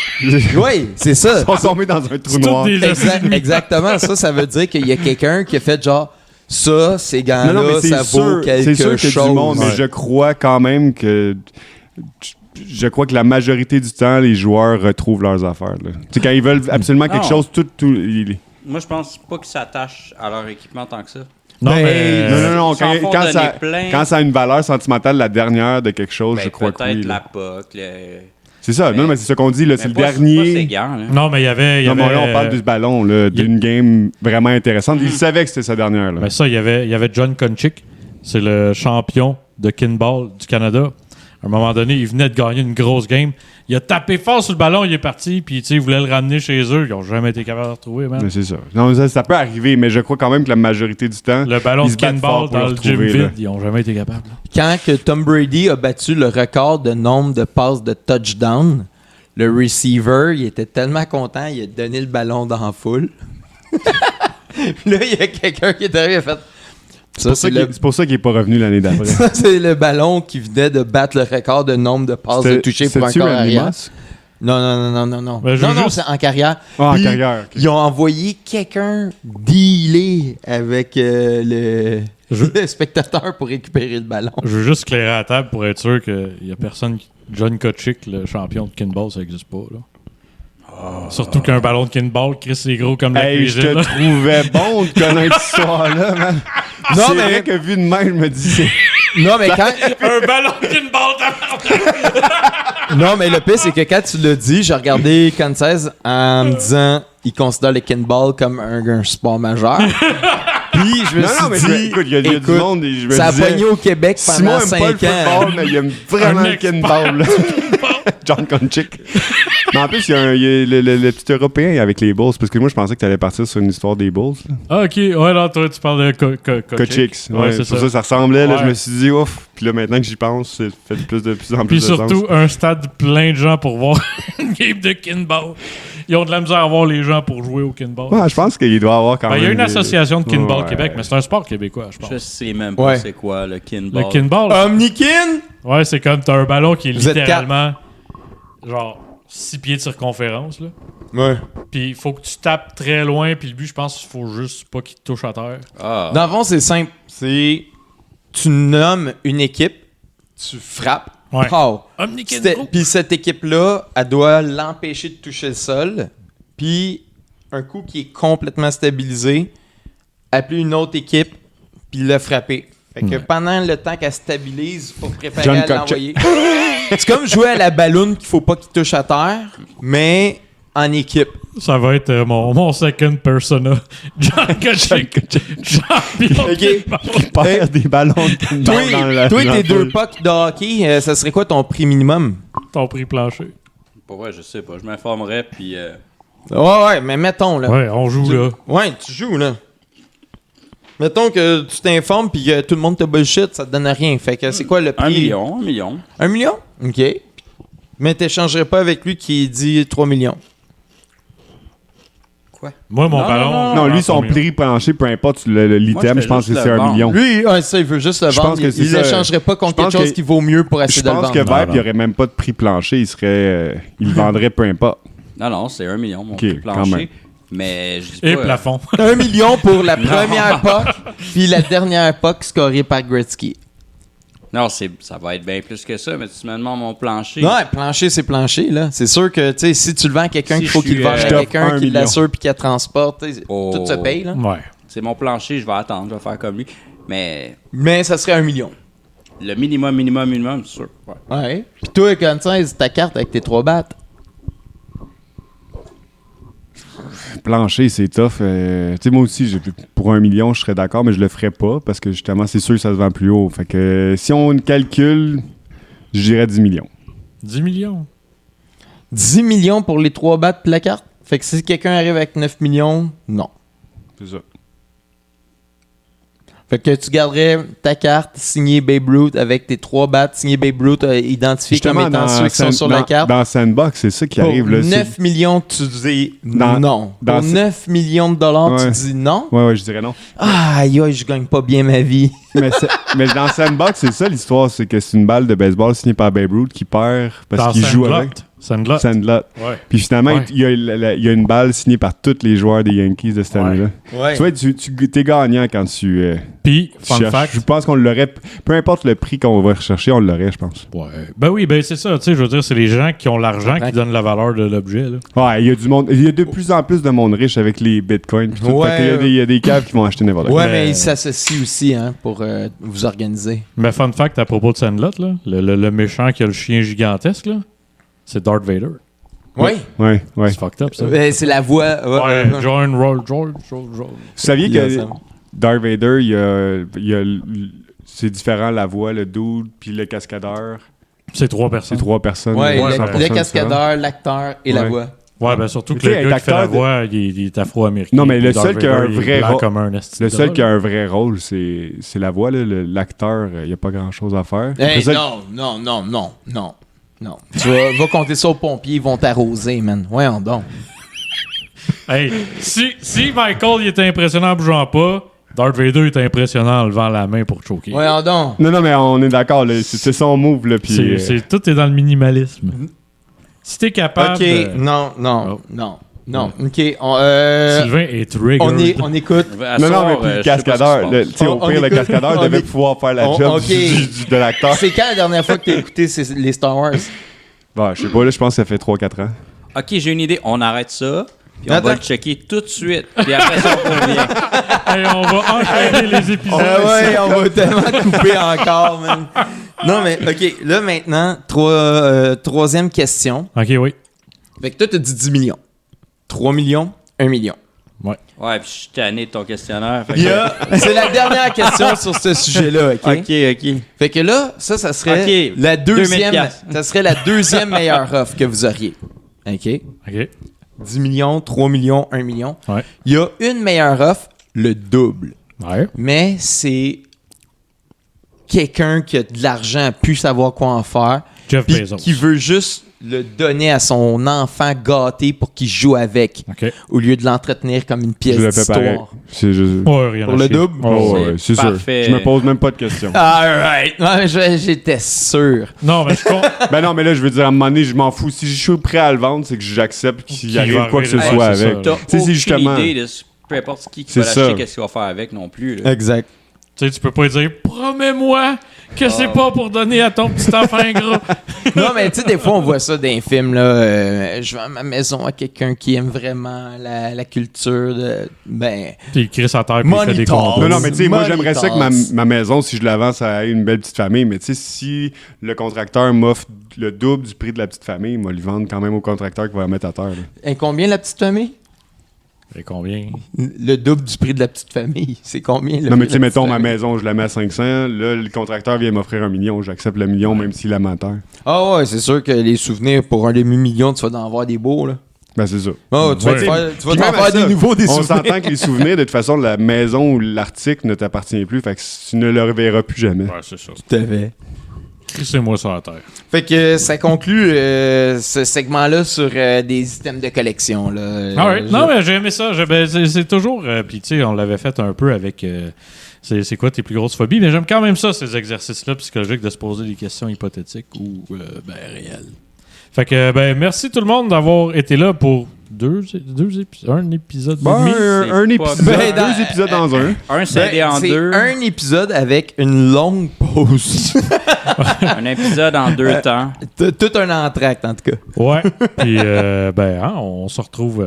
Speaker 3: Oui, c'est ça.
Speaker 2: Ils sont tombés dans un trou
Speaker 1: C'est
Speaker 2: noir.
Speaker 1: toutes des-
Speaker 3: Exactement. Ça veut dire qu'il y a quelqu'un qui a fait genre, Ça, ces
Speaker 2: Non,
Speaker 3: gars-là,
Speaker 2: mais
Speaker 3: ça vaut quelque
Speaker 2: c'est sûr qu'il y a du monde,
Speaker 3: chose.
Speaker 2: mais je crois quand même que... Je crois que la majorité du temps, les joueurs retrouvent leurs affaires. Tu sais, quand ils veulent absolument quelque
Speaker 4: Non.
Speaker 2: chose,
Speaker 4: Moi, je pense pas qu'ils s'attachent à leur équipement tant que ça.
Speaker 1: Non,
Speaker 3: Ben,
Speaker 1: mais.
Speaker 2: Non,
Speaker 4: Ils s'en font
Speaker 2: quand
Speaker 4: donner plein.
Speaker 2: ça a une valeur sentimentale, la dernière de quelque chose,
Speaker 4: Ben,
Speaker 2: je crois que
Speaker 4: peut-être
Speaker 2: oui.
Speaker 4: la
Speaker 2: là.
Speaker 4: POC.
Speaker 2: C'est ça, non, mais c'est ce qu'on dit, là, c'est le dernier.
Speaker 4: Pas ces gars, là.
Speaker 1: Non, mais il y avait.
Speaker 2: Non, mais là, on parle du ballon, là, d'une game vraiment intéressante.
Speaker 4: Mm.
Speaker 2: Il savait que c'était sa dernière. Là.
Speaker 1: Mais ça, il y avait John Konchik. C'est le champion de kinball du Canada. À un moment donné, il venait de gagner une grosse game. Il a tapé fort sur le ballon, il est parti, puis il voulait le ramener chez eux. Ils n'ont jamais été capables de le retrouver, man.
Speaker 2: Mais c'est ça. Non, ça peut arriver, mais je crois quand même que la majorité du temps,
Speaker 1: Le ballon
Speaker 2: ils
Speaker 1: de
Speaker 2: se battent
Speaker 1: kinball
Speaker 2: fort pour
Speaker 1: dans
Speaker 2: le
Speaker 1: le gym
Speaker 2: retrouver, là.
Speaker 1: vide, ils n'ont jamais été capables.
Speaker 3: Quand que Tom Brady a battu le record de nombre de passes de touchdown, le receiver, il était tellement content, il a donné le ballon dans la foule. Là, il y a quelqu'un qui est arrivé et a fait...
Speaker 2: C'est pour ça qu'il n'est pas revenu l'année d'après.
Speaker 3: Ça, c'est le ballon qui venait de battre le record de nombre de passes de toucher pour un
Speaker 2: C'est-tu
Speaker 3: corps
Speaker 2: Randy
Speaker 3: arrière.
Speaker 2: Moss?
Speaker 3: Non.
Speaker 1: Ben, je veux
Speaker 3: non,
Speaker 1: juste-
Speaker 3: c'est en carrière.
Speaker 2: Ah, en
Speaker 3: Puis,
Speaker 2: carrière. ok.
Speaker 3: Ils ont envoyé quelqu'un dealer avec le spectateur pour récupérer le ballon.
Speaker 1: Je veux juste clairer la table pour être sûr qu'il n'y a personne. John Kochik, le champion de kinball, ça n'existe pas. Là. Surtout qu'un ballon de kinball, Chris, c'est gros comme la
Speaker 2: Hey, je
Speaker 1: cuisine.
Speaker 2: te
Speaker 1: là.
Speaker 2: trouvais bon de connaître cette histoire-là, man.
Speaker 3: Non,
Speaker 2: C'est
Speaker 3: mais-
Speaker 2: vrai que vu de même, je me dis...
Speaker 3: Non, mais quand...
Speaker 1: Un ballon de kinball, tabarnak!
Speaker 3: Non, mais le pire, c'est que quand tu l'as dit, j'ai regardé Kansas en me disant il considère le kinball comme un sport majeur. Puis je me
Speaker 2: Non, non, mais
Speaker 3: suis dit,
Speaker 2: écoute, il y a du
Speaker 3: écoute,
Speaker 2: monde et je me
Speaker 3: ça a
Speaker 2: disais...
Speaker 3: pogné au Québec
Speaker 2: Simon
Speaker 3: pendant
Speaker 2: aime
Speaker 3: 5
Speaker 2: pas le
Speaker 3: ans.
Speaker 2: football, mais il aime vraiment
Speaker 1: Un
Speaker 2: le
Speaker 1: expert.
Speaker 2: kinball. là. John Konchik. Mais en plus, il y a le petit Européen avec les Bulls, parce que moi, je pensais que tu allais partir sur une histoire des Bulls. là.
Speaker 1: Ah, ok, ouais, là, toi, tu parles de
Speaker 2: Kochik. Ouais,
Speaker 1: c'est
Speaker 2: c'est pour ça, ça ressemblait. Là,
Speaker 1: Ouais.
Speaker 2: je me suis dit, ouf. Puis là, maintenant que j'y pense, ça fait de plus en
Speaker 1: Puis
Speaker 2: plus de
Speaker 1: surtout,
Speaker 2: sens.
Speaker 1: un stade plein de gens pour voir une game de kinball. Ils ont de la misère à voir les gens pour jouer au kinball.
Speaker 2: Ouais, je pense qu'il doit y avoir quand
Speaker 1: Ben,
Speaker 2: même...
Speaker 1: il y a une
Speaker 2: des-
Speaker 1: association de kinball
Speaker 2: Ouais.
Speaker 1: Québec, mais c'est un sport québécois, je pense.
Speaker 4: Je sais même pas
Speaker 3: Ouais.
Speaker 4: c'est quoi le kinball.
Speaker 1: Le kinball,
Speaker 3: Omnikin?
Speaker 1: ouais, c'est comme t'as un ballon qui est
Speaker 3: Vous êtes
Speaker 1: littéralement genre 6 pieds de circonférence, là.
Speaker 3: Ouais.
Speaker 1: Puis il faut que tu tapes très loin, puis le but, je pense qu'il faut juste pas qu'il te touche à terre.
Speaker 4: Ah.
Speaker 3: Dans le fond, c'est simple. C'est tu nommes une équipe, tu frappes.
Speaker 1: Ouais.
Speaker 3: Pow.
Speaker 1: Omnikin,
Speaker 3: Puis cette équipe-là, elle doit l'empêcher de toucher le sol. Puis un coup qui est complètement stabilisé, appeler une autre équipe, puis le frapper. Fait que pendant le temps qu'elle stabilise, il faut préparer
Speaker 2: John
Speaker 3: à
Speaker 2: Kochik.
Speaker 3: l'envoyer. C'est comme jouer à la balloune qu'il faut pas qu'il touche à terre, mais en équipe.
Speaker 1: Ça va être mon second persona. John Kochik. Champion de
Speaker 3: Ok.
Speaker 1: kinball.
Speaker 2: Perd des ballons de kinball dans la
Speaker 3: Toi,
Speaker 2: dans
Speaker 3: tes
Speaker 2: la
Speaker 3: deux
Speaker 2: foule.
Speaker 3: pucks de hockey, ça serait quoi ton prix minimum?
Speaker 1: Ton prix plancher.
Speaker 4: Pour vrai, je sais pas. Je m'informerai, puis...
Speaker 3: Ouais, mais mettons, là.
Speaker 1: Ouais, on joue là.
Speaker 3: Ouais, tu joues, là. Mettons que tu t'informes puis que tout le monde te bullshit, ça te donne rien. Fait que c'est quoi le prix?
Speaker 4: 1 million, 1 million.
Speaker 3: 1 million? OK. Mais t'échangerais pas avec lui qui dit 3 millions.
Speaker 4: Quoi?
Speaker 1: Moi, mon
Speaker 4: Non,
Speaker 1: ballon.
Speaker 4: non,
Speaker 2: Non, lui,
Speaker 1: vraiment,
Speaker 2: son
Speaker 1: 3 millions.
Speaker 2: prix plancher, peu importe l'item,
Speaker 4: je
Speaker 2: je pense que
Speaker 4: fais
Speaker 2: c'est
Speaker 4: juste
Speaker 2: 1
Speaker 4: le
Speaker 2: million.
Speaker 3: Lui, ça, il veut juste le
Speaker 2: Je
Speaker 3: vendre.
Speaker 2: pense que c'est
Speaker 3: Il
Speaker 2: ça.
Speaker 3: l'échangerait pas
Speaker 2: Je
Speaker 3: contre
Speaker 2: pense
Speaker 3: quelque chose
Speaker 2: que-
Speaker 3: qui vaut mieux pour
Speaker 2: Je
Speaker 3: essayer de le
Speaker 2: pense
Speaker 3: vendre.
Speaker 2: que Vibe,
Speaker 1: Non,
Speaker 2: il
Speaker 1: non.
Speaker 2: n'y aurait même pas de prix plancher. Il vendrait peu importe.
Speaker 4: Non, non, c'est 1 million, mon
Speaker 2: Ok,
Speaker 4: prix
Speaker 2: quand même.
Speaker 4: plancher. Mais je dis
Speaker 1: Et
Speaker 4: pas...
Speaker 1: plafond.
Speaker 3: 1 million pour la première puck, puis la dernière puck scorée par Gretzky.
Speaker 4: Non, ça va être bien plus que ça, mais tu me demandes mon plancher.
Speaker 3: Non, plancher, c'est plancher, là. C'est sûr que, tu sais, si tu le vends à quelqu'un,
Speaker 4: Si
Speaker 3: qu'il faut
Speaker 4: je
Speaker 3: qu'il le
Speaker 4: suis,
Speaker 3: vende
Speaker 2: je
Speaker 3: à
Speaker 2: t'offre
Speaker 3: quelqu'un
Speaker 2: 1
Speaker 3: qui
Speaker 2: million.
Speaker 3: l'assure puis qui la transporte, tu sais,
Speaker 4: Oh.
Speaker 3: tout se paye, là.
Speaker 1: Ouais.
Speaker 4: C'est mon plancher, je vais attendre, je vais faire comme lui. Mais
Speaker 3: Mais ça serait 1 million.
Speaker 4: le minimum, c'est sûr. Ouais.
Speaker 3: Ouais. Puis toi, Gonzalez, ta carte avec tes 3 battes.
Speaker 2: Plancher, c'est tough. Tu sais, moi aussi, pour 1 million, je serais d'accord, mais je le ferais pas parce que justement, c'est sûr que ça se vend plus haut. Fait que si on calcule, je dirais 10 millions.
Speaker 1: 10 millions.
Speaker 3: 10 millions pour les 3 battes de la carte. Fait que si quelqu'un arrive avec 9 millions, non.
Speaker 2: C'est ça.
Speaker 3: Fait que tu garderais ta carte signée Babe Ruth avec tes 3 battes signées Babe Ruth identifiées comme étant ceux qui sont sur la carte.
Speaker 2: Dans Sandbox, c'est ça qui
Speaker 3: Pour
Speaker 2: arrive. Là,
Speaker 3: 9 millions, tu dis
Speaker 2: Dans-
Speaker 3: non.
Speaker 2: dans
Speaker 3: Pour
Speaker 2: ce-
Speaker 3: 9 millions de dollars,
Speaker 2: Ouais.
Speaker 3: tu dis non.
Speaker 2: Ouais, je dirais non.
Speaker 3: Aïe, aïe, je gagne pas bien ma vie.
Speaker 2: mais dans Sandbox, c'est ça l'histoire, c'est que c'est une balle de baseball signée par Babe Ruth qui perd parce
Speaker 1: Dans
Speaker 2: qu'il joue
Speaker 1: Sandlot.
Speaker 2: avec.
Speaker 1: Sandlot.
Speaker 2: Sandlot.
Speaker 1: Ouais.
Speaker 2: Puis finalement,
Speaker 1: Ouais.
Speaker 2: il y a une balle signée par tous les joueurs des Yankees de cette année-là.
Speaker 3: Ouais.
Speaker 2: Tu vois, t'es gagnant quand tu
Speaker 1: Puis, fun
Speaker 2: cherches.
Speaker 1: fact.
Speaker 2: Je pense qu'on l'aurait, peu importe le prix qu'on va rechercher, on l'aurait, je pense.
Speaker 1: Ouais. Ben oui, ben c'est ça. Tu sais, je veux dire, c'est les gens qui ont l'argent qui donnent la valeur de l'objet. Là.
Speaker 2: Ouais, il y a du monde, il y a de plus en plus de monde riche avec les bitcoins. Pis tout.
Speaker 3: Ouais.
Speaker 2: Fait qu'il y a des caves qui vont acheter n'importe quoi.
Speaker 3: Ouais,
Speaker 1: Mais-
Speaker 3: mais ils s'associent aussi pour vous organiser.
Speaker 1: Mais fun fact à propos de Sandlot, là, le méchant qui a le chien gigantesque, là, c'est Darth Vader.
Speaker 3: Oui.
Speaker 2: Ouais.
Speaker 1: C'est fucked up, ça.
Speaker 3: C'est la voix.
Speaker 1: Ouais, John Roll, George.
Speaker 2: Vous saviez que Darth Vader, c'est différent la voix, le dude, puis le cascadeur.
Speaker 1: C'est 3
Speaker 2: C'est
Speaker 1: personnes.
Speaker 2: 3 personnes.
Speaker 3: Ouais,
Speaker 1: Ouais,
Speaker 3: le
Speaker 2: 100%
Speaker 3: cascadeur, l'acteur et la
Speaker 2: Ouais.
Speaker 3: voix.
Speaker 1: Ouais, ben surtout que
Speaker 2: Tu sais,
Speaker 1: le gars qui fait la
Speaker 2: l'acteur de-
Speaker 1: voix, il est afro-américain.
Speaker 2: Non, mais
Speaker 1: puis
Speaker 2: le
Speaker 1: Darth
Speaker 2: seul qui a
Speaker 1: Vader,
Speaker 2: un
Speaker 1: il est
Speaker 2: vrai
Speaker 1: blanc
Speaker 2: rôle-
Speaker 1: comme un esti
Speaker 2: Le
Speaker 1: de
Speaker 2: seul
Speaker 1: drôle.
Speaker 2: qui a un vrai rôle, c'est la voix. Là. L'acteur, il n'y a pas grand-chose à faire.
Speaker 3: Hey,
Speaker 2: Après ça,
Speaker 3: non. Tu va compter ça aux pompiers, ils vont t'arroser, man. Voyons donc.
Speaker 1: Hey, si Michael il était impressionnant en bougeant pas, Darth Vader est impressionnant en levant la main pour choquer.
Speaker 3: Voyons donc.
Speaker 2: Non, mais on est d'accord. Là. C'est son move. Là, puis,
Speaker 1: Tout est dans le minimalisme. Si t'es capable.
Speaker 3: Ok,
Speaker 1: de-
Speaker 3: non. Ok,
Speaker 1: Sylvain est triggered.
Speaker 3: on écoute.
Speaker 2: Non, mais puis le cascadeur. Tu sais, au
Speaker 3: On
Speaker 2: pire, le
Speaker 3: écoute-
Speaker 2: cascadeur
Speaker 3: on
Speaker 2: devait
Speaker 3: éc-
Speaker 2: pouvoir faire la
Speaker 3: on-
Speaker 2: job
Speaker 3: ok.
Speaker 2: de l'acteur.
Speaker 3: C'est quand la dernière fois que t'as écouté les Star Wars?
Speaker 2: Bon, je sais pas, là, je pense que ça fait 3-4 ans.
Speaker 4: Ok, j'ai une idée. On arrête ça. Puis on
Speaker 3: Attends.
Speaker 4: va le checker tout de suite. Puis après ça, on revient.
Speaker 1: Hey, on va enchaîner les épisodes.
Speaker 3: On va tellement couper encore, man. Non, mais ok, là maintenant, troisième question.
Speaker 1: Ok, oui.
Speaker 3: Fait que toi, t'as dit 10 millions. 3 millions, 1 million.
Speaker 4: Ouais, puis je suis tanné de ton questionnaire. Fait que-
Speaker 3: C'est la dernière question sur ce sujet-là, ok?
Speaker 4: Ok.
Speaker 3: Fait que là, ça serait
Speaker 4: Ok,
Speaker 3: la
Speaker 4: 2000
Speaker 3: deuxième.
Speaker 4: piastres.
Speaker 3: Ça serait la deuxième meilleure offre que vous auriez. OK?
Speaker 1: Ok.
Speaker 3: 10 millions, 3 millions, 1 million.
Speaker 1: Ouais.
Speaker 3: Il y a une meilleure offre, le double.
Speaker 1: Ouais.
Speaker 3: Mais c'est quelqu'un qui a de l'argent, plus savoir quoi en faire,
Speaker 1: Jeff
Speaker 3: puis
Speaker 1: Bezos.
Speaker 3: qui veut juste le donner à son enfant gâté pour qu'il joue avec,
Speaker 1: Ok.
Speaker 3: au lieu de l'entretenir comme une pièce
Speaker 2: Je le fais pareil.
Speaker 3: d'histoire.
Speaker 2: C'est juste...
Speaker 1: Ouais, rien
Speaker 3: Pour
Speaker 1: à
Speaker 3: le
Speaker 1: chier.
Speaker 3: double?
Speaker 1: Oh, ouais.
Speaker 2: ouais, c'est sûr.
Speaker 4: parfait.
Speaker 2: Je me pose même pas de questions.
Speaker 3: Alright! Ouais, j'étais sûr.
Speaker 1: Non, mais je compte.
Speaker 2: Ben non, mais là, je veux dire, à un moment donné, je m'en fous. Si je suis prêt à le vendre, c'est que j'accepte qu'il
Speaker 1: Qu'il
Speaker 2: arrive
Speaker 1: va
Speaker 2: quoi que ce
Speaker 1: arriver,
Speaker 2: soit
Speaker 1: ouais, c'est
Speaker 2: avec.
Speaker 1: ça.
Speaker 4: T'as
Speaker 2: Tu sais, c'est
Speaker 4: aucune
Speaker 2: justement...
Speaker 4: idée de peu importe qui
Speaker 2: C'est
Speaker 4: va l'acheter,
Speaker 2: ça.
Speaker 4: qu'est-ce qu'il va faire avec non plus. Là.
Speaker 3: Exact.
Speaker 1: Tu sais, tu peux pas dire promets-moi que c'est pas pour donner à ton petit enfant ingrat.
Speaker 3: Non, mais tu sais, des fois, on voit ça dans les films, là. Je vends ma maison à quelqu'un qui aime vraiment la culture de. Ben.
Speaker 1: Puis il crie sa terre puis il fait
Speaker 3: Money
Speaker 1: des
Speaker 3: talks.
Speaker 1: combats.
Speaker 2: Non, mais tu sais, moi,
Speaker 3: Money
Speaker 2: j'aimerais ça que
Speaker 3: talks.
Speaker 2: ma maison, si je la vends, ça ait une belle petite famille. Mais tu sais, si le contracteur m'offre le double du prix de la petite famille, il va lui vendre quand même au contracteur qui va la mettre à terre. là.
Speaker 3: Et combien la petite famille?
Speaker 1: Et combien?
Speaker 3: Le double du prix de la petite famille. C'est combien le
Speaker 2: Non, mais
Speaker 3: prix
Speaker 2: tu sais,
Speaker 3: de la petite
Speaker 2: mettons, ma
Speaker 3: famille?
Speaker 2: maison, je la mets à 500. Là, le contracteur vient m'offrir 1 million. J'accepte le million, même s'il est menteur.
Speaker 3: Ah ouais, c'est sûr que les souvenirs pour un demi-million, tu vas en avoir des beaux, là.
Speaker 2: Ben, c'est ça.
Speaker 3: Oh, tu vas
Speaker 1: Ouais.
Speaker 3: tu vas
Speaker 2: Puis
Speaker 3: t'en
Speaker 2: même à
Speaker 3: faire
Speaker 2: ça,
Speaker 3: des nouveaux, des
Speaker 2: on
Speaker 3: souvenirs.
Speaker 2: s'entend que les souvenirs, de toute façon, la maison ou l'article ne t'appartient plus. Fait que tu ne le reverras plus jamais.
Speaker 1: Ouais, c'est ça.
Speaker 3: Tout à fait.
Speaker 1: Crissez-moi sur la terre.
Speaker 3: Fait que ça conclut ce segment-là sur des items de collection, là.
Speaker 1: Ah ouais. Non, mais j'ai aimé ça. Ben, c'est toujours. Puis, tu sais, on l'avait fait un peu avec. C'est quoi tes plus grosses phobies? Mais j'aime quand même ça, ces exercices-là psychologiques, de se poser des questions hypothétiques ou réelles. Fait que, ben, merci tout le monde d'avoir été là pour un épisode.
Speaker 2: Bon,
Speaker 1: et demi.
Speaker 2: un
Speaker 4: c'est
Speaker 2: épisode,
Speaker 4: pas-
Speaker 3: Ben, dans-
Speaker 2: deux épisodes dans un.
Speaker 4: Un scindé en
Speaker 3: c'est
Speaker 4: deux.
Speaker 3: un épisode avec une longue pause.
Speaker 4: Un épisode en 2 temps.
Speaker 3: Tout un entracte, en tout cas.
Speaker 1: Ouais. Puis, on se retrouve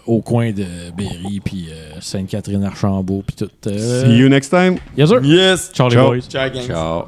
Speaker 1: au coin de Berry, puis Sainte-Catherine-Archambault, puis tout.
Speaker 2: See you next time.
Speaker 1: Yes, sir.
Speaker 3: Yes.
Speaker 1: Ciao, les
Speaker 2: Ciao.
Speaker 1: boys.
Speaker 3: Ciao, gang.
Speaker 4: Ciao.